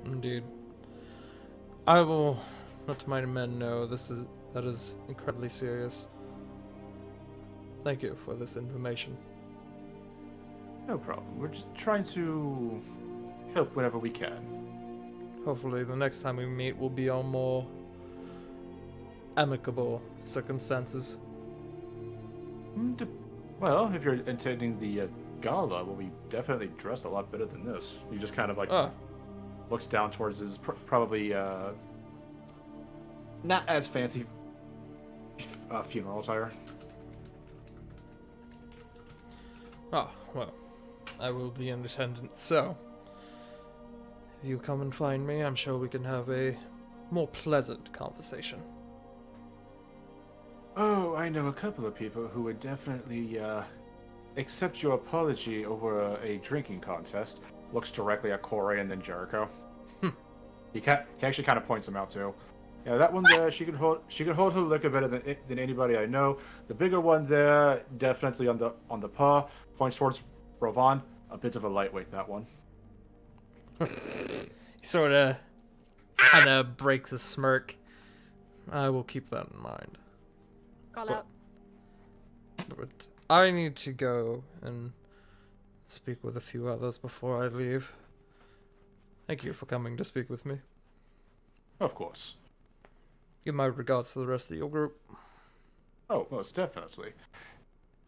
Indeed. I will let my men know that is incredibly serious. Thank you for this information. No problem. We're just trying to help whenever we can. Hopefully the next time we meet will be on more amicable circumstances. Well, if you're attending the gala, we'll be definitely dressed a lot better than this. He just kind of looks down towards his probably not as fancy funeral attire. Ah, well, I will be in attendance, so if you come and find me, I'm sure we can have a more pleasant conversation. Oh, I know a couple of people who would definitely accept your apology over a drinking contest. Looks directly at Corey and then Jericho. He actually kind of points them out too. Yeah, that one there, she can hold her liquor better than anybody I know. The bigger one there, definitely on the paw. Points towards Rovan, a bit of a lightweight, that one. He sort of kind of breaks a smirk. I will keep that in mind. Call out. But I need to go and speak with a few others before I leave. Thank you for coming to speak with me. Of course. Give my regards to the rest of your group. Oh, most definitely.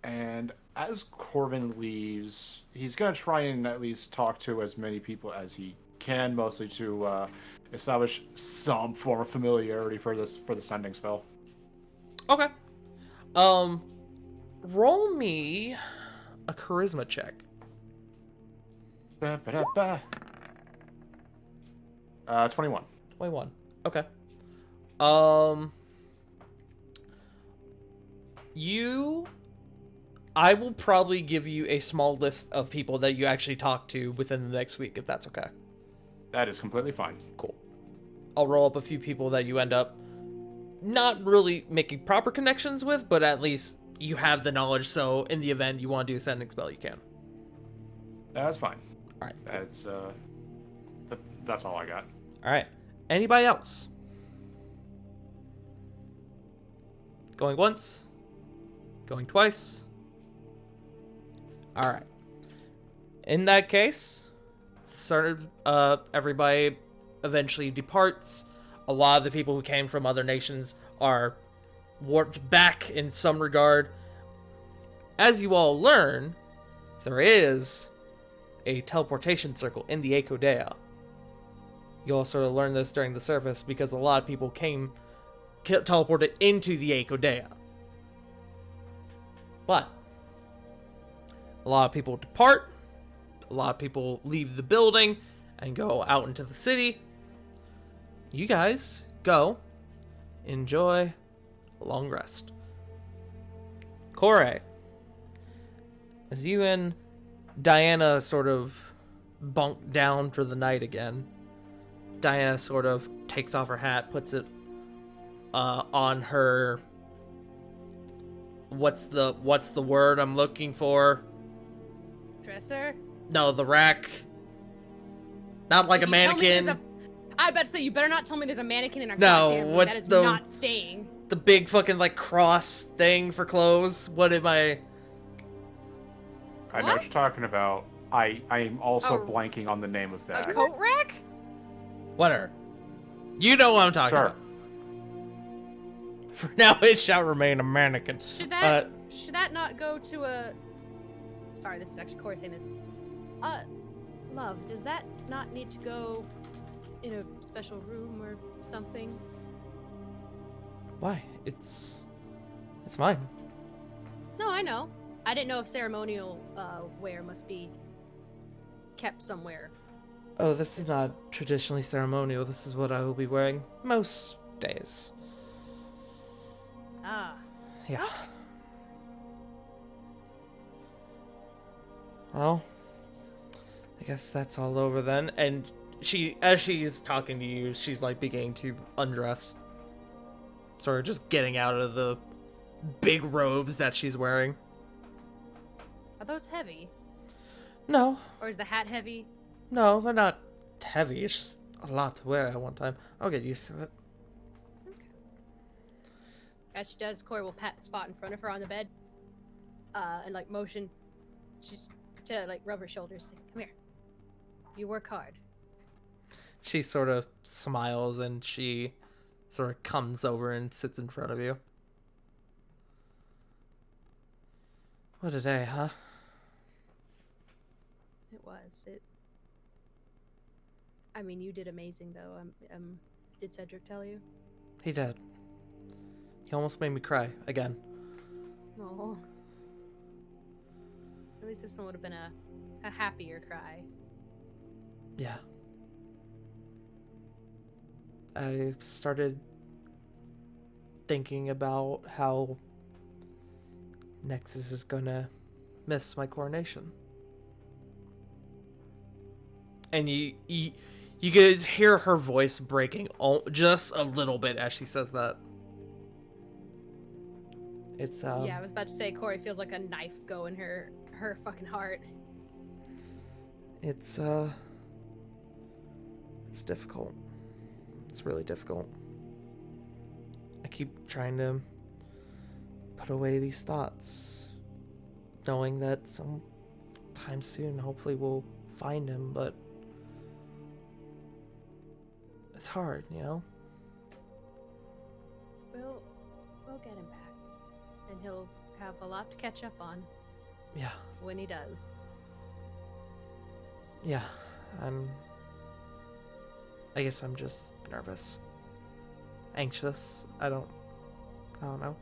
And as Corbin leaves, he's going to try and at least talk to as many people as he can, mostly to establish some form of familiarity for the sending spell. Okay. Roll me a charisma check. 21. 21. Okay. I will probably give you a small list of people that you actually talk to within the next week, if that's okay. That is completely fine. Cool. I'll roll up a few people that you end up not really making proper connections with, but at least you have the knowledge, so in the event you want to do a sending spell, you can. That's fine. Alright. That's all I got. Alright. Anybody else? Going once. Going twice. Alright. In that case, everybody eventually departs. A lot of the people who came from other nations are warped back in some regard. As you all learn, there is a teleportation circle in the Akodea. You all sort of learn this during the surface because a lot of people teleported into the Akodea. But a lot of people depart, a lot of people leave the building and go out into the city. You guys go, enjoy a long rest. Kore, as you and Diana sort of bunk down for the night again, Diana sort of takes off her hat, puts it on her... What's the word I'm looking for? Dresser? No, the rack. Not like a mannequin. I about to say, you better not tell me there's a mannequin in our No, goddamn room. what's That is the- not staying. The big fucking like cross thing for clothes. What am I? I know what What? you're talking about. I am also Oh. blanking on the name of that. A coat rack? Whatever. You know what I'm talking Sure. about. For now, it shall remain a mannequin. Should that not go to a... Sorry, this is actually Corey saying this. Love, does that not need to go in a special room or something? Why? It's mine. No, I know. I didn't know if ceremonial wear must be kept somewhere. Oh, this is not traditionally ceremonial. This is what I will be wearing most days. Ah. Yeah. Well, I guess that's all over then. And as she's talking to you, she's like beginning to undress. Sort of just getting out of the big robes that she's wearing. Are those heavy? No, Or is the hat heavy? no, they're not heavy. It's just a lot to wear at one time. I'll get used to it. As she does, Corey will pat the spot in front of her on the bed, and like motion to like rub her shoulders. Say, come here. You work hard. She sort of smiles and she sort of comes over and sits in front of you. What a day, huh? It was. I mean, you did amazing, though. Did Cedric tell you? He did. He almost made me cry again. No. At least this one would have been a happier cry. Yeah. I started thinking about how Nexus is gonna miss my coronation. And you guys hear her voice breaking just a little bit as she says that. It's Yeah, I was about to say, Corey feels like a knife go in her fucking heart. It's difficult. It's really difficult. I keep trying to put away these thoughts, knowing that sometime soon, hopefully we'll find him, but it's hard, you know? We'll get him back. And he'll have a lot to catch up on Yeah. when he does. Yeah. I guess I'm just nervous. Anxious. I don't know.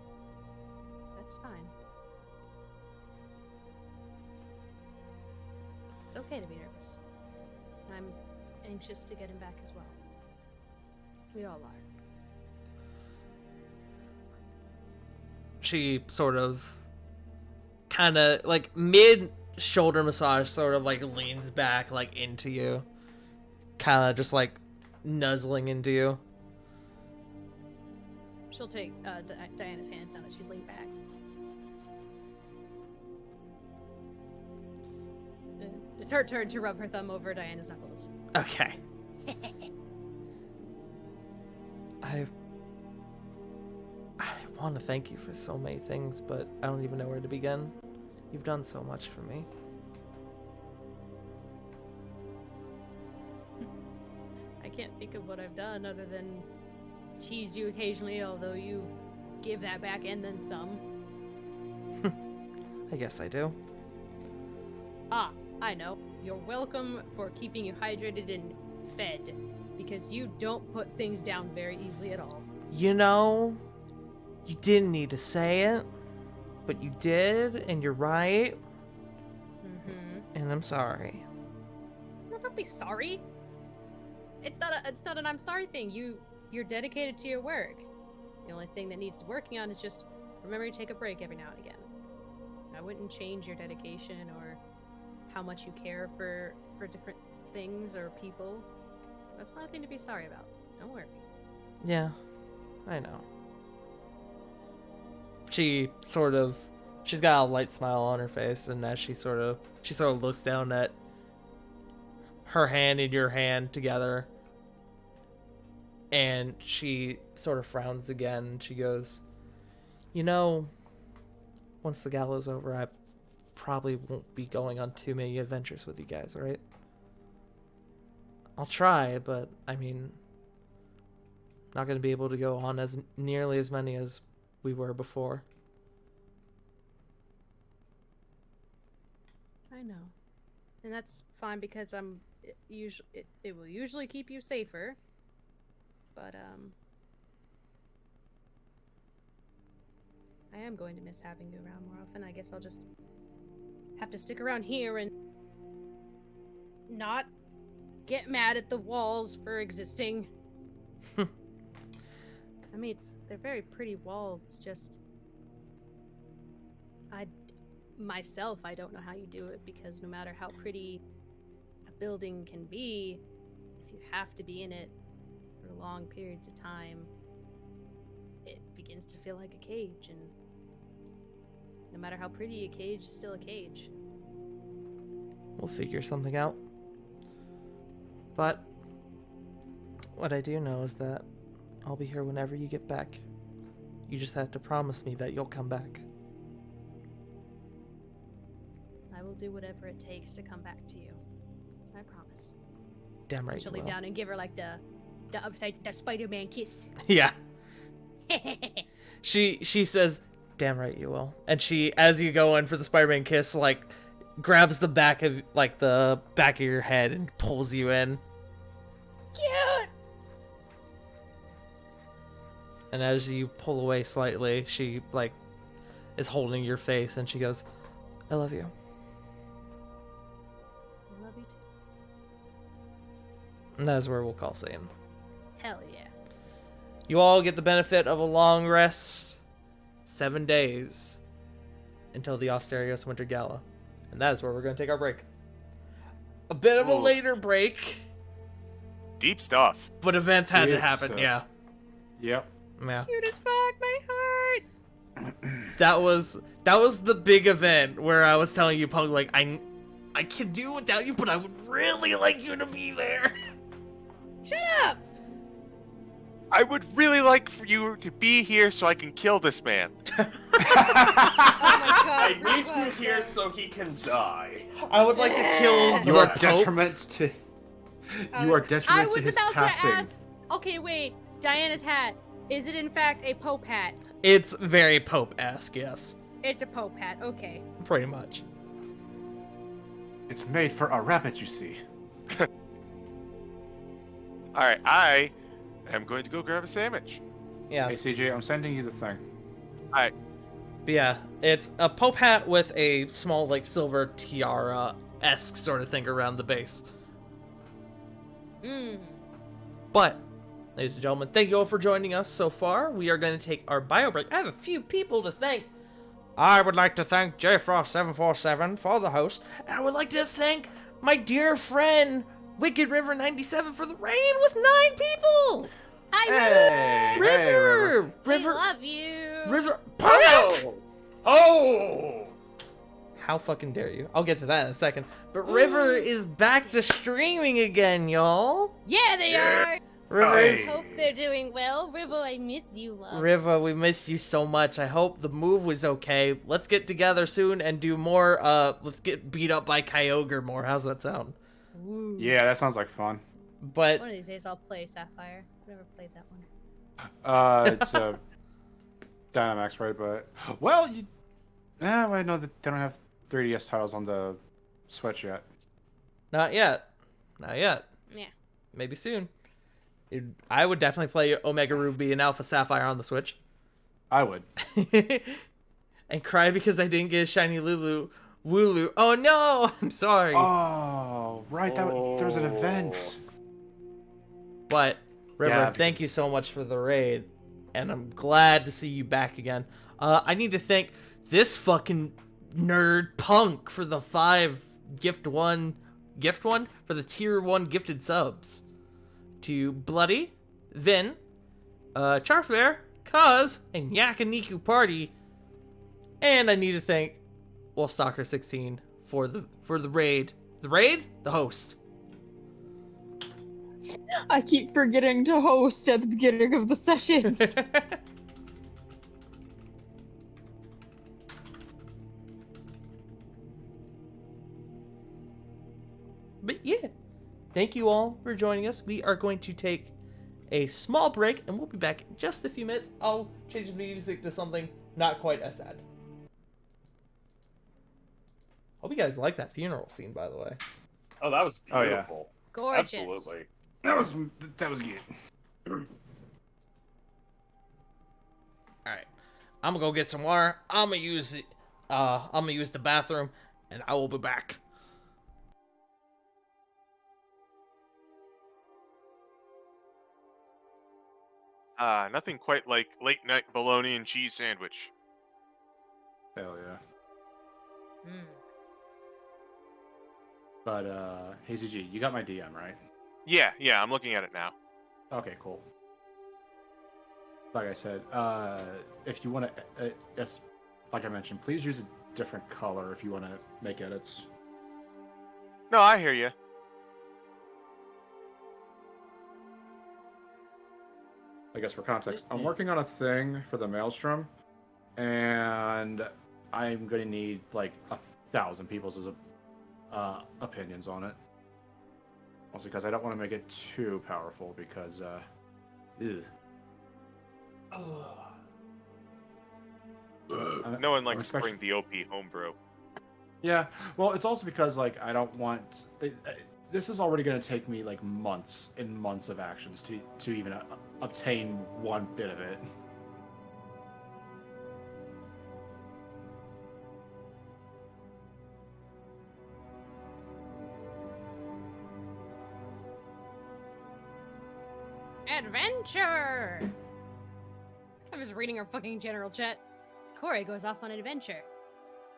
That's fine. It's okay to be nervous. I'm anxious to get him back as well. We all are. She sort of kind of like mid shoulder massage sort of like leans back like into you, kind of just like nuzzling into you. She'll take Diana's hands now that she's leaned back. It's her turn to rub her thumb over Diana's knuckles. Okay. I want to thank you for so many things, but I don't even know where to begin. You've done so much for me. I can't think of what I've done other than tease you occasionally, although you give that back and then some. I guess I do. Ah, I know. You're welcome for keeping you hydrated and fed, because you don't put things down very easily at all. You know, you didn't need to say it, but you did, and you're right, Mm-hmm. and I'm sorry. No, don't be sorry. It's not an I'm sorry thing. You're dedicated to your work. The only thing that needs working on is just remember to take a break every now and again. I wouldn't change your dedication or how much you care for different things or people. That's nothing to be sorry about. Don't worry. Yeah, I know. She's got a light smile on her face, and as she sort of looks down at her hand and your hand together, and she sort of frowns again, and she goes, you know, once the gala's over, I probably won't be going on too many adventures with you guys, right? I'll try, but I mean, not going to be able to go on as nearly as many as we were before. I know. And that's fine because it will usually keep you safer. But I am going to miss having you around more often. I guess I'll just have to stick around here and not get mad at the walls for existing. I mean, they're very pretty walls. It's just I don't know how you do it, because no matter how pretty a building can be, if you have to be in it for long periods of time, it begins to feel like a cage, and no matter how pretty a cage is still a cage. We'll figure something out. But what I do know is that I'll be here whenever you get back. You just have to promise me that you'll come back. I will do whatever it takes to come back to you. I promise. Damn right She'll you lean will. down and give her like the Spider-Man kiss. Yeah. She says, damn right you will. And she, as you go in for the Spider-Man kiss, like, grabs the back of your head and pulls you in. Cute! And as you pull away slightly, she, like, is holding your face, and she goes, I love you. I love you too. And that's where we'll call Satan. Hell yeah. You all get the benefit of a long rest. 7 days until the Asterios Winter Gala. And that is where we're going to take our break. A bit of a Ooh. later break, Deep stuff. but events had to Deep happen. stuff. Yeah. Yep. Yeah. Cute as fuck, my heart! That was the big event where I was telling you, Punk, like, I could do without you, but I would really like you to be there. Shut up! I would really like for you to be here so I can kill this man. Oh my god. I need you Rockwell, here no. so he can die. I would like to kill You the are Pope. detriment to. You are I detriment to was his about passing. to ask. Okay, wait. Diana's hat. Is it in fact a Pope hat? It's very Pope-esque, yes. It's a Pope hat. Okay. Pretty much. It's made for a rabbit, you see. All right, I am going to go grab a sandwich. Yes. Hey, CJ, I'm sending you the thing. But yeah, it's a Pope hat with a small, like, silver tiara-esque sort of thing around the base. Mmm. But, ladies and gentlemen, thank you all for joining us so far. We are going to take our bio break. I have a few people to thank. I would like to thank JFrost747 for the host, and I would like to thank my dear friend Wicked River 97 for the rain with 9 people. Hi, River. Hey, River, We love you. River. Oh! Oh! How fucking dare you? I'll get to that in a second. But River is back to streaming again, y'all. Yeah, they are. River is... Hope they're doing well. River, I miss you, love. Riva, we miss you so much. I hope the move was okay. Let's get together soon and do more, let's get beat up by Kyogre more. How's that sound? Woo. Yeah, that sounds like fun. But, One of these days I'll play Sapphire. I've never played that one. It's Dynamax, right? But well, I know that they don't have 3DS titles on the Switch yet. not yet. Not yet. Yeah. Maybe soon. I would definitely play Omega Ruby and Alpha Sapphire on the Switch. I would. And cry because I didn't get a shiny Lulu. Wooloo. Oh no! I'm sorry. Oh, right. There was an event. But, River, Yeah. thank you so much for the raid. And I'm glad to see you back again. I need to thank this fucking nerd punk for the 5 gift one for the tier 1 gifted subs. To Bloody, Vin, Charfair, Kaz, and Yakiniku Party. And I need to thank Stalker16 for the raid. The raid? The host. I keep forgetting to host at the beginning of the session. But yeah, thank you all for joining us. We are going to take a small break, and we'll be back in just a few minutes. I'll change the music to something not quite as sad. Hope you guys like that funeral scene, by the way. Oh, that was Oh, yeah. beautiful. Gorgeous. Absolutely. That was good. All right, I'm gonna go get some water. I'm gonna use the bathroom, and I will be back. Nothing quite like late night bologna and cheese sandwich. Hell yeah. Mm. But Hazy G, you got my DM, right? Yeah, I'm looking at it now. Okay, cool. Like I said, if you want to, yes, like I mentioned, please use a different color if you want to make edits. No, I hear you. I guess for context, I'm working on a thing for the Maelstrom, and I'm going to need like 1,000 people's opinions on it. Also, because I don't want to make it too powerful, because, ew. No one likes to especially- bring the OP homebrew. Yeah, well, it's also because like I don't want. This is already going to take me like months and months of actions to even obtain one bit of it. Adventure! I was reading our fucking general chat. Corey goes off on an adventure.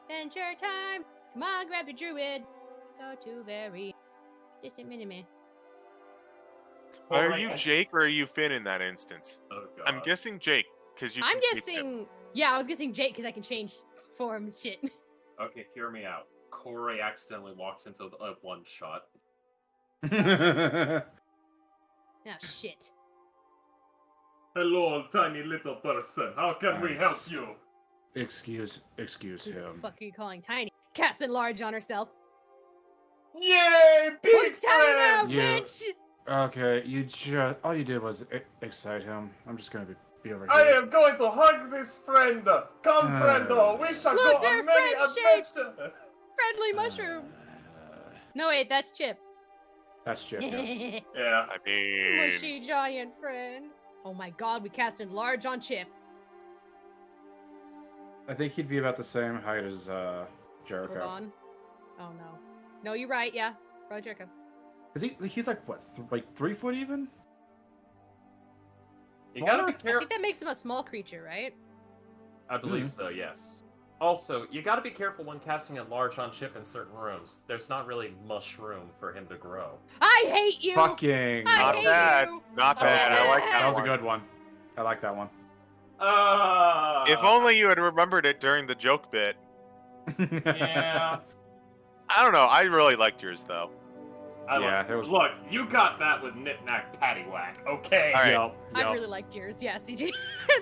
Adventure time! Come on, grab your druid. Go to very distant Miniman. Are you Jake or are you Finn in that instance? Oh, God. I'm guessing Jake, because you. I'm can keep him. guessing. Yeah, I was guessing Jake because I can change forms. Shit. Okay, hear me out. Corey accidentally walks into a one shot. Oh shit. Hello, tiny little person. How can we help Nice. you? Excuse Who the him. fuck are you calling tiny? Cast enlarge on herself. Yay, big Who's tiny now, friend! Yeah. bitch? Okay, you just all you did was excite him. I'm just gonna be over here. I am going to hug this friend. Come, friendo. We shall Look, go they're on many friend-shaped. adventures. Friendly mushroom. No wait, that's Chip. That's Chip. Yeah. Yeah. I mean, Mushy giant friend. Oh my god, we cast enlarge on Chip. I think he'd be about the same height as Jericho. Hold on. Oh no. No, you're right. Yeah, Bro Jericho. Is he's like what, like 3 foot even? You gotta be I careful. think that makes him a small creature, right? I believe so, yes. Also, you gotta be careful when casting enlarge on Chip in certain rooms. There's not really much room for him to grow. I hate you. Fucking. I not hate bad. you. Not bad. I like That that was a one. good one. I like that one. If only you had remembered it during the joke bit. Yeah. I don't know. I really liked yours though. Yeah, it was. Look, you got that with knick-knack paddywhack, okay? All right. Yup, I yup. really liked yours. Yeah, CG.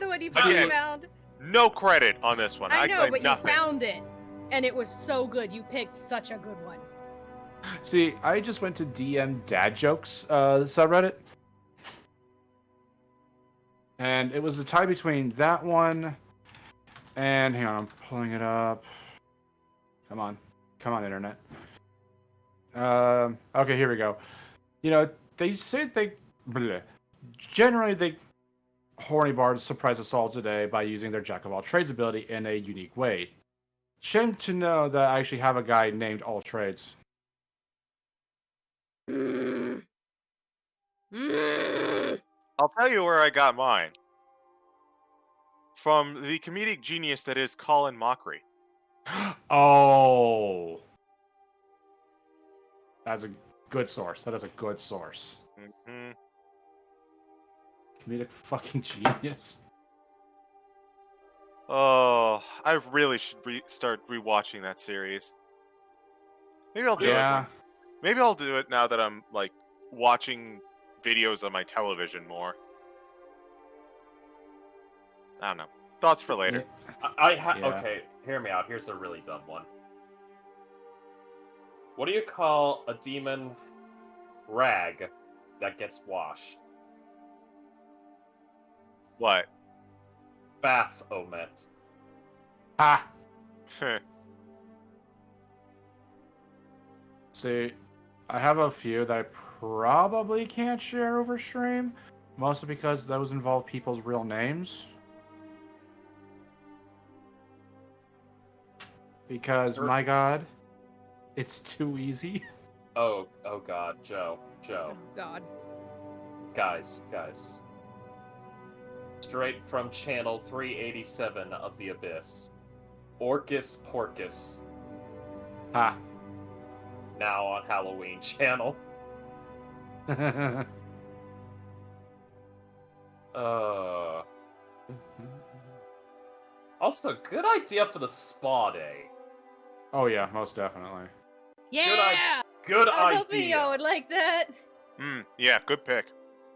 The one you Again. found. No credit on this one. I know, claim but nothing. you found it, and it was so good. You picked such a good one. See, I just went to DM Dad Jokes subreddit. And it was a tie between that one and hang on, I'm pulling it up. Come on, internet. Okay, here we go. You know, they say generally horny bards surprise us all today by using their jack of all trades ability in a unique way. Shame to know that I actually have a guy named All Trades. I'll tell you where I got mine. From the comedic genius that is Colin Mockery. Oh, that's a good source. That is a good source. Hmm. Comedic fucking genius. Oh, I really should start rewatching that series. Maybe I'll do it. Maybe I'll do it now that I'm like watching videos on my television more. I don't know. Thoughts for later. Yeah. Okay, hear me out. Here's a really dumb one. What do you call a demon rag that gets washed? What? Baphomet. Ah. See, I have a few that I probably can't share over stream, mostly because those involve people's real names. Because, my god, it's too easy. Oh God, Joe. Oh God. Guys. Straight from channel 387 of the Abyss. Orcus Porcus. Ha. Now on Halloween channel. Also, good idea for the spa day. Oh yeah, most definitely. Yeah. Good I was idea. hoping y'all would like that. Yeah, good pick.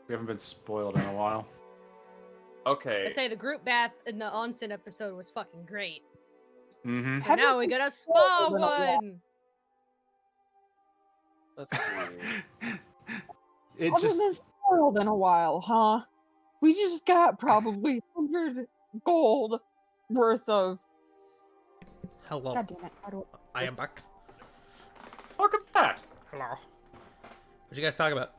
We haven't been spoiled in a while. Okay. I say the group bath in the onsen episode was fucking great. Mm-hmm. So now we got a spa one. Let's see. It Haven't just been spoiled in a while, huh? We just got probably 100 gold worth of. Hello. God damn it! I am back. Welcome back. Hello. What'd you guys talk about?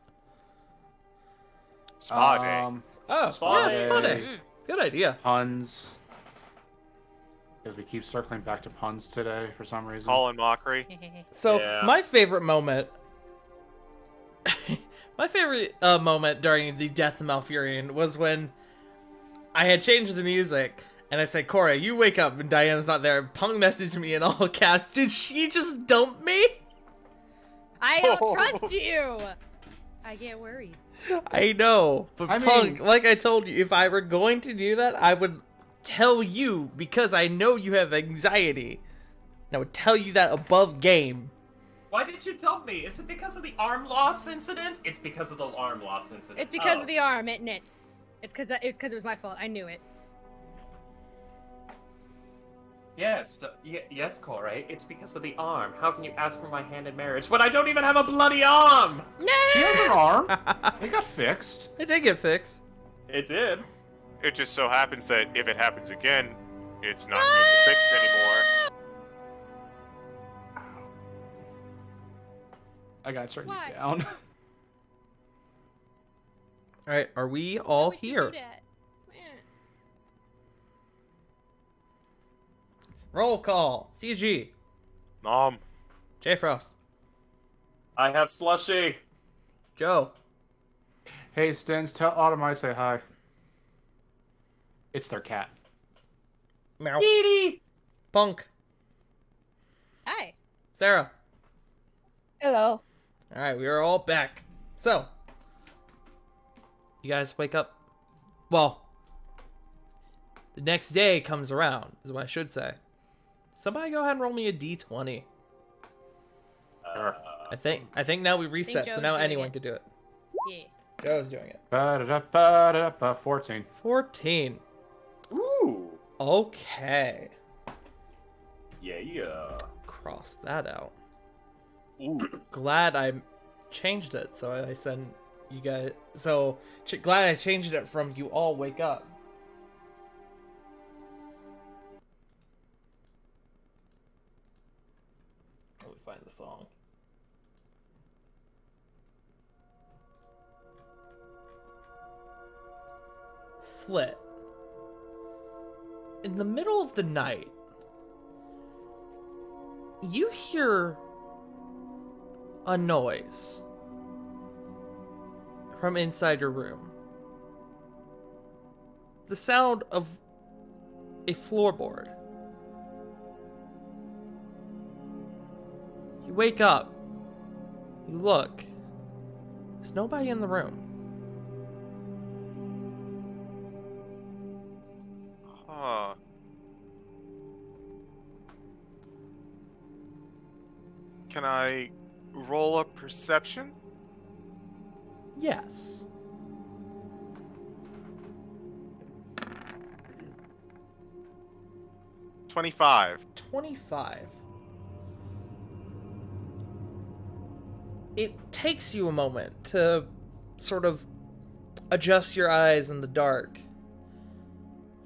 Spa day. Oh, Spa yeah, day. spa day. Good idea. Puns. Because we keep circling back to puns today for some reason. Colin Mockery. So Yeah. my favorite moment, moment during the death of Malfurion was when I had changed the music and I said, "Cora, you wake up," and Diana's not there. Punk messaged me in all caps. Did she just dump me? I don't trust you. I get worried. I know, but I Punk, mean- like I told you, if I were going to do that, I would tell you because I know you have anxiety. And I would tell you that above game. Why did you dump me? Is it because of the arm loss incident? It's because of the arm loss incident. It's because of the arm, isn't it? It's because it was my fault. I knew it. Yes, yes, Corey. It's because of the arm. How can you ask for my hand in marriage when I don't even have a bloody arm? No. She has an arm. It got fixed. It did get fixed. It did. It just so happens that if it happens again, it's not going to be fixed anymore. I gotta turn Why? you down. All right, are we Why all would you here? do that? Roll call. CG. J Frost. I have slushy. Joe. Hey, Stens, tell Autumn I say hi. It's their cat. Meow. Edie. Punk. Hi. Sarah. Hello. All right, we are all back. So, you guys wake up. Well, the next day comes around, is what I should say. Somebody go ahead and roll me a d20. I think now we reset, so Joe's now doing anyone it. can do it. Yeah. Joe's doing it. 14. 14. Ooh. Okay. Yeah. Cross that out. Ooh. Glad I changed it, so I sent you guys. So glad I changed it from you all wake up. Let me find the song. Flit. In the middle of the night, you hear a noise from inside your room. The sound of a floorboard. You wake up. You look. There's nobody in the room. Huh. Can I roll a perception? Yes. 25. 25. It takes you a moment to sort of adjust your eyes in the dark.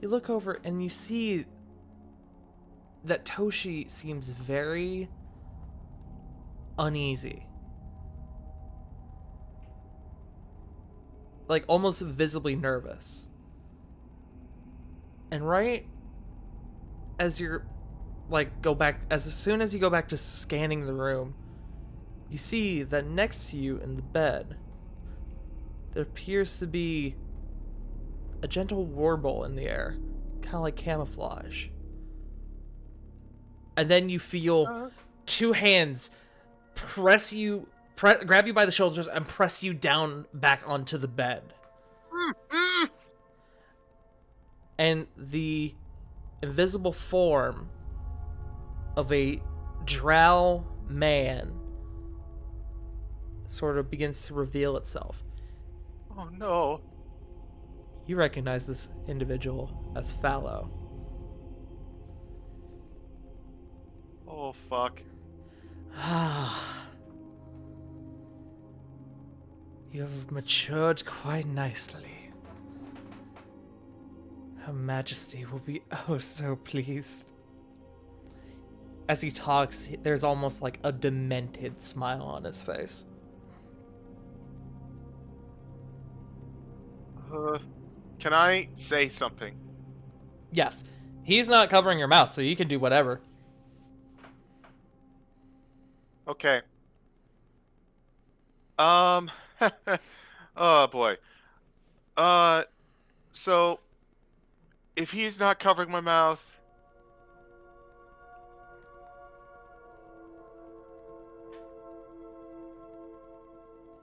You look over and you see that Toshi seems very uneasy. Like almost visibly nervous. And right as you're as soon as you go back to scanning the room, you see that next to you in the bed, there appears to be a gentle warble in the air, kind of like camouflage. And then you feel two hands grab you by the shoulders and press you down back onto the bed. And the invisible form of a drow man sort of begins to reveal itself. Oh no. You recognize this individual as Fallow. Oh fuck. You have matured quite nicely. Her Majesty will be oh so pleased. As he talks, there's almost like a demented smile on his face. Can I say something? Yes. He's not covering your mouth, so you can do whatever. Okay. Oh boy. So if he's not covering my mouth,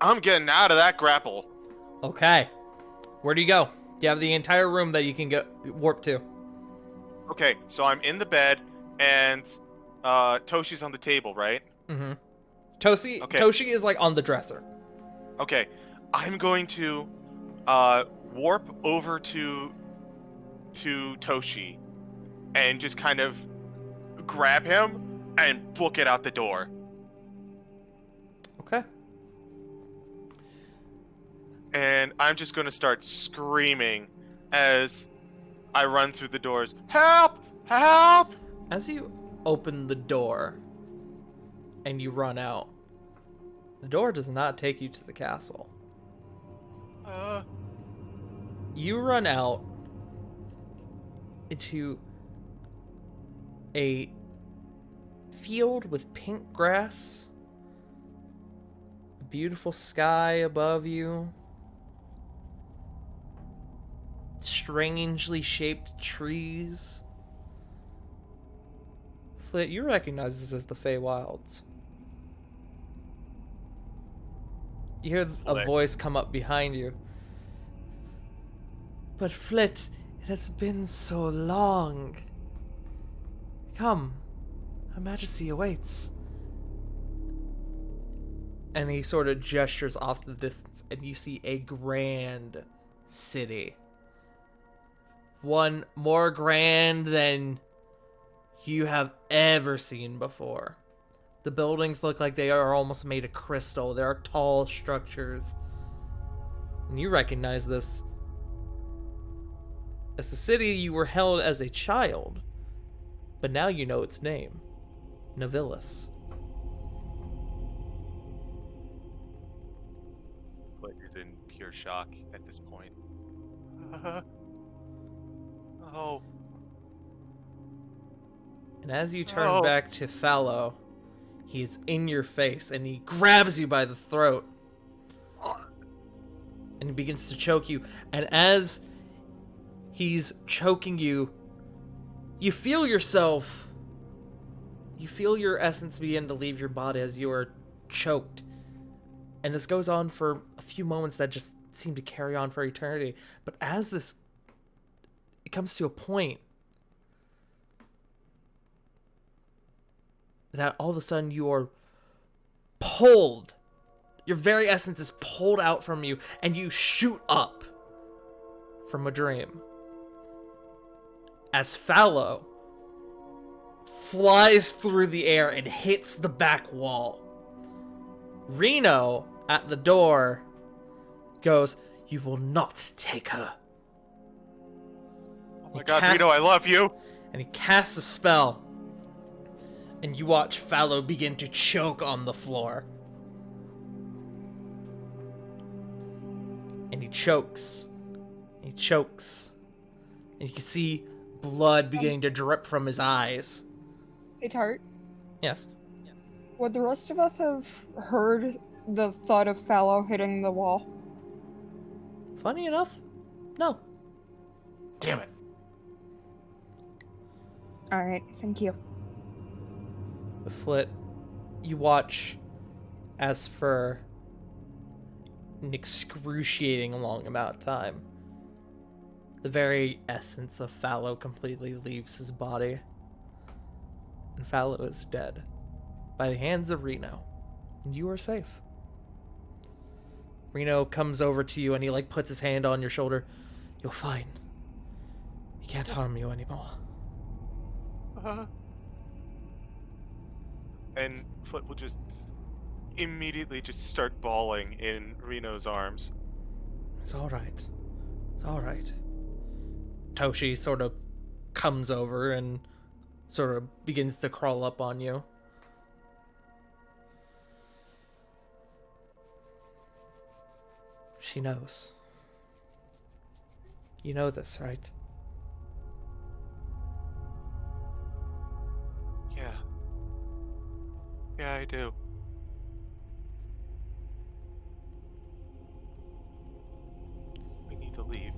I'm getting out of that grapple. Okay. Where do you go? You have the entire room that you can go warp to. Okay, so I'm in the bed and Toshi's on the table, right? Mm-hmm. Okay. Toshi is like on the dresser. Okay. I'm going to warp over to Toshi and just kind of grab him and book it out the door. Okay. And I'm just going to start screaming as I run through the doors. Help! Help! As you open the door and you run out, the door does not take you to the castle. You run out into a field with pink grass, a beautiful sky above you, strangely shaped trees. Flit, you recognize this as the Feywilds. You hear a Flit. voice come up behind you. But Flit, it has been so long. Come, Her Majesty awaits. And he sort of gestures off to the distance, and you see a grand city. One more grand than you have ever seen before. The buildings look like they are almost made of crystal. There are tall structures. And you recognize this as the city you were held as a child. But now you know its name. Navilis. But is in pure shock at this point. Oh. And as you turn back to Fallow, he's in your face and he grabs you by the throat. And he begins to choke you. And as he's choking you, you feel yourself. You feel your essence begin to leave your body as you are choked. And this goes on for a few moments that just seem to carry on for eternity. But as it comes to a point that all of a sudden you are pulled. Your very essence is pulled out from you, and you shoot up from a dream. As Fallow flies through the air and hits the back wall. Reno, at the door, goes, "You will not take her." Oh my god, Reno, I love you! And he casts a spell. And you watch Fallow begin to choke on the floor. And he chokes. He chokes. And you can see blood beginning to drip from his eyes. Hey, Tart. Yes. Would the rest of us have heard the thud of Fallow hitting the wall? Funny enough, no. Damn it. Alright, thank you. Flit, you watch as for an excruciating long amount of time, the very essence of Fallow completely leaves his body. And Fallow is dead by the hands of Reno. And you are safe. Reno comes over to you and he puts his hand on your shoulder. You're fine. He can't harm you anymore. And Flit will just immediately just start bawling in Reno's arms. It's alright. It's alright. Toshi sort of comes over and sort of begins to crawl up on you. She knows. You know this, right? Yeah. Yeah, I do. We need to leave.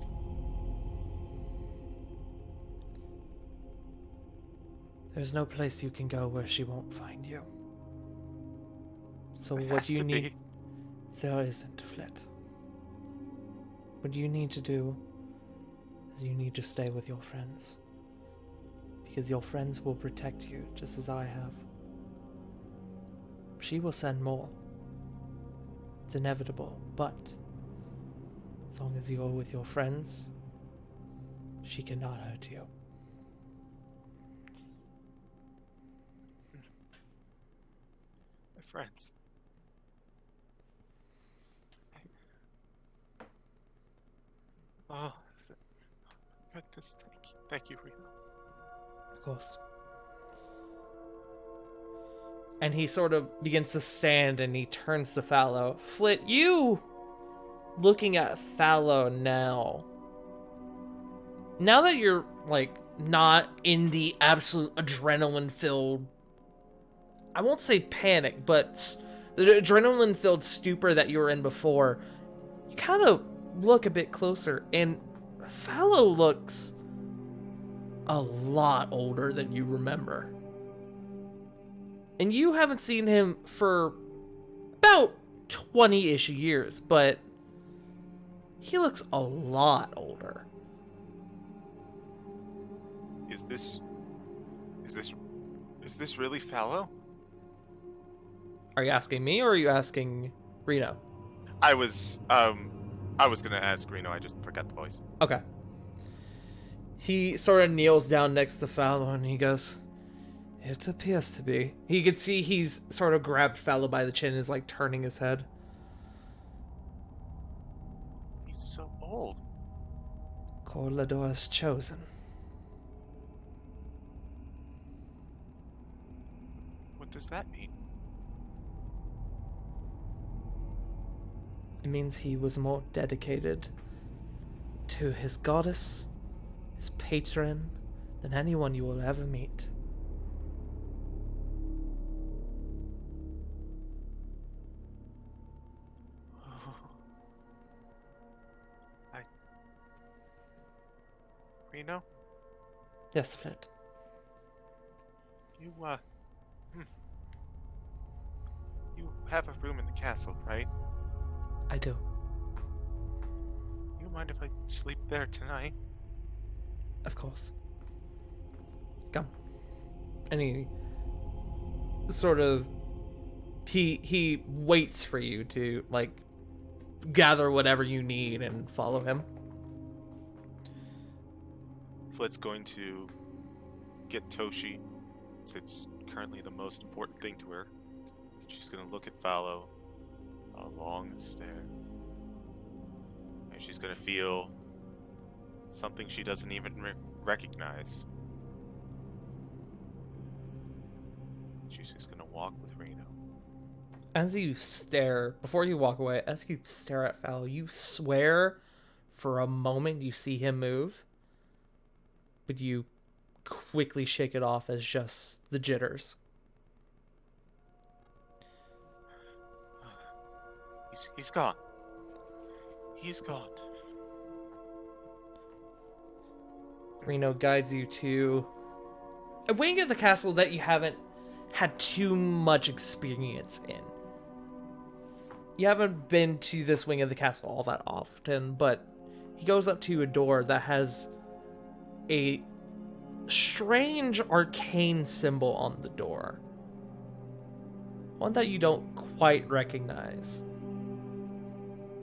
There's no place you can go where she won't find you. So There what has you to need... be. There isn't, Flit. What you need to do is you need to stay with your friends. Because your friends will protect you, just as I have. She will send more. It's inevitable, but as long as you are with your friends, she cannot hurt you. My friends. Oh, goodness, thank you, Reno. Of course. And he sort of begins to stand and he turns to Fallow. Flit, you looking at Fallow now. Now that you're not in the absolute adrenaline filled, I won't say panic, but the adrenaline filled stupor that you were in before, you kind of look a bit closer and Fallow looks a lot older than you remember. And you haven't seen him for about 20-ish years, but he looks a lot older. Is this really Fallow? Are you asking me or are you asking Reno? I was gonna ask Reno. I just forgot the voice. Okay. He sort of kneels down next to Fallow and he goes, "It appears to be." He could see he's sort of grabbed Fallow by the chin and is like turning his head. He's so old. Corlador is chosen. What does that mean? It means he was more dedicated to his goddess, his patron, than anyone you will ever meet. Reno, Yes, Flint. you you have a room in the castle, right? I do. You mind if I sleep there tonight? Of course. Come. And he sort of he waits for you to like gather whatever you need and follow him. Flit's going to get Toshi, since it's currently the most important thing to her. She's gonna look at Fallow along the stair. And she's gonna feel something she doesn't even recognize. She's just gonna walk with Reno. As you stare, before you walk away, as you stare at Fallow, you swear for a moment you see him move, but you quickly shake it off as just the jitters. He's gone. He's gone. Reno guides you to a wing of the castle that you haven't had too much experience in. You haven't been to this wing of the castle all that often, but he goes up to a door that has a strange arcane symbol on the door. One that you don't quite recognize.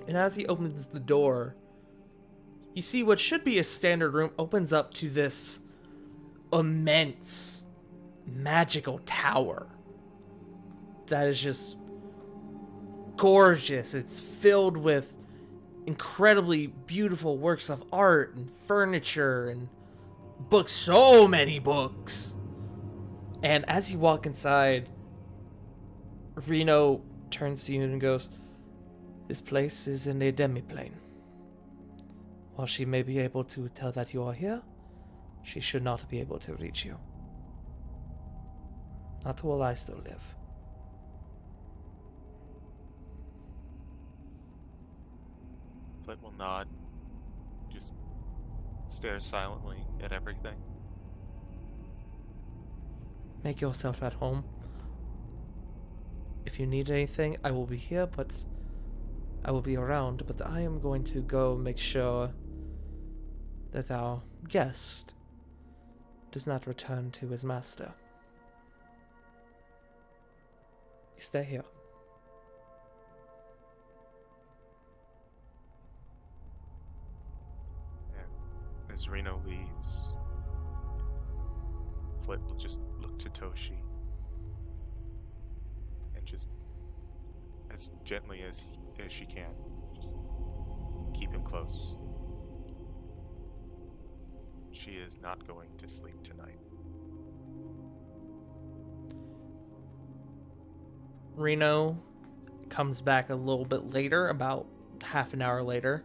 And as he opens the door, you see what should be a standard room opens up to this immense magical tower that is just gorgeous. It's filled with incredibly beautiful works of art and furniture and books, so many books. And as you walk inside, Reno turns to you and goes, "This place is in a demiplane. While she may be able to tell that you are here, she should not be able to reach you. Not while I still live." Flit will nod. Just stare silently at everything. Make yourself at home. If you need anything, I will be here, but I will be around, but I am going to go make sure that our guest does not return to his master. You stay here. And as Reno leaves, Flit will just look to Toshi and just, as gently as she can, just keep him close. She is not going to sleep tonight. Reno comes back a little bit later, about half an hour later,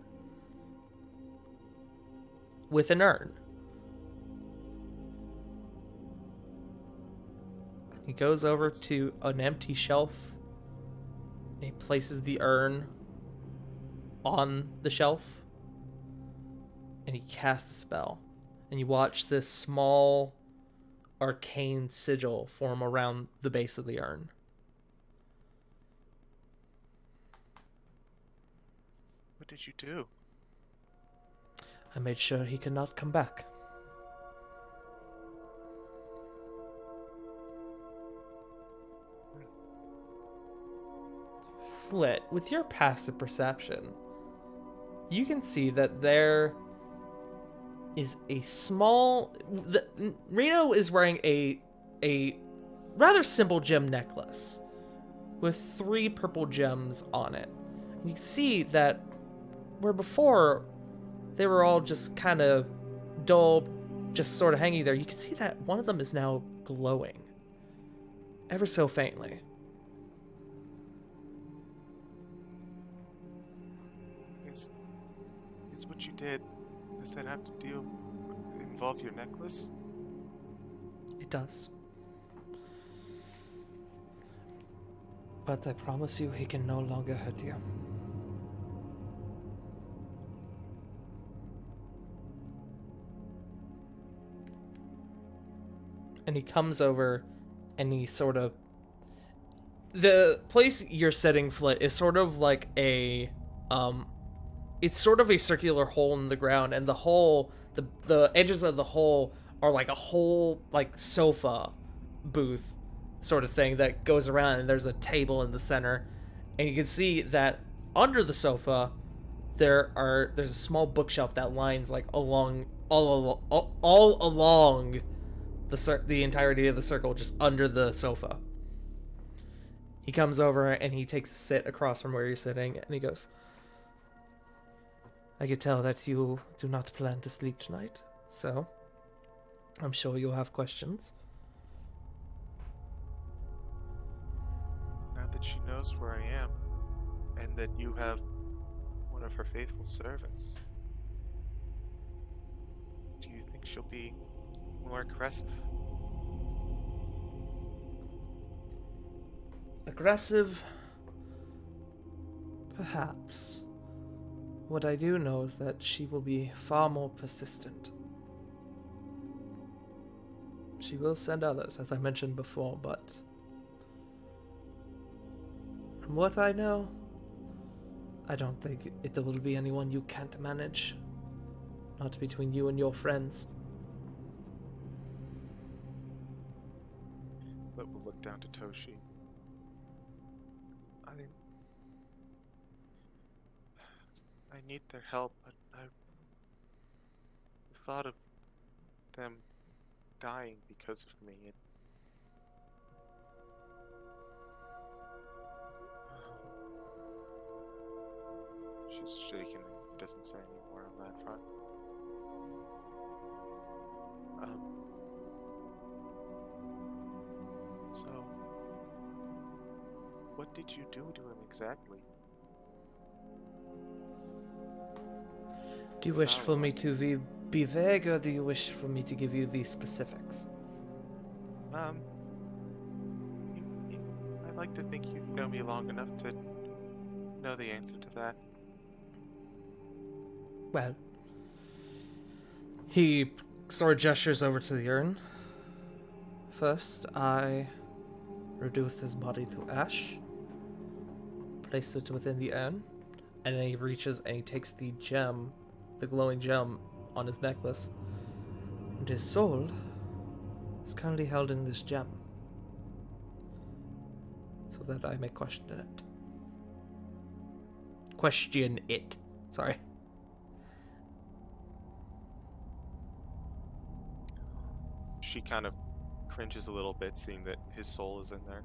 with an urn. He goes over to an empty shelf. And he places the urn on the shelf. And he casts a spell. And you watch this small arcane sigil form around the base of the urn. What did you do? I made sure he could not come back. Flit, with your passive perception, you can see that there is a small... Reno is wearing a rather simple gem necklace with 3 purple gems on it. You can see that where before they were all just kind of dull, just sort of hanging there, you can see that one of them is now glowing. Ever so faintly. Is what you did, does that have to involve your necklace? It does. But I promise you, he can no longer hurt you. And he comes over and he sort of... The place you're sitting, Flit, is sort of like a... It's sort of a circular hole in the ground, and the hole, the edges of the hole are like a whole, like, sofa booth sort of thing that goes around, and there's a table in the center. And you can see that under the sofa, there's a small bookshelf that lines, like, all along the entirety of the circle, just under the sofa. He comes over and he takes a sit across from where you're sitting, and he goes, I could tell that you do not plan to sleep tonight, so I'm sure you'll have questions. Now that she knows where I am, and that you have one of her faithful servants, do you think she'll be more aggressive? Aggressive? Perhaps. What I do know is that she will be far more persistent. She will send others, as I mentioned before, but from what I know, I don't think it will be anyone you can't manage. Not between you and your friends. But we'll look down to Toshi. I need their help, but the thought of them dying because of me, she's shaking and doesn't say any more on that front. So, what did you do to him exactly? Do you wish for me to be vague, or do you wish for me to give you the specifics? I'd like to think you know me long enough to know the answer to that. Well, he sort of gestures over to the urn. First, I reduced his body to ash, placed it within the urn, and then he reaches and he takes the gem, the glowing gem on his necklace, and his soul is currently held in this gem, so that I may question it. Question it. Sorry. She kind of cringes a little bit, seeing that his soul is in there.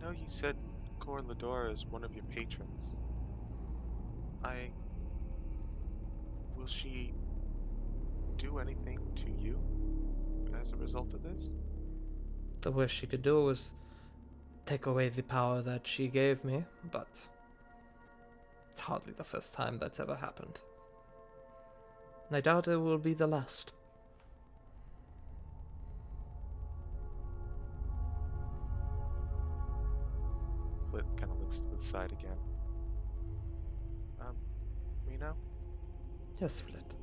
I know you said Cor Lador is one of your patrons. Will she do anything to you as a result of this? The worst she could do was take away the power that she gave me, but it's hardly the first time that's ever happened. I doubt it will be the last. Flit kind of looks to the side again. Reno? Yes, Flit.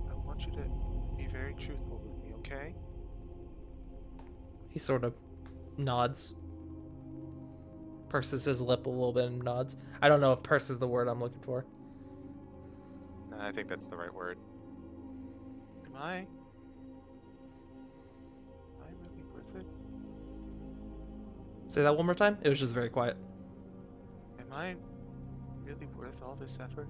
I want you to be very truthful with me, okay? He sort of nods. Purses his lip a little bit and nods. I don't know if purse is the word I'm looking for. I think that's the right word. I really worth it? Say that one more time. It was just very quiet. Am I really worth all this effort?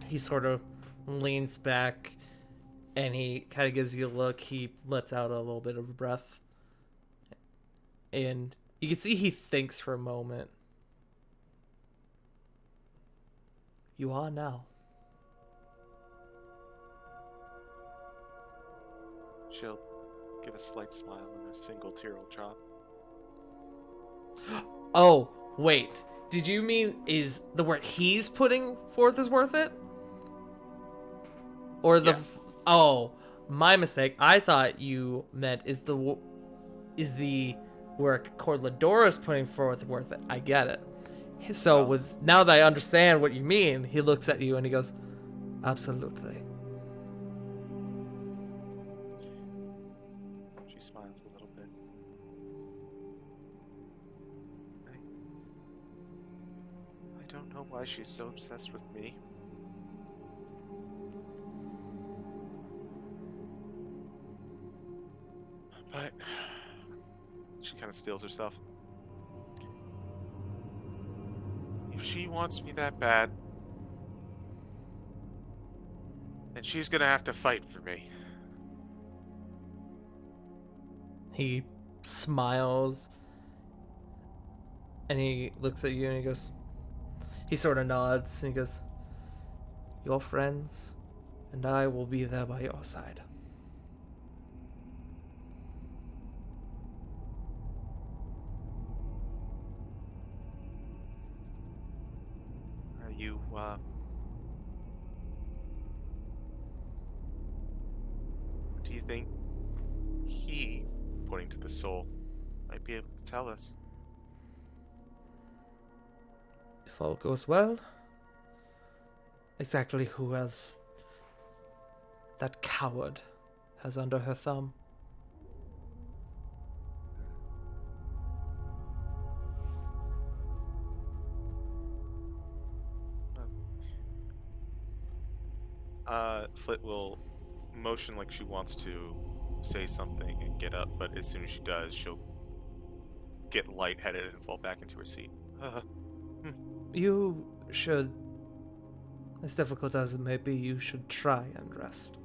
He sort of leans back and he kind of gives you a look. He lets out a little bit of a breath. And you can see he thinks for a moment. You are now. She'll give a slight smile and a single tear will drop. Oh, wait. Did you mean is the work he's putting forth is worth it? Or the... Yeah. Oh, my mistake. I thought you meant is the work Corladora's putting forth worth it. I get it. So with now that I understand what you mean, he looks at you and he goes, absolutely. She smiles a little bit. I don't know why she's so obsessed with me. But she kind of steals herself. If she wants me that bad, then she's gonna have to fight for me. He smiles and he looks at you and he goes, he sort of nods and he goes, your friends and I will be there by your side. Are you, do you think he, pointing to the soul, might be able to tell us? If all goes well, exactly who else that coward has under her thumb? Flit will motion like she wants to say something and get up, but as soon as she does, she'll get lightheaded and fall back into her seat. You should, as difficult as it may be, you should try and rest.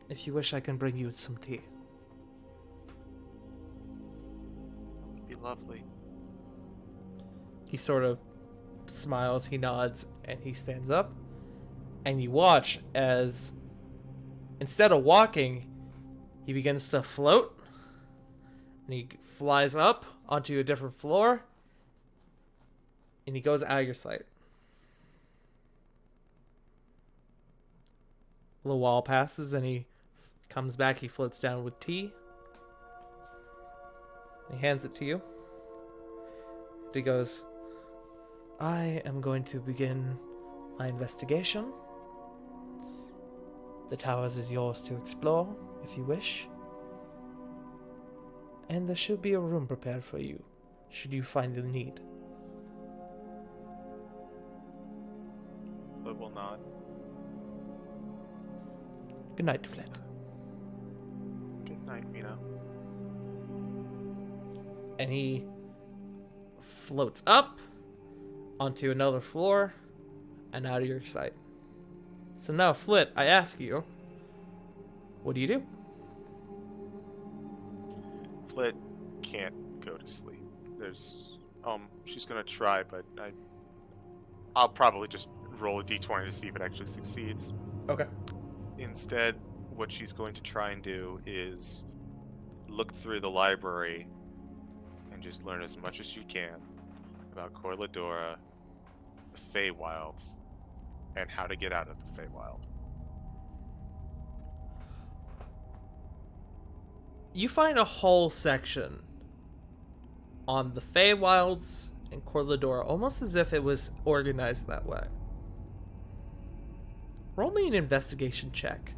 If you wish, I can bring you some tea. It'd be lovely. He sort of smiles, he nods, and he stands up. And you watch as, instead of walking, he begins to float. And he flies up onto a different floor. And he goes out of your sight. A little while passes and he comes back. He floats down with tea. He hands it to you. He goes, I am going to begin my investigation. The towers is yours to explore, if you wish. And there should be a room prepared for you, should you find the need. But will not. Good night, Flint. Good night, Mina. And he floats up onto another floor and out of your sight. So now, Flit, I ask you, what do you do? Flit can't go to sleep. There's, she's gonna try, but I'll probably just roll a d20 to see if it actually succeeds. Okay. Instead, what she's going to try and do is look through the library and just learn as much as she can about Corladora, the Feywilds, and how to get out of the Feywild. You find a whole section on the Feywilds and Corladora, almost as if it was organized that way. Roll me an investigation check.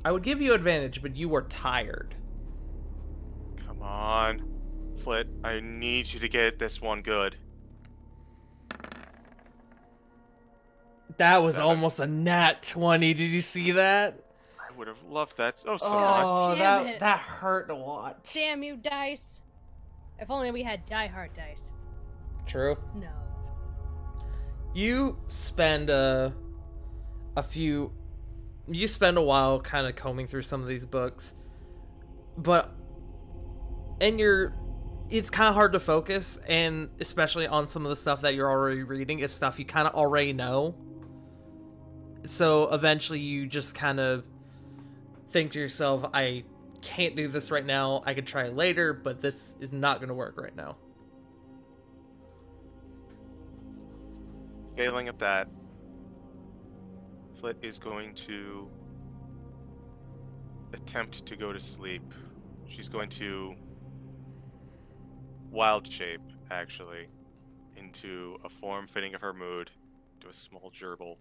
I would give you advantage, but you were tired. Come on. Flit, I need you to get this one good. That was 7. almost a nat 20. Did you see that? I would have loved that so much. Oh, Damn that it. that hurt to watch. Damn you, dice. If only we had Die Hard dice. True. No. You spend a while kind of combing through some of these books, but it's kind of hard to focus, and especially on some of the stuff that you're already reading is stuff you kind of already know. So eventually you just kind of think to yourself, I can't do this right now. I could try later, but this is not going to work right now. Failing at that, Flit is going to attempt to go to sleep. She's going to wild shape, actually, into a form fitting of her mood, to a small gerbil,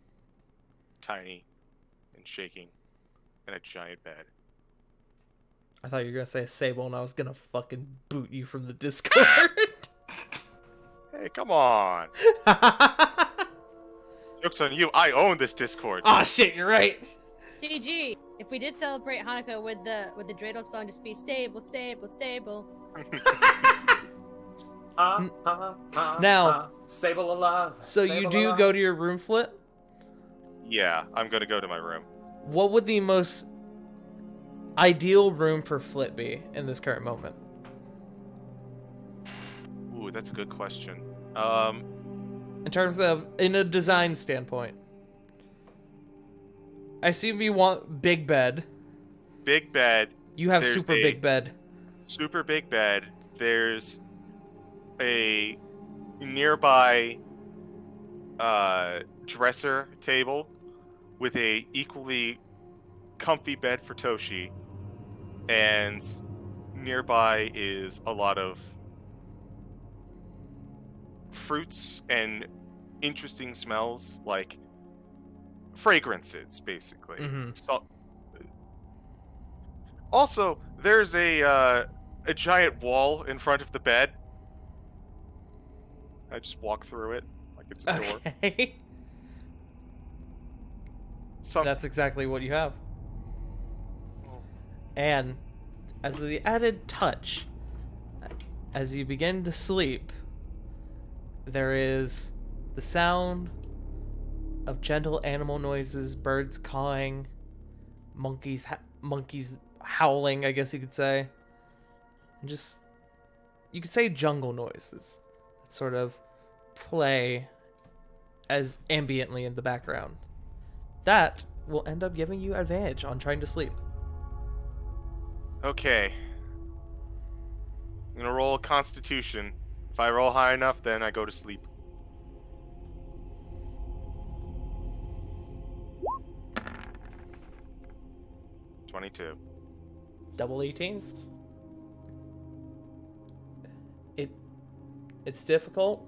tiny and shaking, in a giant bed. I thought you were going to say a Sable, and I was going to fucking boot you from the Discord. Hey, come on! Joke's on you, I own this Discord. Oh shit, you're right. CG, if we did celebrate Hanukkah with the dreidel song, just be Sable, Sable, Sable. Now, Sable alive. So you do go to your room, Flit? Yeah, I'm gonna go to my room. What would the most ideal room for Flit be in this current moment? Ooh, that's a good question. In terms of, in a design standpoint. I assume you want big bed. Big bed. You have There's super a big bed. Super big bed. There's a nearby dresser table with a equally comfy bed for Toshi, and nearby is a lot of fruits and interesting smells, like fragrances, basically. Mhm. So, also, there's a giant wall in front of the bed. I just walk through it like it's a door. Okay. That's exactly what you have. And as the added touch, as you begin to sleep, there is the sound of gentle animal noises, birds cawing, monkeys howling, I guess you could say. And just, you could say jungle noises that sort of play as ambiently in the background. That will end up giving you advantage on trying to sleep. Okay. I'm gonna roll a Constitution. If I roll high enough, then I go to sleep. $22. Double 18s. It's difficult,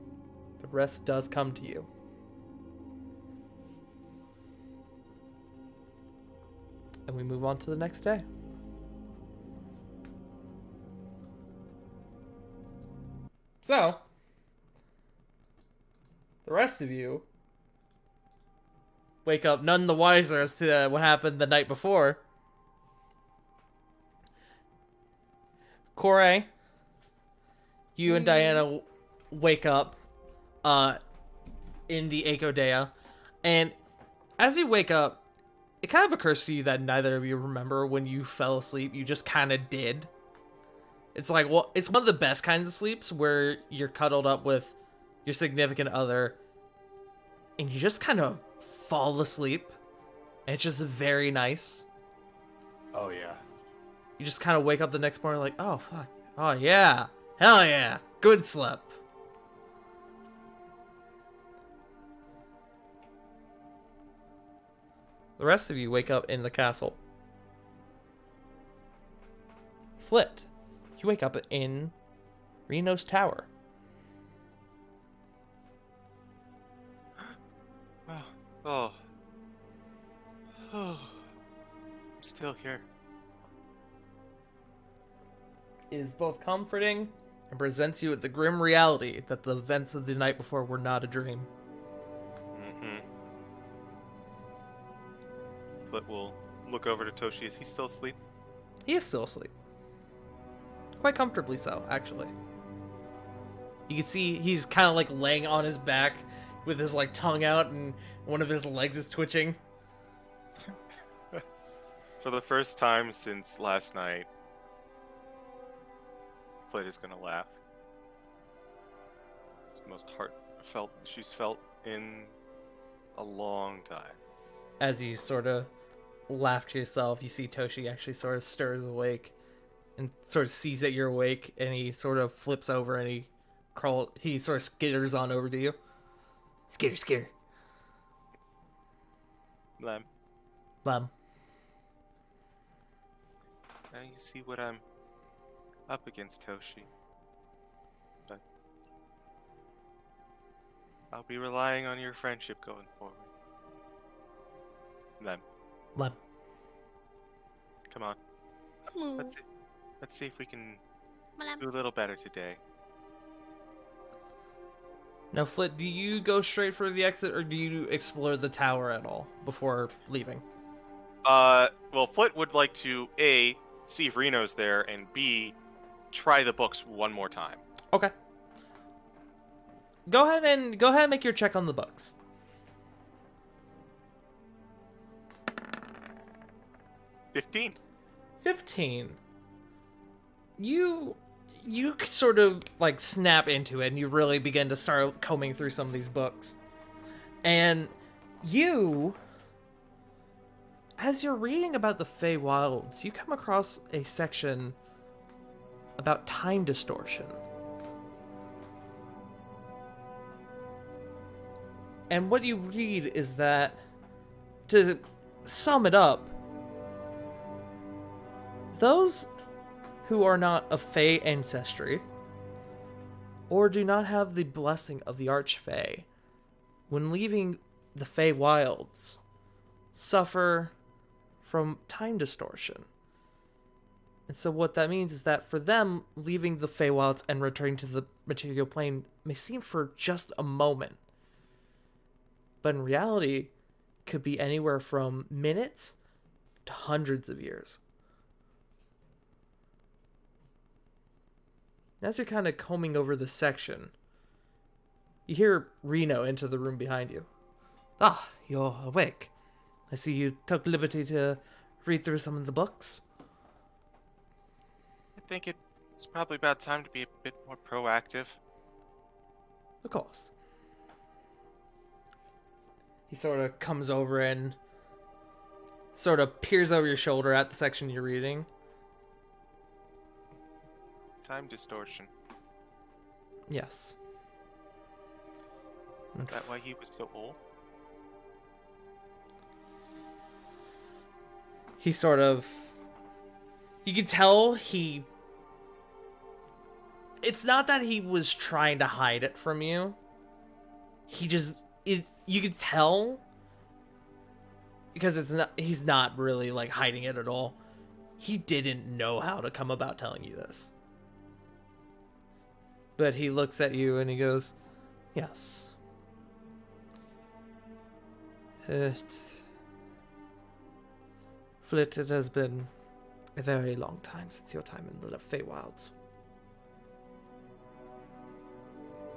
but rest does come to you. And we move on to the next day. So, the rest of you wake up none the wiser as to what happened the night before. Corey, you and Diana wake up in the Akodea, and as you wake up, it kind of occurs to you that neither of you remember when you fell asleep. You just kind of did. It's like, well, it's one of the best kinds of sleeps where you're cuddled up with your significant other and you just kind of fall asleep. And it's just very nice. Oh, yeah. You just kind of wake up the next morning like, oh, fuck. Oh, yeah. Hell yeah. Good sleep. The rest of you wake up in the castle. Flit. You wake up in Reno's tower. Oh. I'm still here. It is both comforting and presents you with the grim reality that the events of the night before were not a dream. Mm-hmm. But we'll look over to Toshi. Is he still asleep? He is still asleep. Quite comfortably so, actually. You can see he's kind of like laying on his back with his like tongue out and one of his legs is twitching. For the first time since last night, Flit is gonna laugh. It's the most heartfelt she's felt in a long time. As you sort of laugh to yourself, you see Toshi actually sort of stirs awake and sort of sees that you're awake, and he sort of flips over and he sort of skitters on over to you. Skitter. Lem, Lem. now you see what I'm up against, Toshi. But I'll be relying on your friendship going forward. Lem, come on. Let's see if we can do a little better today. Now, Flit, do you go straight for the exit, or do you explore the tower at all before leaving? Well, Flit would like to A, see if Reno's there, and B, try the books one more time. Okay. Go ahead and make your check on the books. 15. You sort of like snap into it and you really begin to start combing through some of these books. And as you're reading about the Feywilds, you come across a section about time distortion. And what you read is that, to sum it up, those who are not of Fey ancestry, or do not have the blessing of the Archfey, when leaving the Feywilds, suffer from time distortion. And so what that means is that for them, leaving the Feywilds and returning to the material plane may seem for just a moment, but in reality, could be anywhere from minutes to hundreds of years. As you're kind of combing over this section, you hear Reno enter the room behind you. Ah, you're awake. I see you took liberty to read through some of the books. I think it's probably about time to be a bit more proactive. Of course. He sort of comes over and sort of peers over your shoulder at the section you're reading. Time distortion. Yes. Is that why he was so old? He sort of... You can tell it's not that he was trying to hide it from you. He just... You could tell, because he's not really like hiding it at all. He didn't know how to come about telling you this. But he looks at you and he goes, yes. Flit, it has been a very long time since your time in the Feywilds.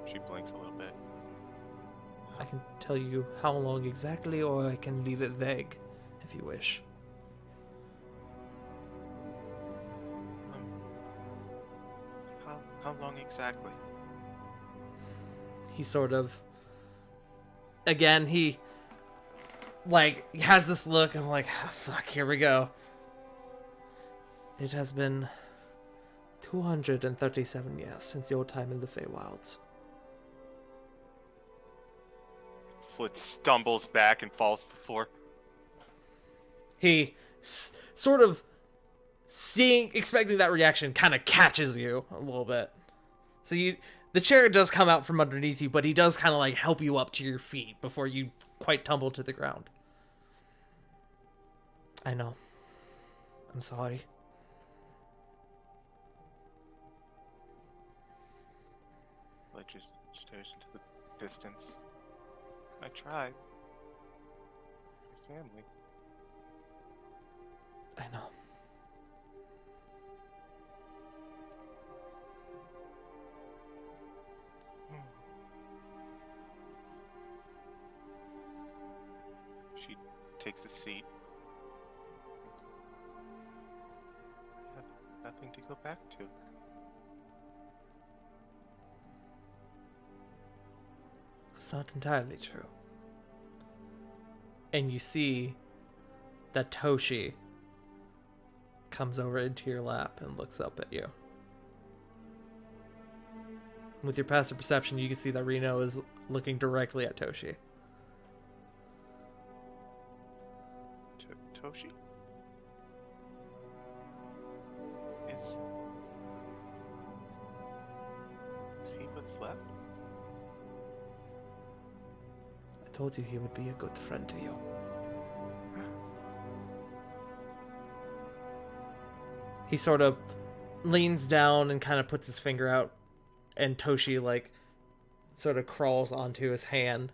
She blinks a little bit. I can tell you how long exactly, or I can leave it vague, if you wish. How long exactly? He sort of... Again, he... like, has this look, I'm like, oh, fuck, here we go. It has been 237 years since your time in the Feywilds. Flit stumbles back and falls to the floor. He sort of, expecting that reaction, kind of catches you a little bit. So the chair does come out from underneath you, but he does kind of like help you up to your feet before you quite tumble to the ground. I know. I'm sorry. just stares into the distance. I tried. Your family. I know. She takes a seat. I have nothing to go back to. It's not entirely true. And you see that Toshi comes over into your lap and looks up at you. With your passive perception, you can see that Reno is looking directly at Toshi. Toshi? Is he what's left? I told you he would be a good friend to you. He sort of leans down and kind of puts his finger out, and Toshi, like, sort of crawls onto his hand.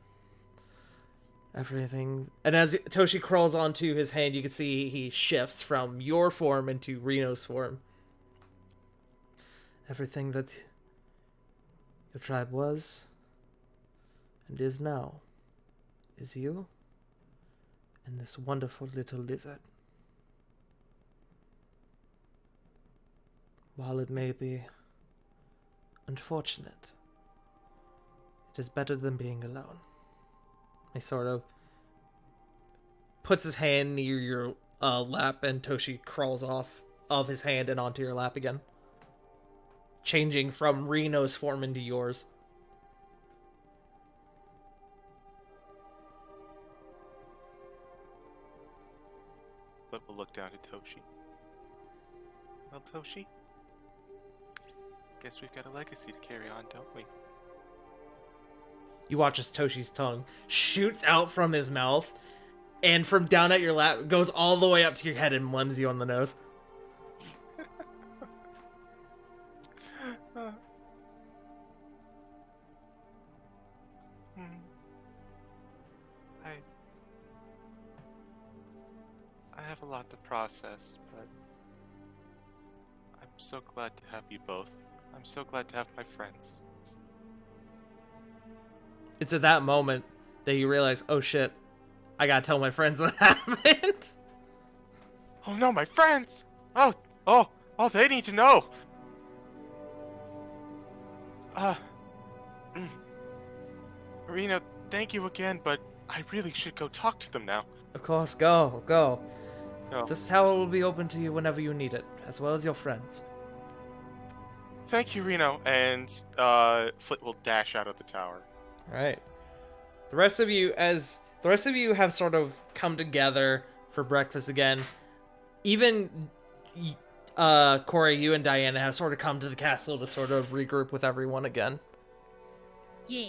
Everything. And as Toshi crawls onto his hand, you can see he shifts from your form into Reno's form. Everything that your tribe was and is now is you and this wonderful little lizard. While it may be unfortunate, it is better than being alone. He sort of puts his hand near your lap, and Toshi crawls off of his hand and onto your lap again, changing from Reno's form into yours. But we'll look down at Toshi. Well, Toshi, guess we've got a legacy to carry on, don't we? You watch as Toshi's tongue shoots out from his mouth, and from down at your lap goes all the way up to your head and lems you on the nose. I have a lot to process, but I'm so glad to have you both. I'm so glad to have my friends. It's at that moment that you realize, oh shit, I gotta tell my friends what happened. Oh no, my friends! Oh, they need to know! Reno, thank you again, but I really should go talk to them now. Of course, go. Go. This tower will be open to you whenever you need it, as well as your friends. Thank you, Reno. And Flit will dash out of the tower. Alright. The rest of you have sort of come together for breakfast again. Even Corey, you and Diana have sort of come to the castle to sort of regroup with everyone again. Yeah.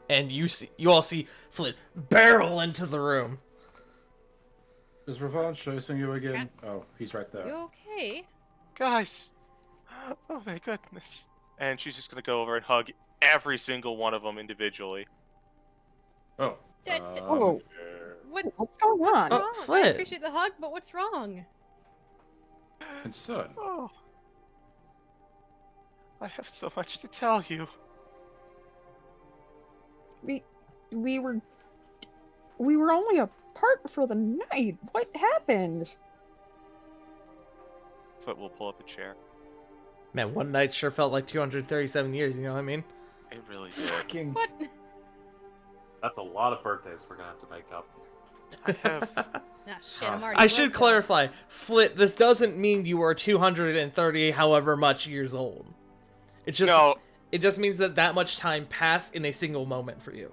And you all see Flit barrel into the room. Is Ravon chasing you again? Oh, he's right there. You okay? Guys! Oh my goodness. And she's just gonna go over and hug every single one of them individually. Oh. Oh, what's going on? Oh, Wrong? I Flit. appreciate the hug, but what's wrong? And son. Oh. I have so much to tell you. We were only apart for the night. What happened? Foot will pull up a chair. Man, one night sure felt like 237 years, you know what I mean? It really did. Fucking. What? That's a lot of birthdays we're gonna have to make up. I have. Ah, shit, I'm already I should broke. clarify, Flit, this doesn't mean you are 230 however much years old. It just No. It just means that much time passed in a single moment for you.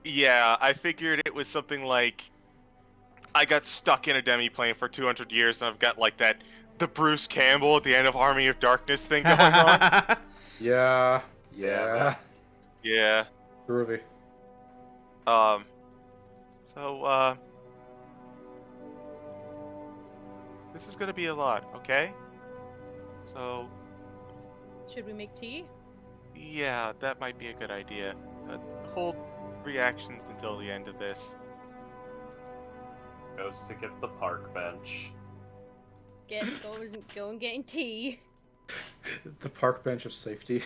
Yeah, I figured it was something like I got stuck in a demi-plane for 200 years and I've got like the Bruce Campbell at the end of Army of Darkness thing going on. Yeah. Yeah. Yeah. Groovy. So, this is gonna be a lot, okay? So, Should we make tea? Yeah, that might be a good idea. Hold reactions until the end of this. Goes to get the park bench. Go and getting tea. The park bench of safety.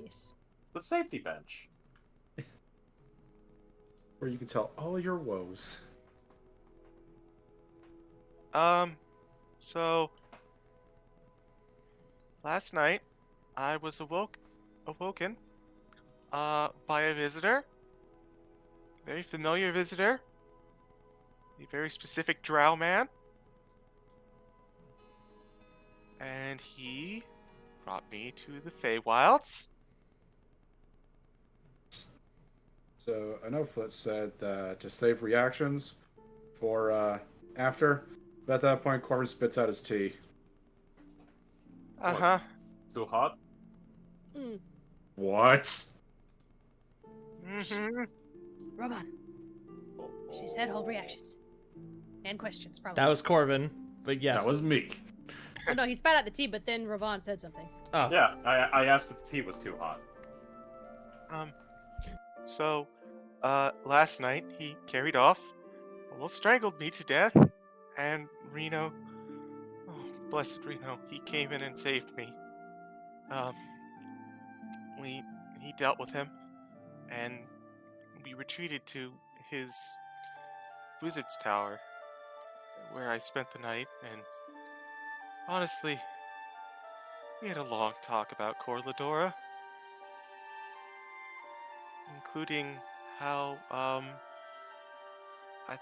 Yes. The safety bench. Where you can tell all your woes. So last night I was awoken by a visitor. Very familiar visitor. A very specific drow man. And he brought me to the Feywilds. So I know Flit said that to save reactions for after, but at that point Corbin spits out his tea. Uh-huh. Too hot? Mm. What? Mm-hmm. Roban. She said hold reactions. And questions, probably. That was Corbin, but yes. That was me. Oh no, he spat out the tea, but then Roban said something. Oh. Yeah, I asked if the tea was too hot. So, last night he carried off, almost strangled me to death, and Reno, oh, blessed Reno, he came in and saved me. He dealt with him, and we retreated to his wizard's tower, where I spent the night, and honestly, we had a long talk about Corladora. Including how, I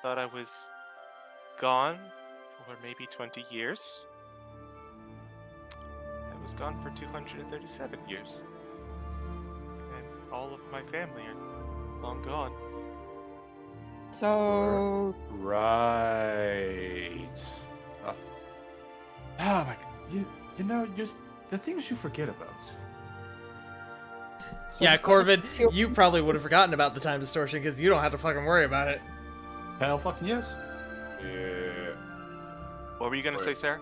thought I was gone for maybe 20 years. I was gone for 237 years. And all of my family are long gone. So, Right. Oh my god. You know, just the things you forget about. Yeah, just Corbin, like- you probably would have forgotten about the time distortion because you don't have to fucking worry about it. Hell fucking yes. Yeah. What were you gonna say, Sarah?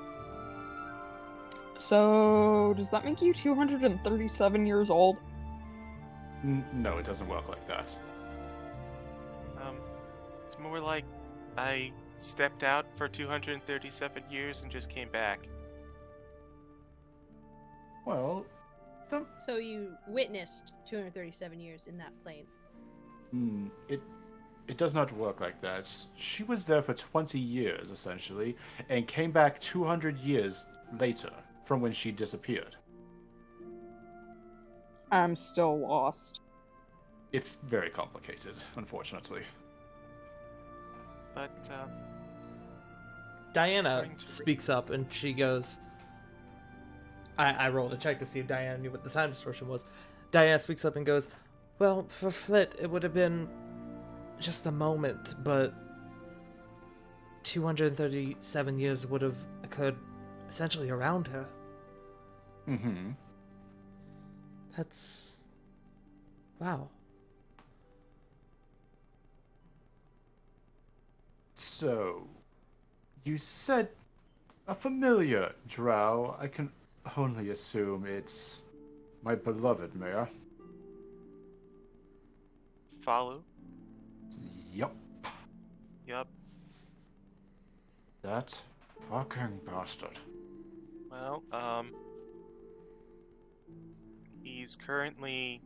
So, does that make you 237 years old? No, it doesn't work like that. It's more like I stepped out for 237 years and just came back. Well, So you witnessed 237 years in that plane. it does not work like that. She was there for 20 years, essentially, and came back 200 years later from when she disappeared. I'm still lost. It's very complicated, unfortunately. But, Diana According to speaks up and she goes, I rolled a check to see if Diana knew what the time distortion was. Diana speaks up and goes, well, for Flit, it would have been just a moment, but 237 years would have occurred essentially around her. Mm-hmm. That's... wow. So, you said a familiar drow. I can only assume it's my beloved Maya. follow? Yup. Yup. That fucking bastard. Well, he's currently,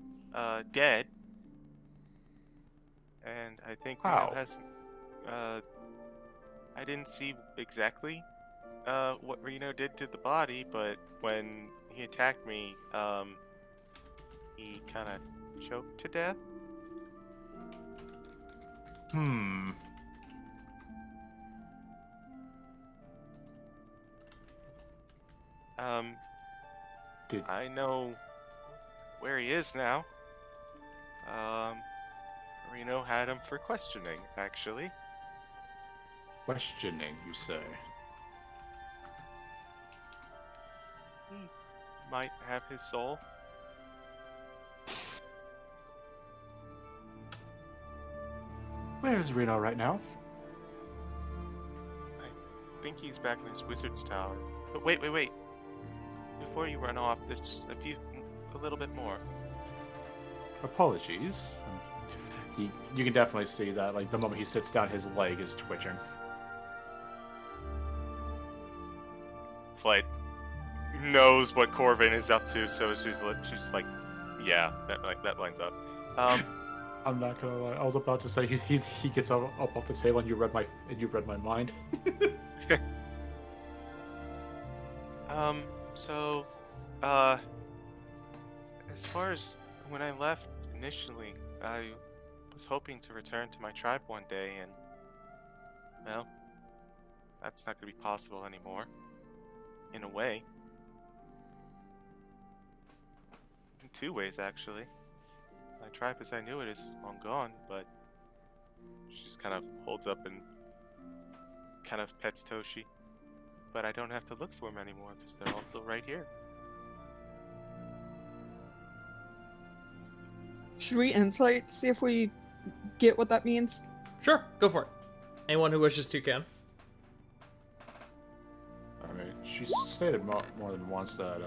dead. And I think How? Reno hasn't, I didn't see exactly, what Reno did to the body, but when he attacked me, he kinda choked to death. Did I know where he is now. Reno had him for questioning, actually. questioning, you say? Might have his soul. Where is Reno right now? I think he's back in his wizard's tower. But wait. Before you run off, there's a few a little bit more. Apologies. You can definitely see that, like, the moment he sits down, his leg is twitching. Flight knows what Corvin is up to, so she's just like, yeah, that lines up. I'm not gonna lie. I was about to say he gets up off the table, and you read my mind. So, as far as when I left initially, I was hoping to return to my tribe one day, and well, that's not gonna be possible anymore. In a way. In two ways, actually. My tribe as I knew it is long gone, but she just kind of holds up and kind of pets Toshi. But I don't have to look for them anymore because they're all still right here. Should we insight, see if we get what that means? Sure, go for it. Anyone who wishes to can. I mean, she's stated more than once that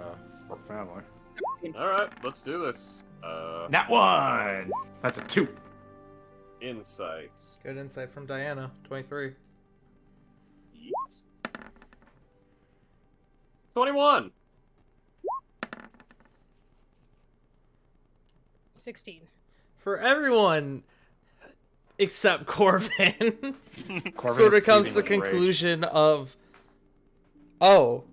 we're family. Alright, let's do this. Nat 1! That's a 2. Insights. Good insight from Diana, 23. Yeet. 21! 16. For everyone except Corvin, Corvin sort is of comes to the seething with rage. conclusion of, oh,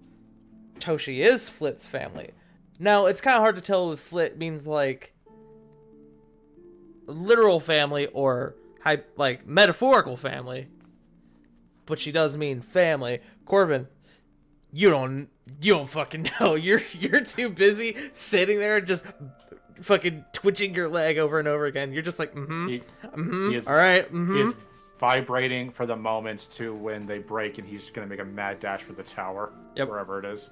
Toshi is Flit's family. Now, it's kind of hard to tell if Flit means, like, literal family or, like, metaphorical family. But she does mean family. Corvin, you don't fucking know. You're too busy sitting there just fucking twitching your leg over and over again. You're just like, He is- all right, He is vibrating for the moment to when they break, and he's gonna make a mad dash for the tower, Yep. wherever it is.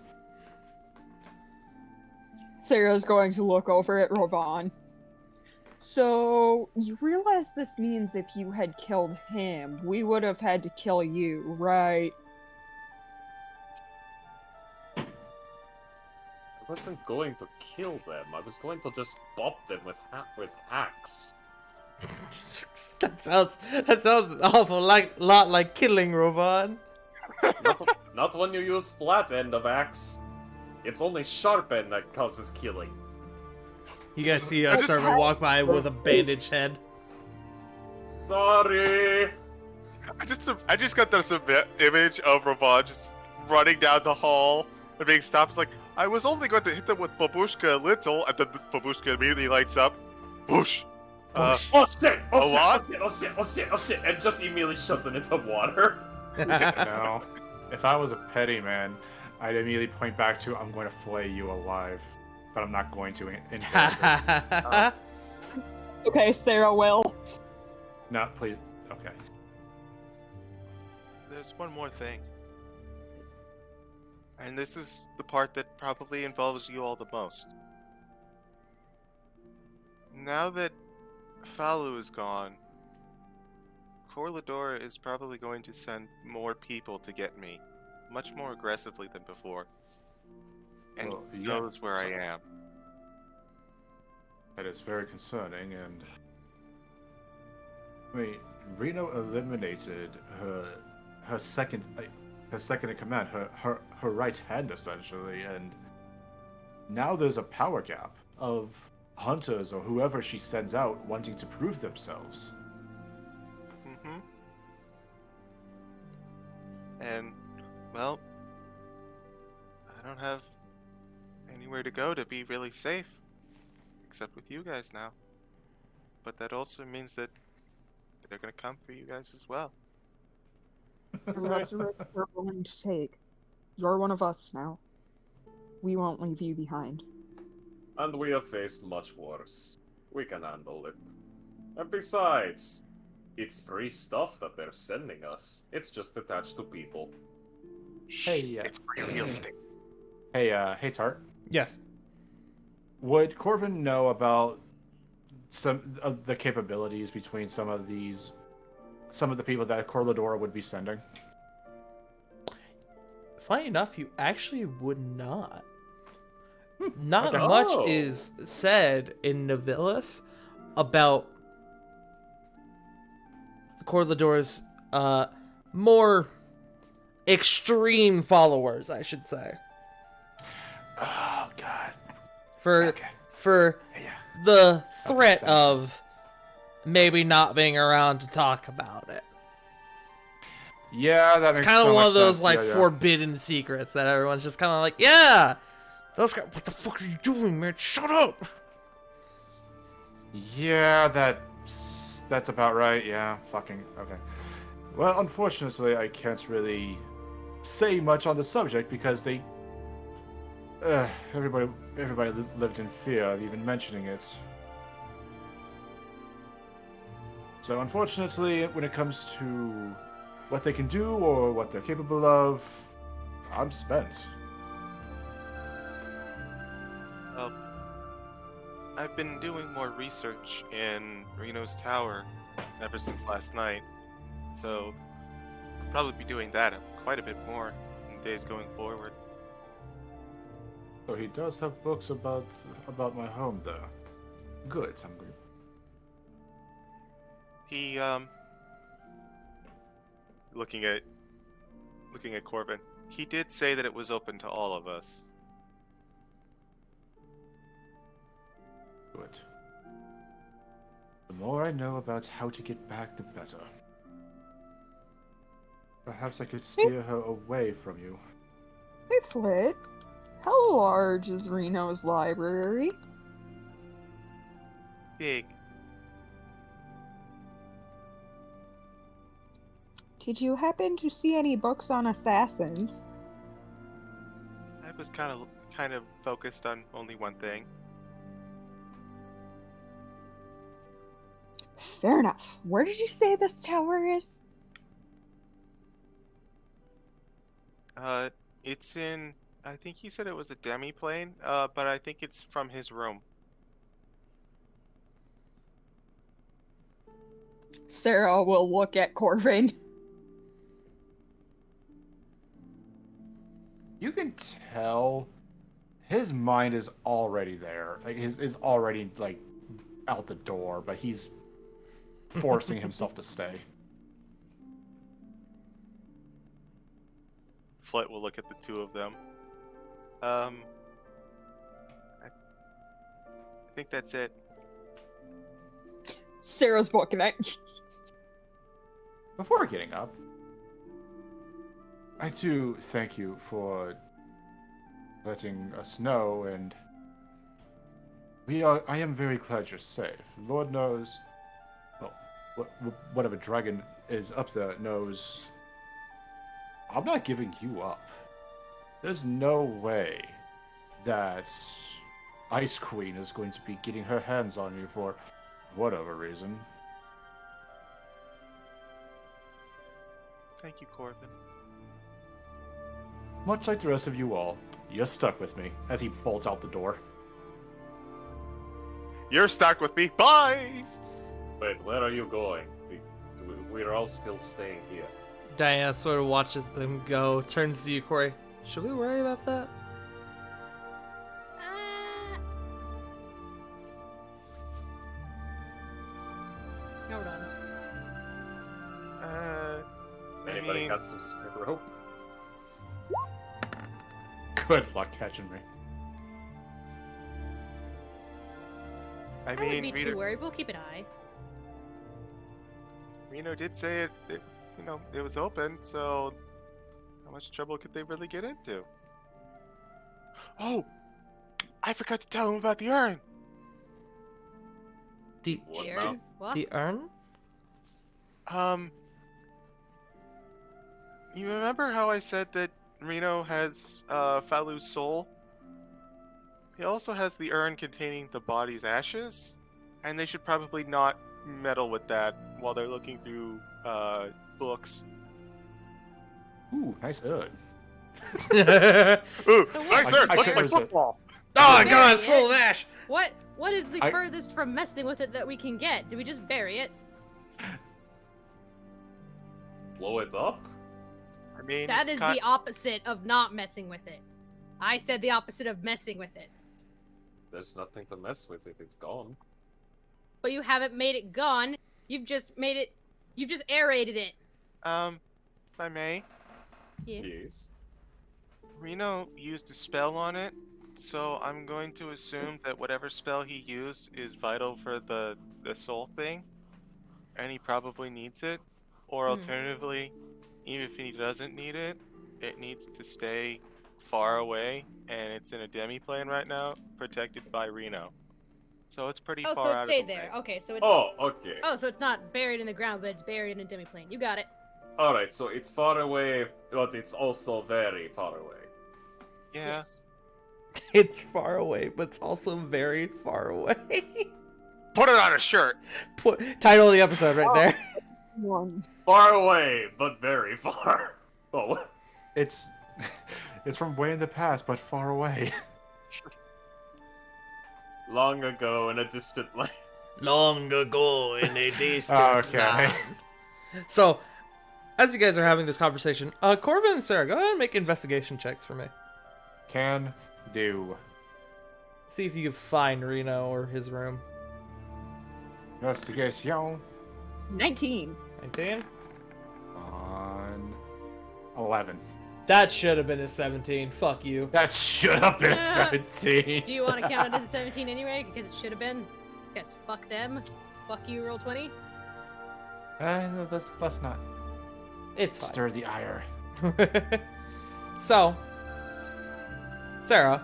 Sarah's going to look over at Rovan. So, you realize this means if you had killed him, we would have had to kill you, right? I wasn't going to kill them. I was going to just bop them with axe. That sounds an awful lot like killing, Rovan. Not when you use flat end of axe. It's only sharp end that causes killing. You guys see a I just- servant walk by with a bandaged head. Sorry. I just got this image of Ravan just running down the hall and being stopped. It's like, I was only going to hit them with Babushka a little, and then the Babushka immediately lights up. Whoosh! Oh shit! A lot? Oh shit! And just immediately shoves it into water. No. If I was a petty man, I'd immediately point back to, I'm going to flay you alive. But I'm not going to in character. Okay, Sarah will. No, please. Okay. There's one more thing. And this is the part that probably involves you all the most. Now that Falu is gone, Corlador is probably going to send more people to get me, much more aggressively than before. And Well, yeah. knows where I am. That is very concerning, and I mean, Reno eliminated her second in command, her right hand essentially, and now there's a power gap of hunters or whoever she sends out wanting to prove themselves. Mm-hmm. And, well, I don't have anywhere to go to be really safe, except with you guys now. But that also means that they're gonna come for you guys as well. And that's a risk we're willing to take. You're one of us now. We won't leave you behind. And we have faced much worse. We can handle it. And besides, it's free stuff that they're sending us. It's just attached to people. Hey, It's realistic. hey, Tart. Yes. Would Corvin know about some of the capabilities between some of the people that Corlador would be sending? Funny enough, you actually would not. Not Okay. much Oh. is said in Novilus about Corlador's more extreme followers, I should say. Oh God. For Okay. Yeah. the threat that makes of maybe not being around to talk about it. Yeah, that It's makes kind of so one much of those sense. like Yeah. forbidden secrets that everyone's just kind of like, yeah, those guys. What the fuck are you doing, man? Shut up. Yeah, that's about right. Yeah, fucking okay. Well, unfortunately, I can't really say much on the subject because everybody lived in fear of even mentioning it. So unfortunately, when it comes to what they can do or what they're capable of, I'm spent. I've been doing more research in Reno's tower ever since last night, so I'll probably be doing that quite a bit more in days going forward. So he does have books about my home there. Good, I'm good. He looking at Corbin. He did say that it was open to all of us. Good. The more I know about how to get back, the better. Perhaps I could steer her away from you. Hey, Flit. How large is Reno's library? Big. Did you happen to see any books on assassins? I was kind of focused on only one thing. Fair enough. Where did you say this tower is? It's in. I think he said it was a demi-plane. But I think it's from his room. Sarah will look at Corvin. You can tell his mind is already there. Like his is already like out the door, but he's forcing himself to stay. Flit will look at the two of them. I think that's it. Sarah's looking at. Before getting up, I do thank you for letting us know, and I am very glad you're safe. Lord knows, well, whatever dragon is up there knows. I'm not giving you up. There's no way that Ice Queen is going to be getting her hands on you for whatever reason. Thank you, Corbin. Much like the rest of you all, you're stuck with me as he bolts out the door. You're stuck with me. Bye. Wait, where are you going? We're all still staying here. Diana sort of watches them go, turns to you, Corey. Should we worry about that? Hold on. Anybody got some spare rope? Good luck catching me. I I wouldn't mean, be too worried. We'll keep an eye. Reno did say it was open, so how much trouble could they really get into? Oh, I forgot to tell him about the urn. The What Jared? about? What? the urn? You remember how I said that Reno has Falu's soul? He also has the urn containing the body's ashes, and they should probably not meddle with that while they're looking through books. Ooh, nice urn. Ooh, So what? nice urn! I Look can't at my resist. football! Oh Bury god, it's full of it. ash! What is the I- furthest from messing with it that we can get? Do we just bury it? Blow it up? I mean, That it's is got- the opposite of not messing with it. I said the opposite of messing with it. There's nothing to mess with if it's gone. But you haven't made it gone. You've just made it. You've just aerated it. If I may, Yes. Yes. Reno used a spell on it, so I'm going to assume that whatever spell he used is vital for the soul thing, and he probably needs it. Or Hmm. alternatively, even if he doesn't need it, it needs to stay far away, and it's in a demi-plane right now, protected by Reno. So it's pretty Oh, far so out it of stayed the there. way. Okay, so it's. Oh, okay. Oh, so it's not buried in the ground, but it's buried in a demiplane. You got it. Alright, so it's far away, but it's also very far away. Yeah. Yes. It's far away, but it's also very far away. Put it on a shirt. Title of the episode right there. One. Far away, but very far. Oh. It's it's from way in the past, but far away. Long ago in a distant land. Long ago in a distant Okay. land. So, as you guys are having this conversation, Corvin and Sarah, go ahead and make investigation checks for me. Can do. See if you can find Reno or his room. Investigation 19. 19? on 11. That should have been a 17. Fuck you. That should have been Yeah. 17. Do you want to count it as a 17 anyway? Because it should have been. Guess fuck them. Fuck you, roll 20. No, let's not It's fine. stir the ire. So, Sarah.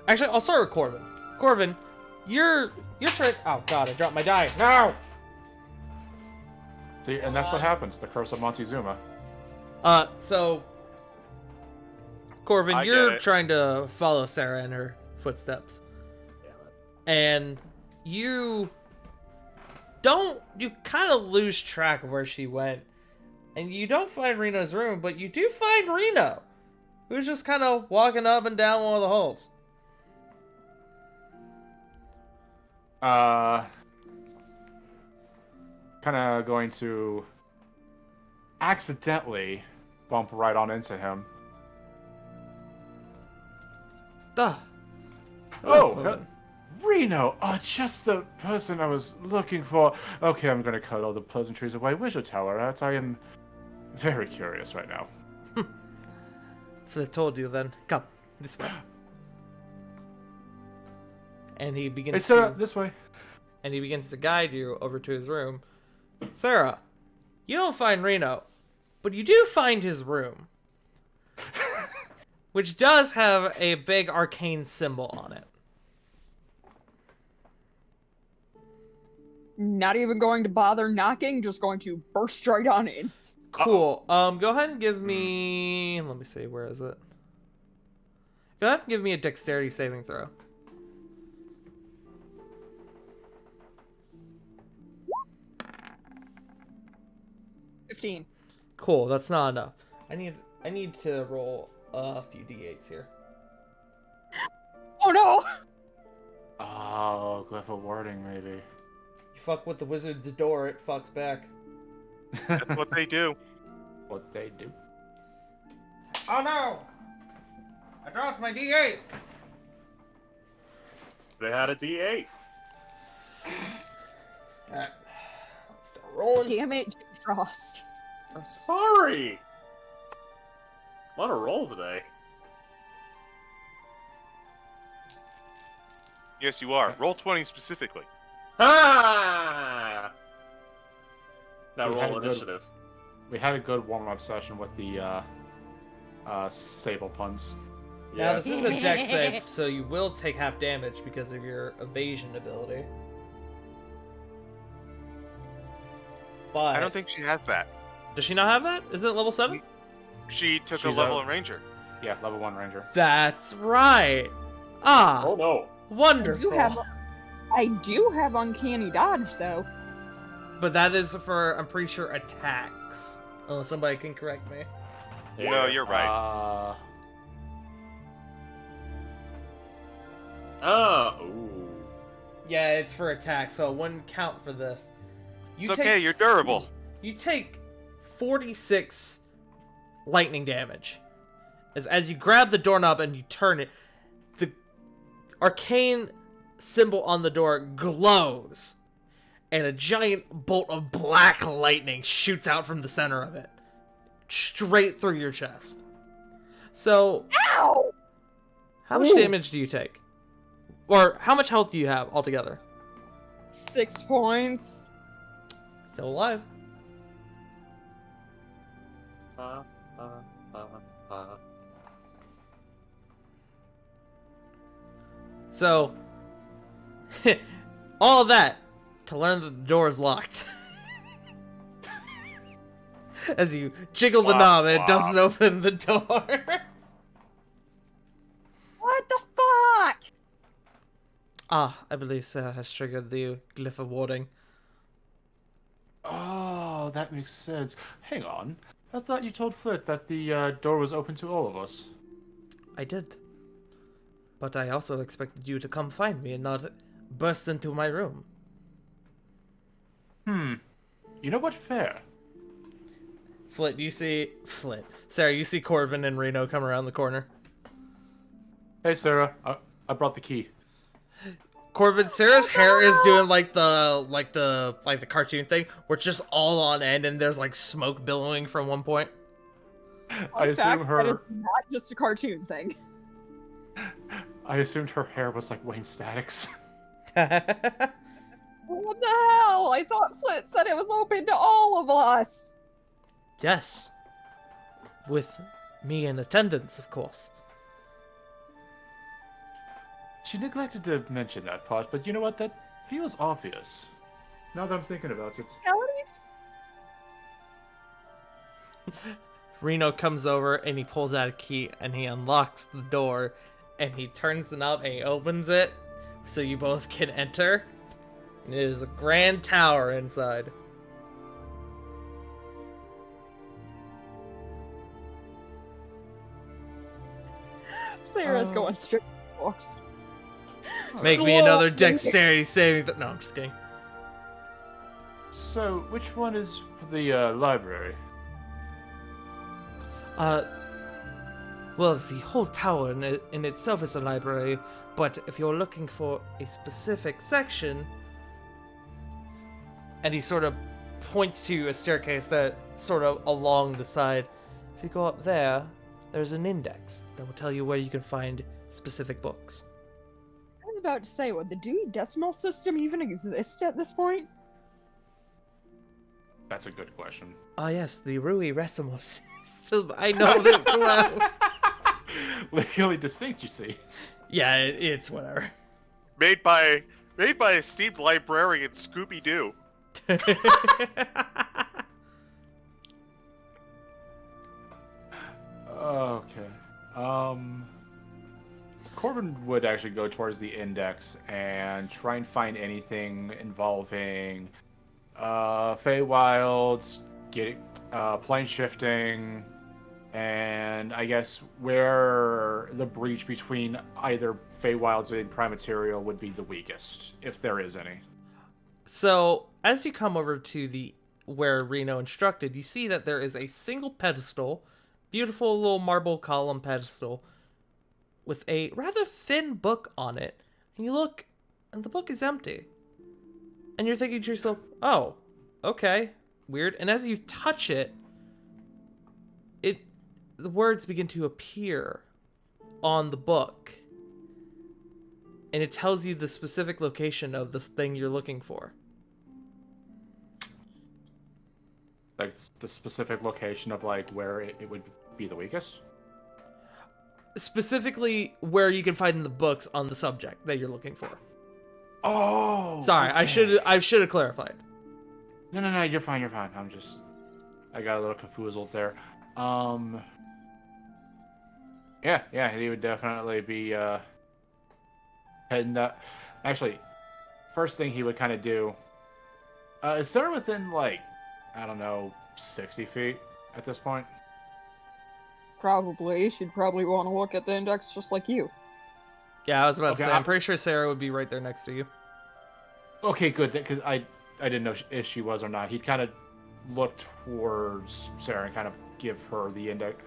Actually, I'll start with Corvin. Corvin, you're trying. Oh god, I dropped my die. No. See, and that's what happens. The curse of Montezuma. So, Corvin, I get you're it. trying to follow Sarah in her footsteps, and you kind of lose track of where she went, and you don't find Reno's room, but you do find Reno, who's just kind of walking up and down one of the halls. Kind of going to accidentally bump right on into him. Duh. Oh, Corvin. Reno! Oh, just the person I was looking for. Okay, I'm gonna cut all the pleasantries away. Where's your tower at? I am very curious right now. If I told you, then come this way. And he begins Hey, Sarah, to, this way. and he begins to guide you over to his room. Sarah, you don't find Reno, but you do find his room, which does have a big arcane symbol on it. Not even going to bother knocking, just going to burst right on in. Cool. Go ahead and give me. Let me see. Where is it? Go ahead and give me a dexterity saving throw. $15. Cool. That's not enough. I need to roll a few d8s here. Oh no! Oh, glyph of warding, maybe. You fuck with the wizard's door, it fucks back. That's what they do. What they do. Oh no! I dropped my d8. They had a D8. Alright. Let's start rolling. Damn it, Jim Frost. I'm sorry. I'm on a roll today. Yes, you are. Roll 20 specifically. Ah! Now We had roll a good- initiative. We had a good warm-up session with the Sable puns. Now Yes. this is a dex save, so you will take half damage because of your evasion ability. But I don't think she has that. does she not have that? Is it level 7? She took a She's level a- in Ranger. Yeah, level 1 ranger. That's right. Ah, Oh no. wonderful. I do have uncanny dodge though. But that is for, I'm pretty sure, attacks. Unless somebody can correct me. No, you're right. Oh. Ooh. Yeah, it's for attacks, so it wouldn't count for this. It's okay, you're durable. You take 46 lightning damage. As you grab the doorknob and you turn it, the arcane symbol on the door glows, and a giant bolt of black lightning shoots out from the center of it, straight through your chest. So, Ow! how much Oof. damage do you take? Or how much health do you have altogether? 6 points. Still alive. So, all of that to learn that the door is locked. As you jiggle the knob and it doesn't open the door. What the fuck? Ah, I believe Sarah has triggered the glyph of warding. Oh, that makes sense. Hang on. I thought you told Flit that the door was open to all of us. I did. But I also expected you to come find me and not burst into my room. You know what? Fair. Sarah, you see Corvin and Reno come around the corner. Hey, Sarah. I brought the key. Corvin, Sarah's hair is doing like the cartoon thing, where it's just all on end and there's like smoke billowing from one point. I assume That is her. not just a cartoon thing. I assumed her hair was like Wayne Statics. What the hell? I thought Flit said it was open to all of us. Yes. With me in attendance, of course. She neglected to mention that part, but you know what? That feels obvious. Now that I'm thinking about it. Kelly's? Reno comes over and he pulls out a key and he unlocks the door and he turns the knob and he opens it so you both can enter. And it is a grand tower inside. Sarah's going straight to the books. Make me another Slow. dexterity saving no, I'm just kidding. So, which one is the library? Well, the whole tower in itself is a library, but if you're looking for a specific section, and he sort of points to a staircase that sort of along the side. If you go up there, there's an index that will tell you where you can find specific books. I was about to say, would the Dewey Decimal System even exist at this point? That's a good question. Ah, yes, the Rui Resimo system. I know that well. Legally distinct, you see. Yeah, it's whatever. Made by esteemed librarian Scooby Doo. Okay. Corbin would actually go towards the index and try and find anything involving Feywilds, plane shifting, and I guess where the breach between either Feywilds and Prime Material would be the weakest, if there is any. So, as you come over to where Reno instructed, you see that there is a single pedestal, beautiful little marble column pedestal, with a rather thin book on it. And you look, and the book is empty. And you're thinking to yourself, oh, okay, weird. And as you touch it, the words begin to appear on the book. And it tells you the specific location of this thing you're looking for. Like the specific location of like where it would be the weakest? Specifically where you can find the books on the subject that you're looking for. Oh! Sorry, okay. I should have clarified. No, you're fine. I got a little confuzzled there. Yeah, he would definitely be heading that. Actually, first thing he would kind of do is start within like, I don't know, 60 feet at this point. Probably. She'd probably want to look at the index just like you. Yeah, I was about to Okay, say, I'm pretty sure Sarah would be right there next to you. Okay, good, because I didn't know if she was or not. He'd kind of look towards Sarah and kind of give her the index.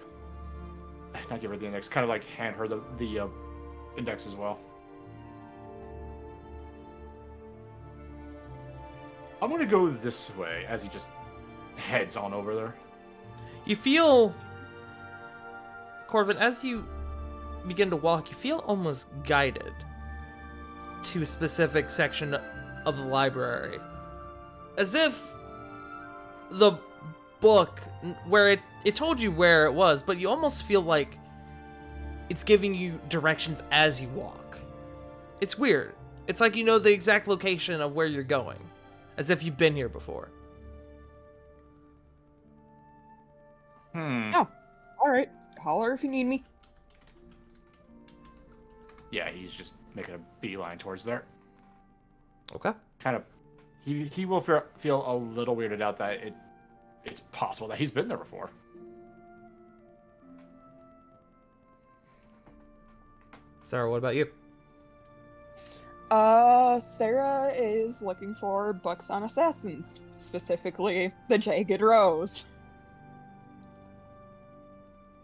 Not give her the index, kind of like hand her the index as well. I'm gonna go this way as he just heads on over there. You feel, Corvin, as you begin to walk, you feel almost guided to a specific section of the library. As if the book, where it told you where it was, but you almost feel like it's giving you directions as you walk. It's weird. It's like you know the exact location of where you're going, as if you've been here before. Hmm. Oh, alright. Holler if you need me. Yeah, he's just making a beeline towards there. Okay. Kind of, he will feel a little weirded out that it's possible that he's been there before. Sarah, what about you? Sarah is looking for books on assassins, specifically the Jagged Rose.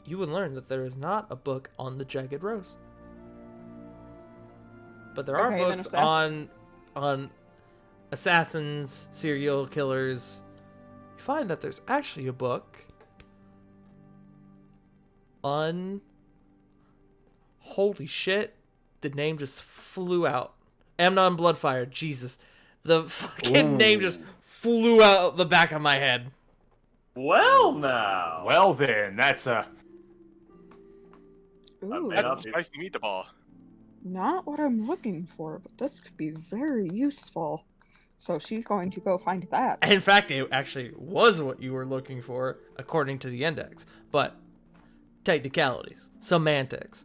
You would learn that there is not a book on the Jagged Rose. But there are Okay, then books on assassins, serial killers. You find that there's actually a book on... Holy shit. The name just flew out. Amnon Bloodfire. Jesus. The fucking name just flew out the back of my head. Well, now. Well then, that's a... Ooh, Yeah. That's a spicy meatball. not what I'm looking for, but this could be very useful. So she's going to go find that. In fact, it actually was what you were looking for, according to the index. But technicalities, semantics.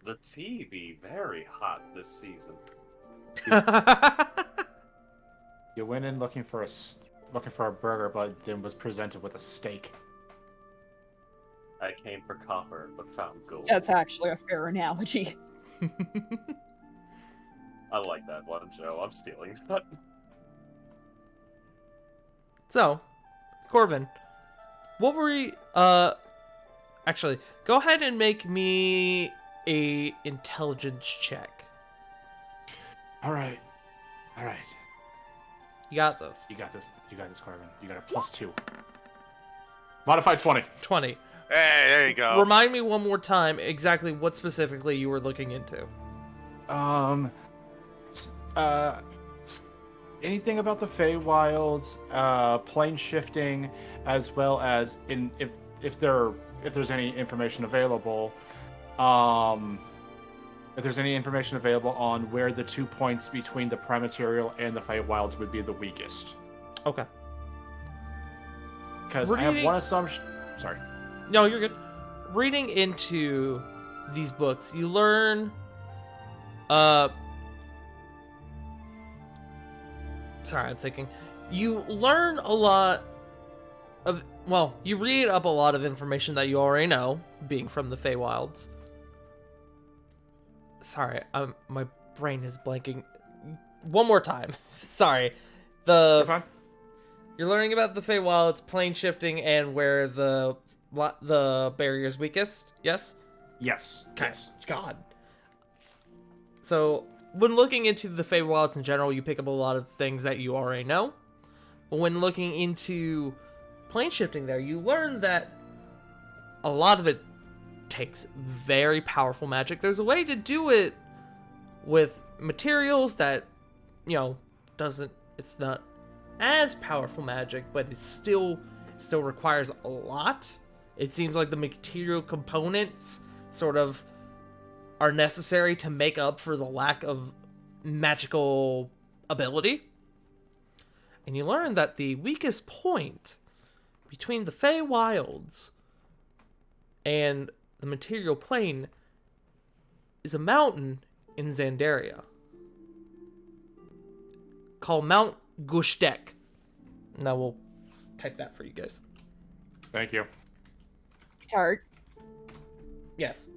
The tea be very hot this season. You went in looking for a burger, but then was presented with a steak. I came for copper, but found gold. That's actually a fair analogy. I like that one, Joe. I'm stealing that. So, Corvin, what were we... Actually, go ahead and make me a intelligence check. All right. You got this. You got this, Carvin. You got a +2. Modified 20. 20. Hey, there you go. Remind me one more time exactly what specifically you were looking into. Anything about the Feywilds, plane shifting, as well as if there's any information available, if there's any information available on where the 2 points between the Prime Material and the Feywilds would be the weakest. Okay. Because I have Reading- one assumption. Sorry. No, you're good. Reading into these books, you learn... Sorry, I'm thinking. You learn a lot of... Well, you read up a lot of information that you already know, being from the Feywilds. Sorry, my brain is blanking. One more time. Sorry. You're fine. You're learning about the Feywilds, plane shifting, and where the barrier is weakest. Yes? Yes. Yes. God. So, when looking into the Feywilds in general, you pick up a lot of things that you already know. But when looking into plane shifting there, you learn that a lot of it takes very powerful magic. There's a way to do it with materials that, it's not as powerful magic, but it still requires a lot. It seems like the material components sort of are necessary to make up for the lack of magical ability. And you learn that the weakest point between the Feywilds and the material plane is a mountain in Zandaria called Mount Gushdek. Now we'll type that for you guys. Thank you. Tart, Yes.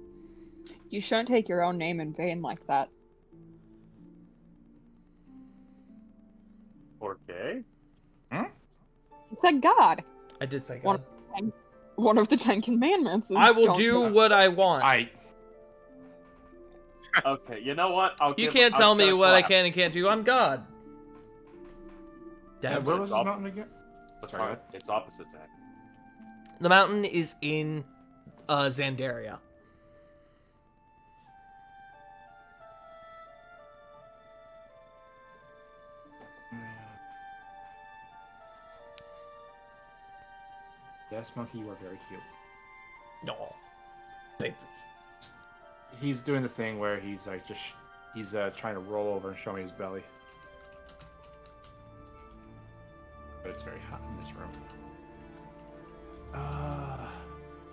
you shouldn't take your own name in vain like that. Okay. You said God. I did say One- God. One of the 10 Commandments is I will don't do kill. what I want. Okay, you know what? You can't tell me what I can and can't do. I'm God. Depths. Where was It's this up- mountain again? That's Sorry, fine. It's opposite that. The mountain is in Xandaria. Yes, monkey, you are very cute. No, baby. He's doing the thing where he's like he's trying to roll over and show me his belly. But it's very hot in this room.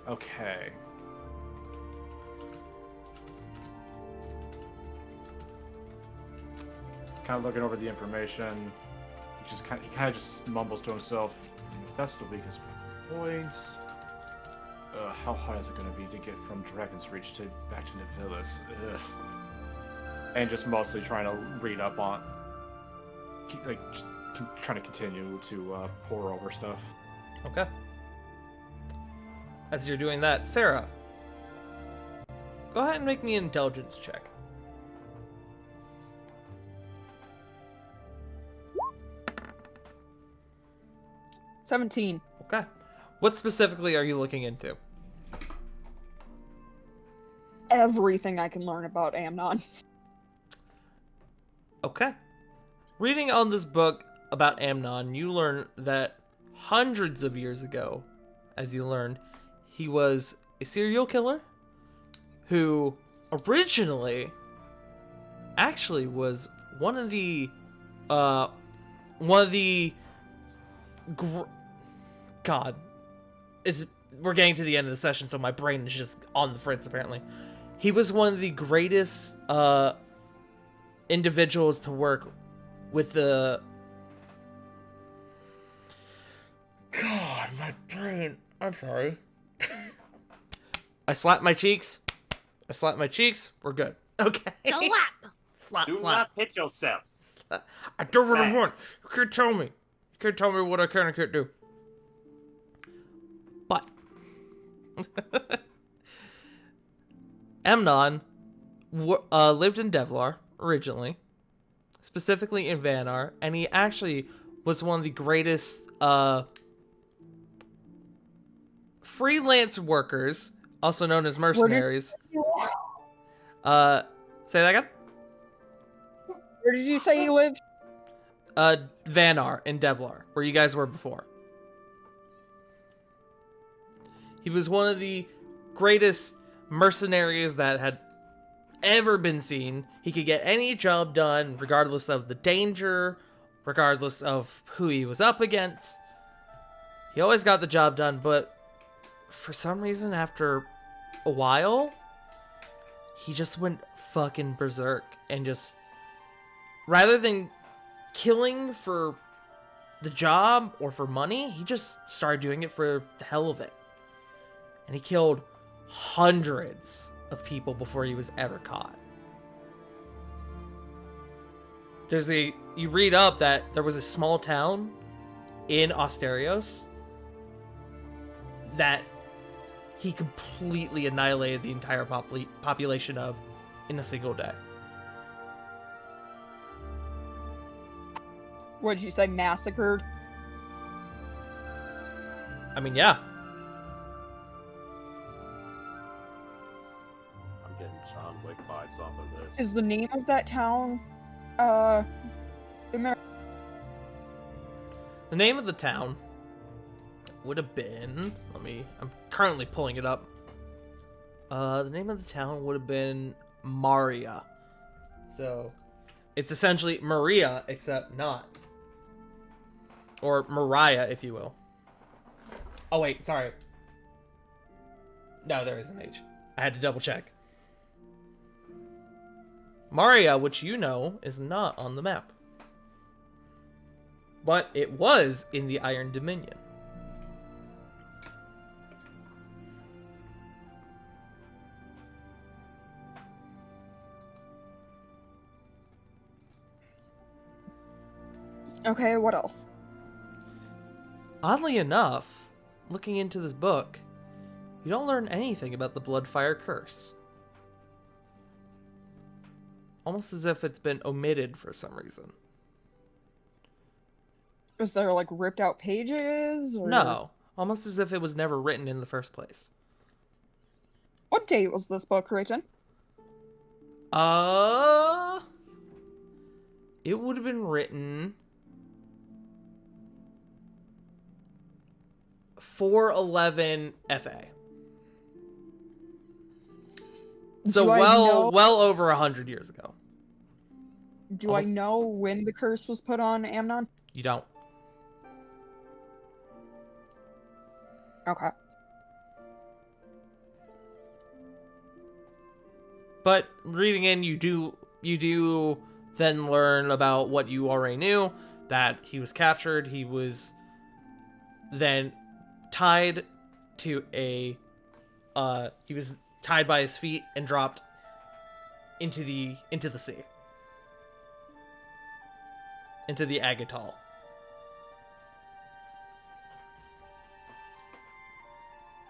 Okay. Kind of looking over the information. He kind of just mumbles to himself. That's the weakest point. How hard is it going to be to get from Dragon's Reach to back to Nevillis? Ugh. And just mostly trying to read up on, like, just trying to continue to pour over stuff. Okay. As you're doing that, Sarah, go ahead and make me an intelligence check. $17. Okay. What specifically are you looking into? Everything I can learn about Amnon. Okay. Reading on this book about Amnon, you learn that hundreds of years ago, as you learned, he was a serial killer who originally actually was one of the God, we're getting to the end of the session, so my brain is just on the fritz apparently. He was one of the greatest individuals to work with the God, my brain. I'm sorry. I slapped my cheeks. We're good. Okay. Slap. Do not hit yourself. I do what I want. You can't tell me. You can't tell me what I can and can't do. But Amnon lived in Devlar originally, specifically in Vanar, and he actually was one of the greatest freelance workers, also known as mercenaries. Say that again? Where did you say he lived? Vanar in Devlar, where you guys were before. He was one of the greatest mercenaries that had ever been seen. He could get any job done, regardless of the danger, regardless of who he was up against. He always got the job done, but for some reason, after a while, he just went fucking berserk and just, rather than killing for the job or for money, he just started doing it for the hell of it. And he killed hundreds of people before he was ever caught. You read up that there was a small town in Asterios that he completely annihilated the entire population of in a single day. What did you say, massacred? I mean, yeah. I'm getting John Wick vibes off of this. Is the name of that town, Amer- The name of the town would have been, I'm currently pulling it up. The name of the town would have been Maria. So, it's essentially Maria, except not. Or Mariah, if you will. Oh wait, sorry. No, there is an H. I had to double check. Maria, which you know, is not on the map. But it was in the Iron Dominion. Okay, what else? Oddly enough, looking into this book, you don't learn anything about the Bloodfire Curse. Almost as if it's been omitted for some reason. Is there like ripped out pages? Or... No, almost as if it was never written in the first place. What date was this book written? It would have been written 411 FA. So Do I know- well over 100 years ago. Do I know when the curse was put on Amnon? You don't. Okay. But reading in, you do then learn about what you already knew, that he was captured. He was then tied to he was tied by his feet and dropped into the sea. Into the Agatal.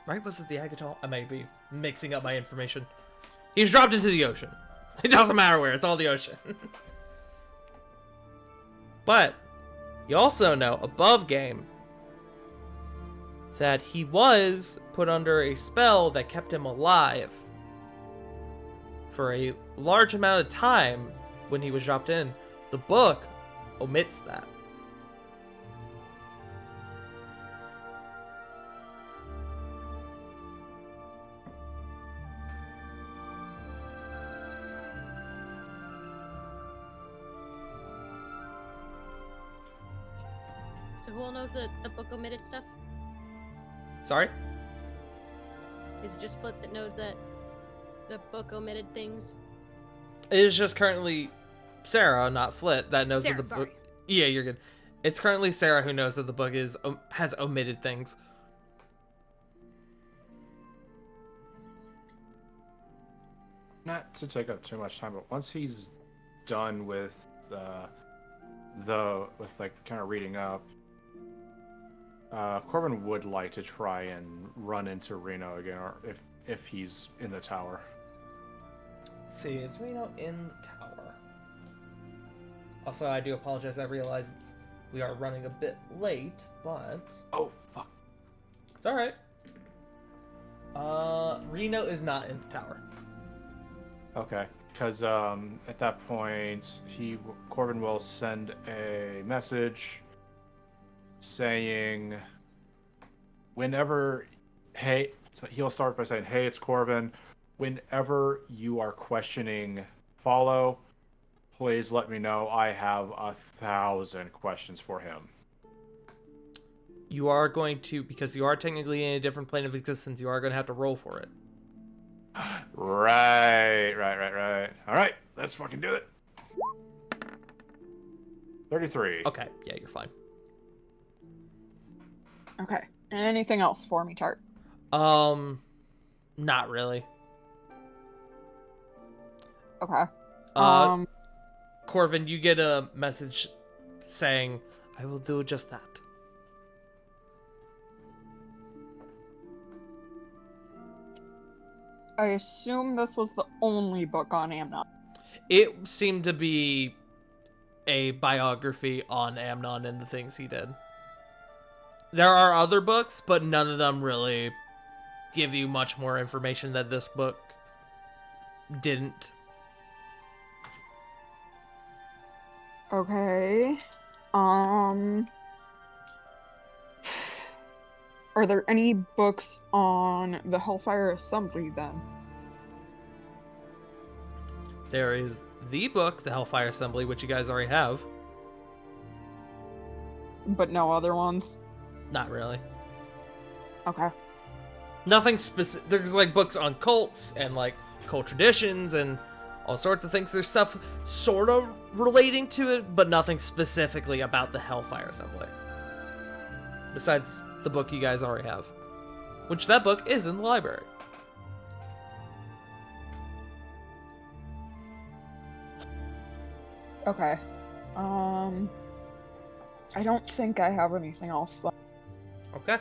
Right? Was it the Agatal? I might be mixing up my information. He's dropped into the ocean. It doesn't matter where, it's all the ocean. But you also know above game that he was put under a spell that kept him alive for a large amount of time when he was dropped in. The book omits that. So who all knows the book omitted stuff? Sorry? Is it just Flit that knows that the book omitted things? It is just currently Sarah, not Flit, that knows Sarah, that the sorry. book. Yeah, you're good. It's currently Sarah who knows that the book has omitted things. Not to take up too much time, but once he's done with kind of reading up, Corbin would like to try and run into Reno again, or if he's in the tower. Let's see, is Reno in the tower? Also, I do apologize. I realize we are running a bit late, but Oh fuck! it's all right. Reno is not in the tower. Okay, because at that point, Corbin will send a message saying, he'll start by saying, "Hey, it's Corbin. Whenever you are questioning Follow, please let me know. I have 1,000 questions for him." You are going to, because you are technically in a different plane of existence, you are going to have to roll for it. Right. All right, let's fucking do it. 33. Okay, yeah, you're fine. Okay. Anything else for me, Tart? Not really. Okay. Corvin, you get a message saying, "I will do just that." I assume this was the only book on Amnon. It seemed to be a biography on Amnon and the things he did. There are other books, but none of them really give you much more information that this book didn't. Okay. Are there any books on the Hellfire Assembly then? There is the book, The Hellfire Assembly, which you guys already have. But no other ones? Not really. Okay. Nothing specific. There's like books on cults and like cult traditions and all sorts of things. There's stuff sort of relating to it, but nothing specifically about the Hellfire Assembly. Besides the book you guys already have. Which that book is in the library. Okay. I don't think I have anything else though. Okay.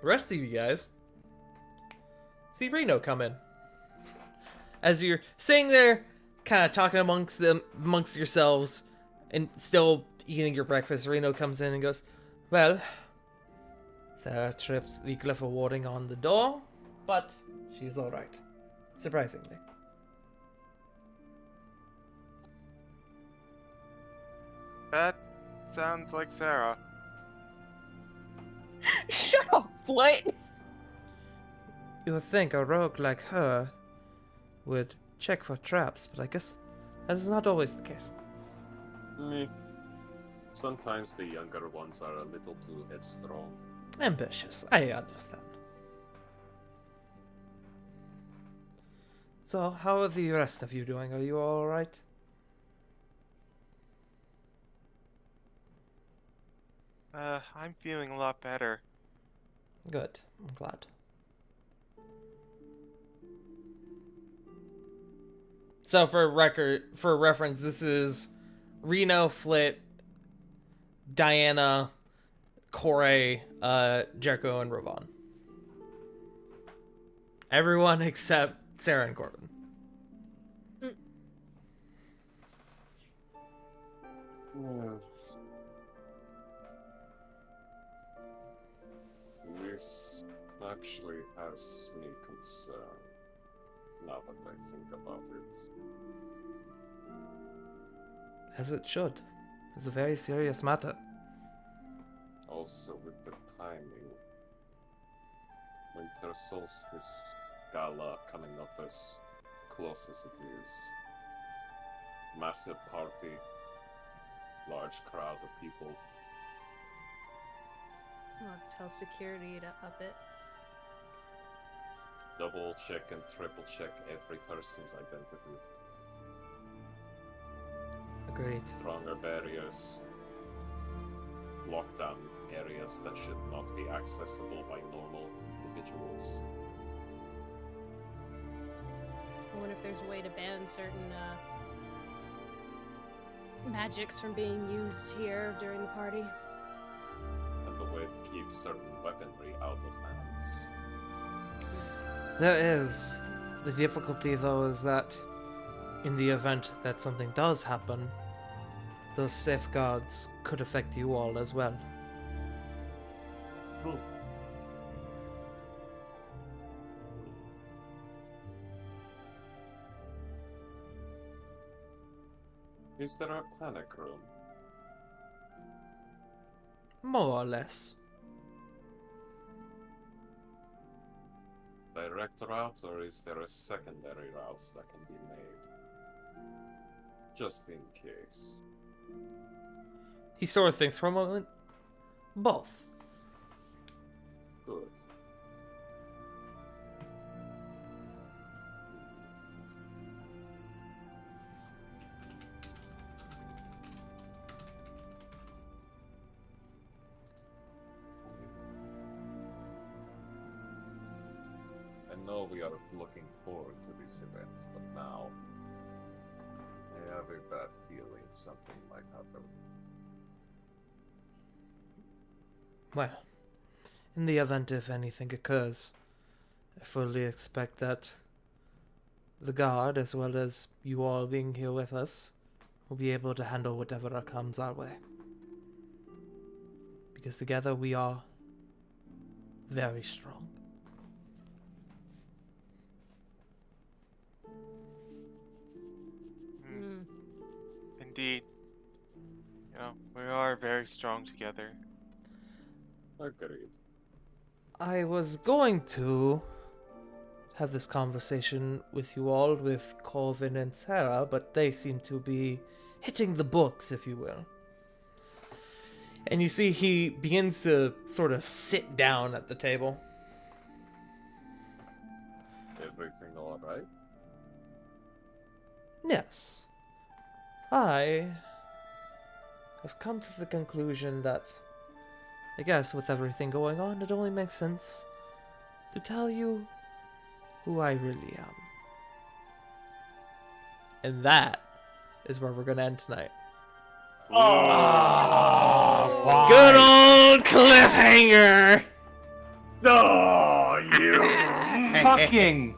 The rest of you guys see Reno come in. As you're sitting there, kind of talking amongst yourselves, and still eating your breakfast, Reno comes in and goes, "Well, Sarah tripped the glyph of warding on the door, but she's alright. Surprisingly." That sounds like Sarah. Shut up, Flit! You would think a rogue like her would check for traps, but I guess that is not always the case. Sometimes the younger ones are a little too headstrong. Ambitious, I understand. So, how are the rest of you doing? Are you alright? I'm feeling a lot better. Good, I'm glad. So for reference, this is Reno, Flit, Diana, Corey, Jericho, and Ravon. Everyone except Sarah and Corbin. This actually has me concerned, now that I think about it. As it should. It's a very serious matter. Also with the timing. Winter Solstice Gala coming up as close as it is. Massive party. Large crowd of people. I'll tell security to up it. Double check and triple check every person's identity. Agreed. Stronger barriers. Lockdown areas that should not be accessible by normal individuals. I wonder if there's a way to ban certain magics from being used here during the party. And a way to keep certain weaponry out of hands. There is. The difficulty, though, is that in the event that something does happen, those safeguards could affect you all as well. Is there a panic room? More or less. Direct route, or is there a secondary route that can be made? Just in case. He sort of thinks for a moment. Both. Good. I know we are looking forward to this event, but now I have a bad feeling something might happen. Well, in the event if anything occurs, I fully expect that the guard, as well as you all being here with us, will be able to handle whatever comes our way. Because together we are very strong. Indeed. You know, we are very strong together. Agreed. I was going to have this conversation with you all, with Corvin and Sarah, but they seem to be hitting the books, if you will. And you see he begins to sort of sit down at the table. Everything alright? Yes. I have come to the conclusion that, I guess with everything going on, it only makes sense to tell you who I really am. And that is where we're going to end tonight. Oh, Good old cliffhanger! No, you! fucking.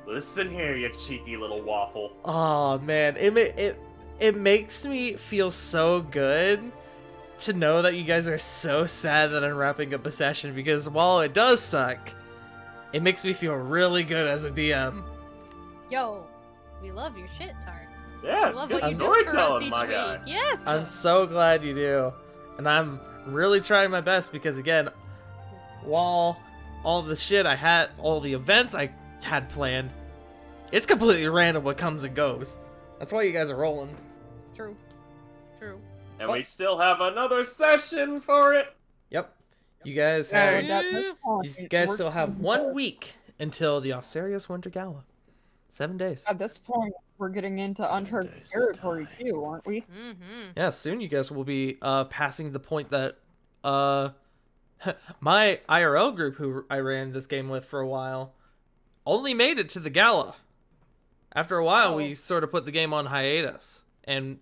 Listen here, you cheeky little waffle. Oh man, it makes me feel so good to know that you guys are so sad that I'm wrapping up a session, because while it does suck, it makes me feel really good as a DM. Yo, we love your shit, Tart. Yeah, We it's love good what you do for us storytelling, each my week. guy. Yes. I'm so glad you do. And I'm really trying my best because, again, while all the shit I had, all the events I had planned, it's completely random what comes and goes. That's why you guys are rolling. True. True. And we still have another session for it. Yep. You guys And have, at this point, you guys we're still have getting 1 to- week until the Osterios Winter Gala. 7 days. At this point, we're getting into uncharted territory too, aren't we? Mm-hmm. Yeah, soon you guys will be passing the point that my IRL group, who I ran this game with for a while, only made it to the gala. After a while, we sort of put the game on hiatus, and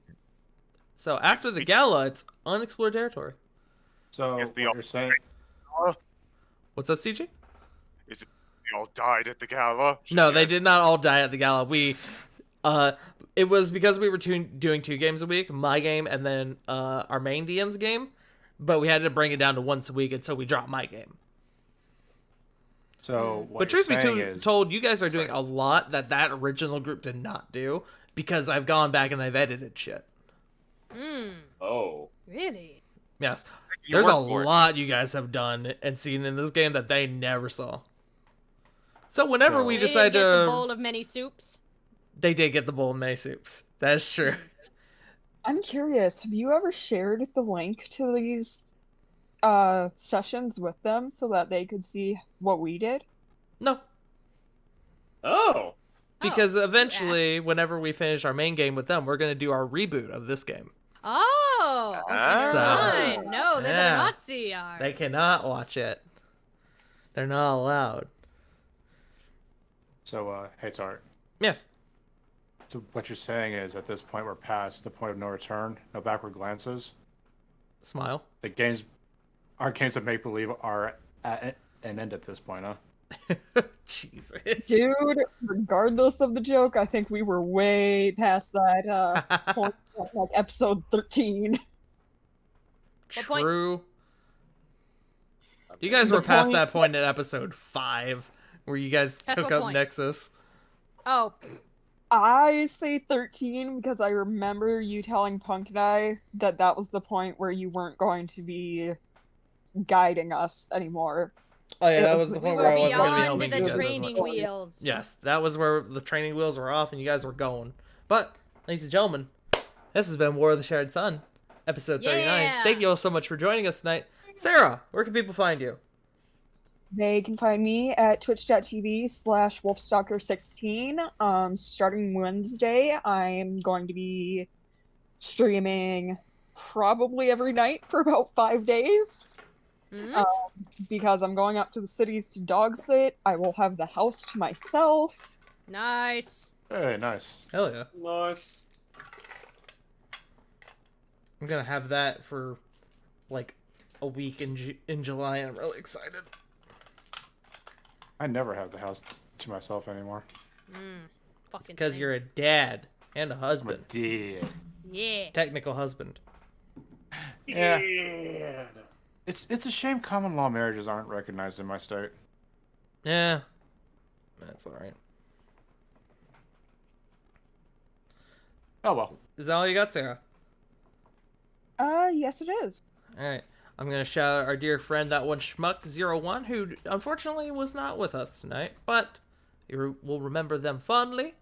so after the gala, it's unexplored territory. So Yes, what the you're saying? What's up, CJ? Is it they all died at the gala? No, they did not all die at the gala. It was because we were doing 2 games a week, my game and then our main DM's game, but we had to bring it down to once a week, and so we dropped my game. So what But you're truth be saying is, told, you guys are doing a lot that original group did not do, because I've gone back and I've edited shit. Mm. Oh. Really? Yes, You there's a worked for it. lot you guys have done and seen in this game that they never saw. So whenever So- we They didn't decide get the to, bowl of many soups. they did get the bowl of many soups. That is true. I'm curious, have you ever shared the link to these sessions with them so that they could see what we did? No, Oh. because Oh, eventually, whenever we finish our main game with them, we're gonna do our reboot of this game. Oh, okay, Ah. fine. No, they Yeah. better not see ours. They cannot watch it. They're not allowed. so hey Tart. Yes. So what you're saying is, at this point, we're past the point of no return, no backward glances. Smile. The games, our games of make believe are at an end at this point, huh? Jesus. Dude, regardless of the joke, I think we were way past that point at, like episode 13. What point? True. You guys The were past point- that point at episode 5, where you guys Past took what up point? Nexus. Oh, I say 13 because I remember you telling Punk and I that that was the point where you weren't going to be guiding us anymore. Oh yeah, It that was- was the we point we where were I wasn't going to be beyond helping the you guys as training much. wheels. Yes, that was where the training wheels were off and you guys were going. But, ladies and gentlemen, this has been War of the Shattered Sun, episode 39. Yeah. Thank you all so much for joining us tonight. Sarah, where can people find you? They can find me at twitch.tv/wolfstalker16. Starting Wednesday, I'm going to be streaming probably every night for about 5 days. Mhm. Because I'm going up to the cities to dog sit. I will have the house to myself. Nice. Hey, nice. Hell yeah. Nice. I'm going to have that for, like, a week in July. I'm really excited. I never have the house to myself anymore. Fucking Because same. you're a dad and a I'm a husband. dad. Yeah. Technical husband. Yeah. Yeah. It's a shame common law marriages aren't recognized in my state. Yeah. That's alright. Oh well. Is that all you got, Sarah? Yes it is. Alright. I'm going to shout out our dear friend, that one Schmuck01, who unfortunately was not with us tonight, but you will remember them fondly.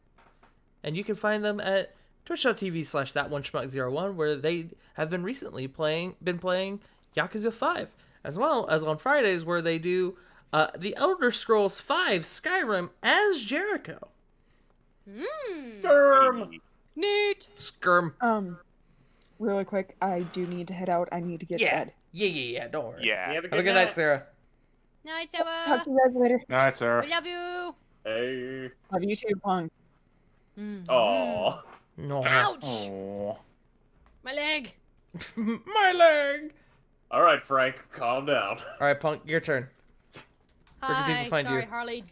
And you can find them at twitch.tv/thatoneschmuck01, where they have been recently playing Yakuza 5, as well as on Fridays, where they do the Elder Scrolls 5 Skyrim as Jericho. Sturm. Neat. Skirm. Really quick, I do need to head out. I need to get to Yeah. bed. Yeah, don't worry. Yeah. You have Have a good night, Sarah. Night, Talk Sarah. to you guys later. Night, Sarah. We love you. Hey. Love you too, Punk. Aw. No. Ouch. Oh. My leg. My leg! Alright, Frank, calm down. Alright, Punk, your turn. Where can people Hi. find Sorry, you? Harley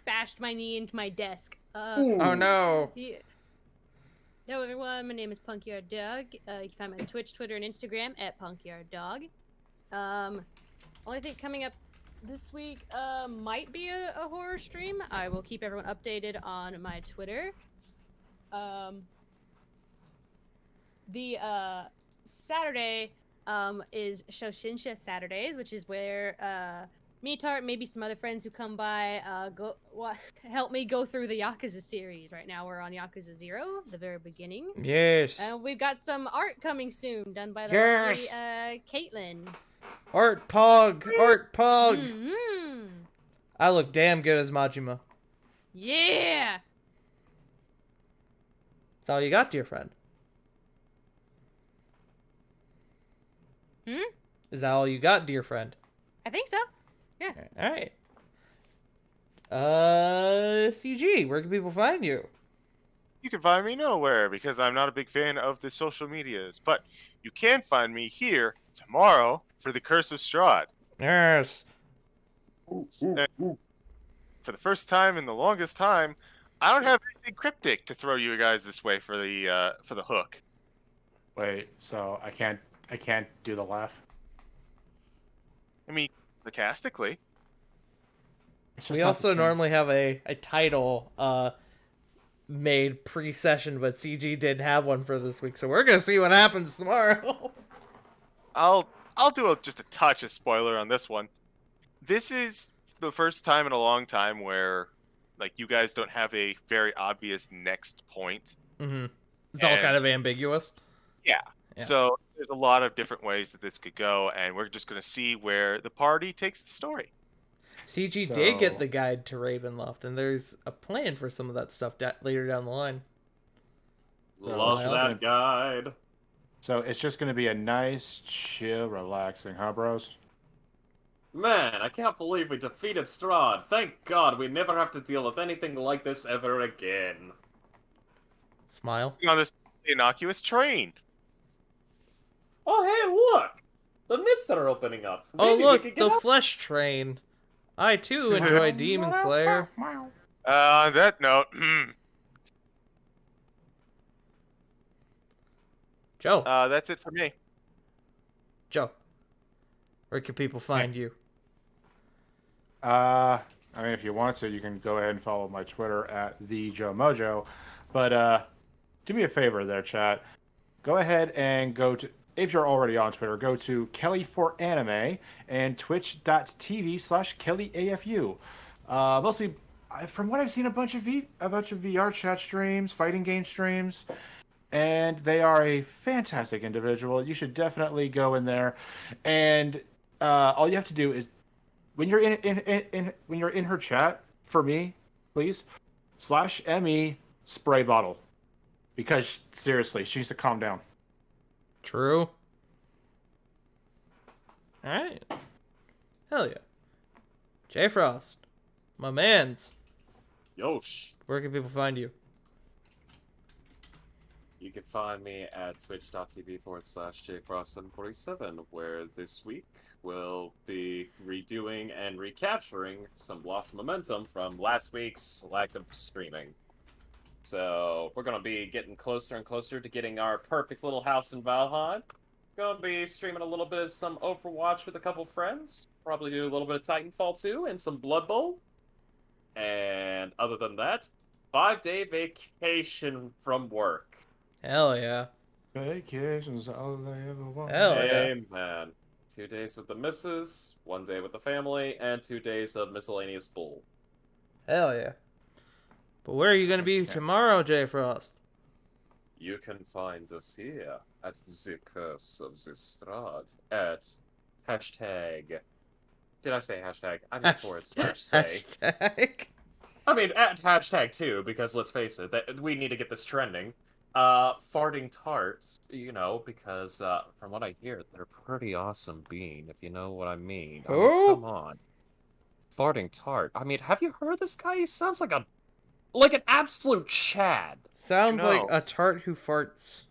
bashed my knee into my desk. Oh no. Yeah. Hello everyone, my name is Punkyard Dog. You can find me on Twitch, Twitter, and Instagram at Punkyard Dog. Only thing coming up this week might be a horror stream. I will keep everyone updated on my Twitter. The Saturday is Shoshinsha Saturdays, which is where me, Tart, maybe some other friends who come by help me go through the Yakuza series. Right now we're on Yakuza 0, the very beginning. Yes. We've got some art coming soon, done by the Yes. lovely Caitlin. Art Pog. Art Pog. Mm-hmm. I look damn good as Majima. Yeah! That's all you got, dear friend. Hmm? Is that all you got, dear friend? I think so. Yeah. All right. CG, where can people find you? You can find me nowhere because I'm not a big fan of the social medias. But you can find me here tomorrow for the Curse of Strahd. Yes. For the first time in the longest time, I don't have anything cryptic to throw you guys this way for the hook. Wait, so I can't do the laugh. I mean, sarcastically. It's just We not the also same. normally have a title made pre-session, but CG didn't have one for this week, so we're gonna see what happens tomorrow. I'll do just a touch of spoiler on this one. This is the first time in a long time where, like, you guys don't have a very obvious next point. Mm-hmm. It's all kind And- of ambiguous. Yeah. Yeah. So there's a lot of different ways that this could go, and we're just going to see where the party takes the story. CG did get So- the guide to Ravenloft, and there's a plan for some of that stuff later down the line. Love Smile. that guide. So it's just going to be a nice, chill, relaxing, huh, bros? Man, I can't believe we defeated Strahd. Thank God we never have to deal with anything like this ever again. Smile. On this innocuous train. Oh, hey, look! The mists are opening up. Oh Maybe we look, could get the up- flesh train. I too enjoy Demon Slayer. On that note, Joe, that's it for me. Joe, where can people find you? I mean, if you want to, you can go ahead and follow my Twitter at @thejoemojo. But do me a favor there, chat. Go ahead and go to, if you're already on Twitter, go to Kelly4Anime and twitch.tv/KellyAFU. Mostly, from what I've seen, a bunch of VR chat streams, fighting game streams, and they are a fantastic individual. You should definitely go in there, and all you have to do is, when you're when you're in her chat, for me, please, /ME spray bottle. Because seriously, she needs to calm down. True. Alright. Hell yeah. J Frost. My mans. Yosh. Where can people find you? You can find me at twitch.tv/jfrost747, where this week we'll be redoing and recapturing some lost momentum from last week's lack of streaming. So we're gonna be getting closer and closer to getting our perfect little house in Valheim. Gonna be streaming a little bit of some Overwatch with a couple friends. Probably do a little bit of Titanfall 2 and some Blood Bowl. And other than that, 5-day vacation from work. Hell yeah. Vacation's all I ever want. Hell yeah. Amen. 2 days with the missus, 1 day with the family, and 2 days of miscellaneous bull. Hell yeah. But where are you gonna be tomorrow, J Frost? You can find us here at the Curse of the Strahd at hashtag. Did I say hashtag? I mean /say. Hashtag. I mean at hashtag too, because let's face it, that we need to get this trending. Farting tarts, you know, because from what I hear, they're pretty awesome bean, if you know what I mean. I mean, Who? come on. Farting tart. I mean, have you heard this guy? He sounds like an absolute Chad. Sounds You know. like a tart who farts.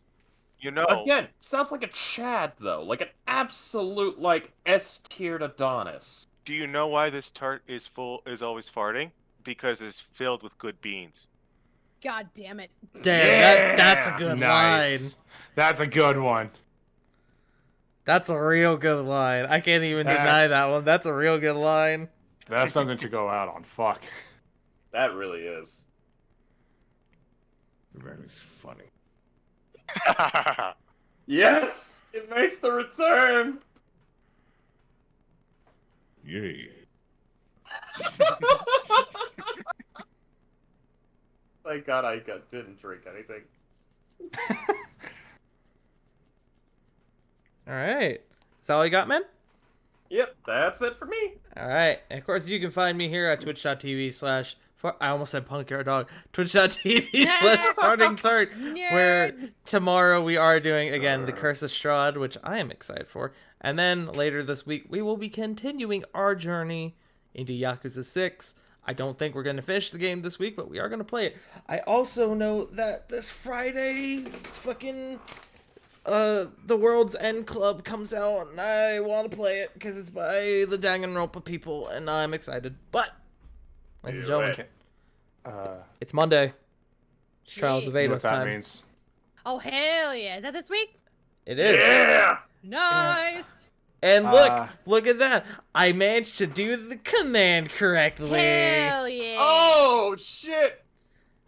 You know, Again, sounds like a Chad though, like an absolute like S-tiered Adonis. do you know why this tart is always farting? Because it's filled with good beans. God damn it. Damn, that's a good Nice. line. That's a good one. That's a real good line. I can't even deny That's- that one. That's a real good line. That's something to go out on. Fuck. That really is. Very funny. Yes! It makes the return! Yay. Thank God I didn't drink anything. All right. Is that all you got, man? Yep, that's it for me. All right. And of course, you can find me here at twitch.tv/ I almost said Punk Hero Dog. Twitch.tv/Farting Tart, where tomorrow we are doing, again, The Curse of Strahd, which I am excited for. And then later this week, we will be continuing our journey into Yakuza 6. I don't think we're going to finish the game this week, but we are going to play it. I also know that this Friday, fucking, The World's End Club comes out, and I want to play it because it's by the Danganronpa people, and I'm excited. But, ladies and gentlemen, it's Monday. It's Trials of You know what Eidos that time. means? Oh, hell yeah. Is that this week? It is. Yeah! Nice. And look at that. I managed to do the command correctly. Hell yeah. Oh, shit!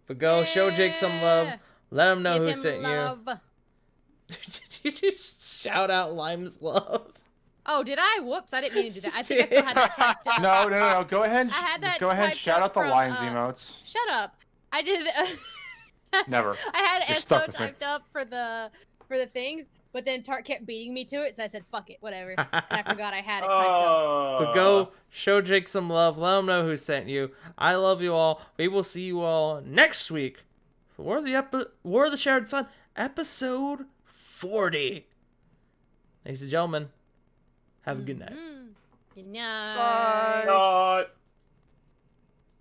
But go show Jake some love. Yeah. Let him know Give who him sent love. you. Did you just shout out Lime's love? Oh, did I? Whoops, I didn't mean to do that. I think I still had that tapped up. No. Go ahead. I had that Go ahead. typed Shout up out the from, lines emotes. Shut up. I did. Never. I had You're Esso stuck with me. typed up for the things, but then Tart kept beating me to it, so I said, "Fuck it, whatever." And I forgot I had it typed up. But go show Jake some love. Let him know who sent you. I love you all. We will see you all next week for War of the Shattered Sun, episode 40. Ladies and gentlemen, have a good night. Good night. Not.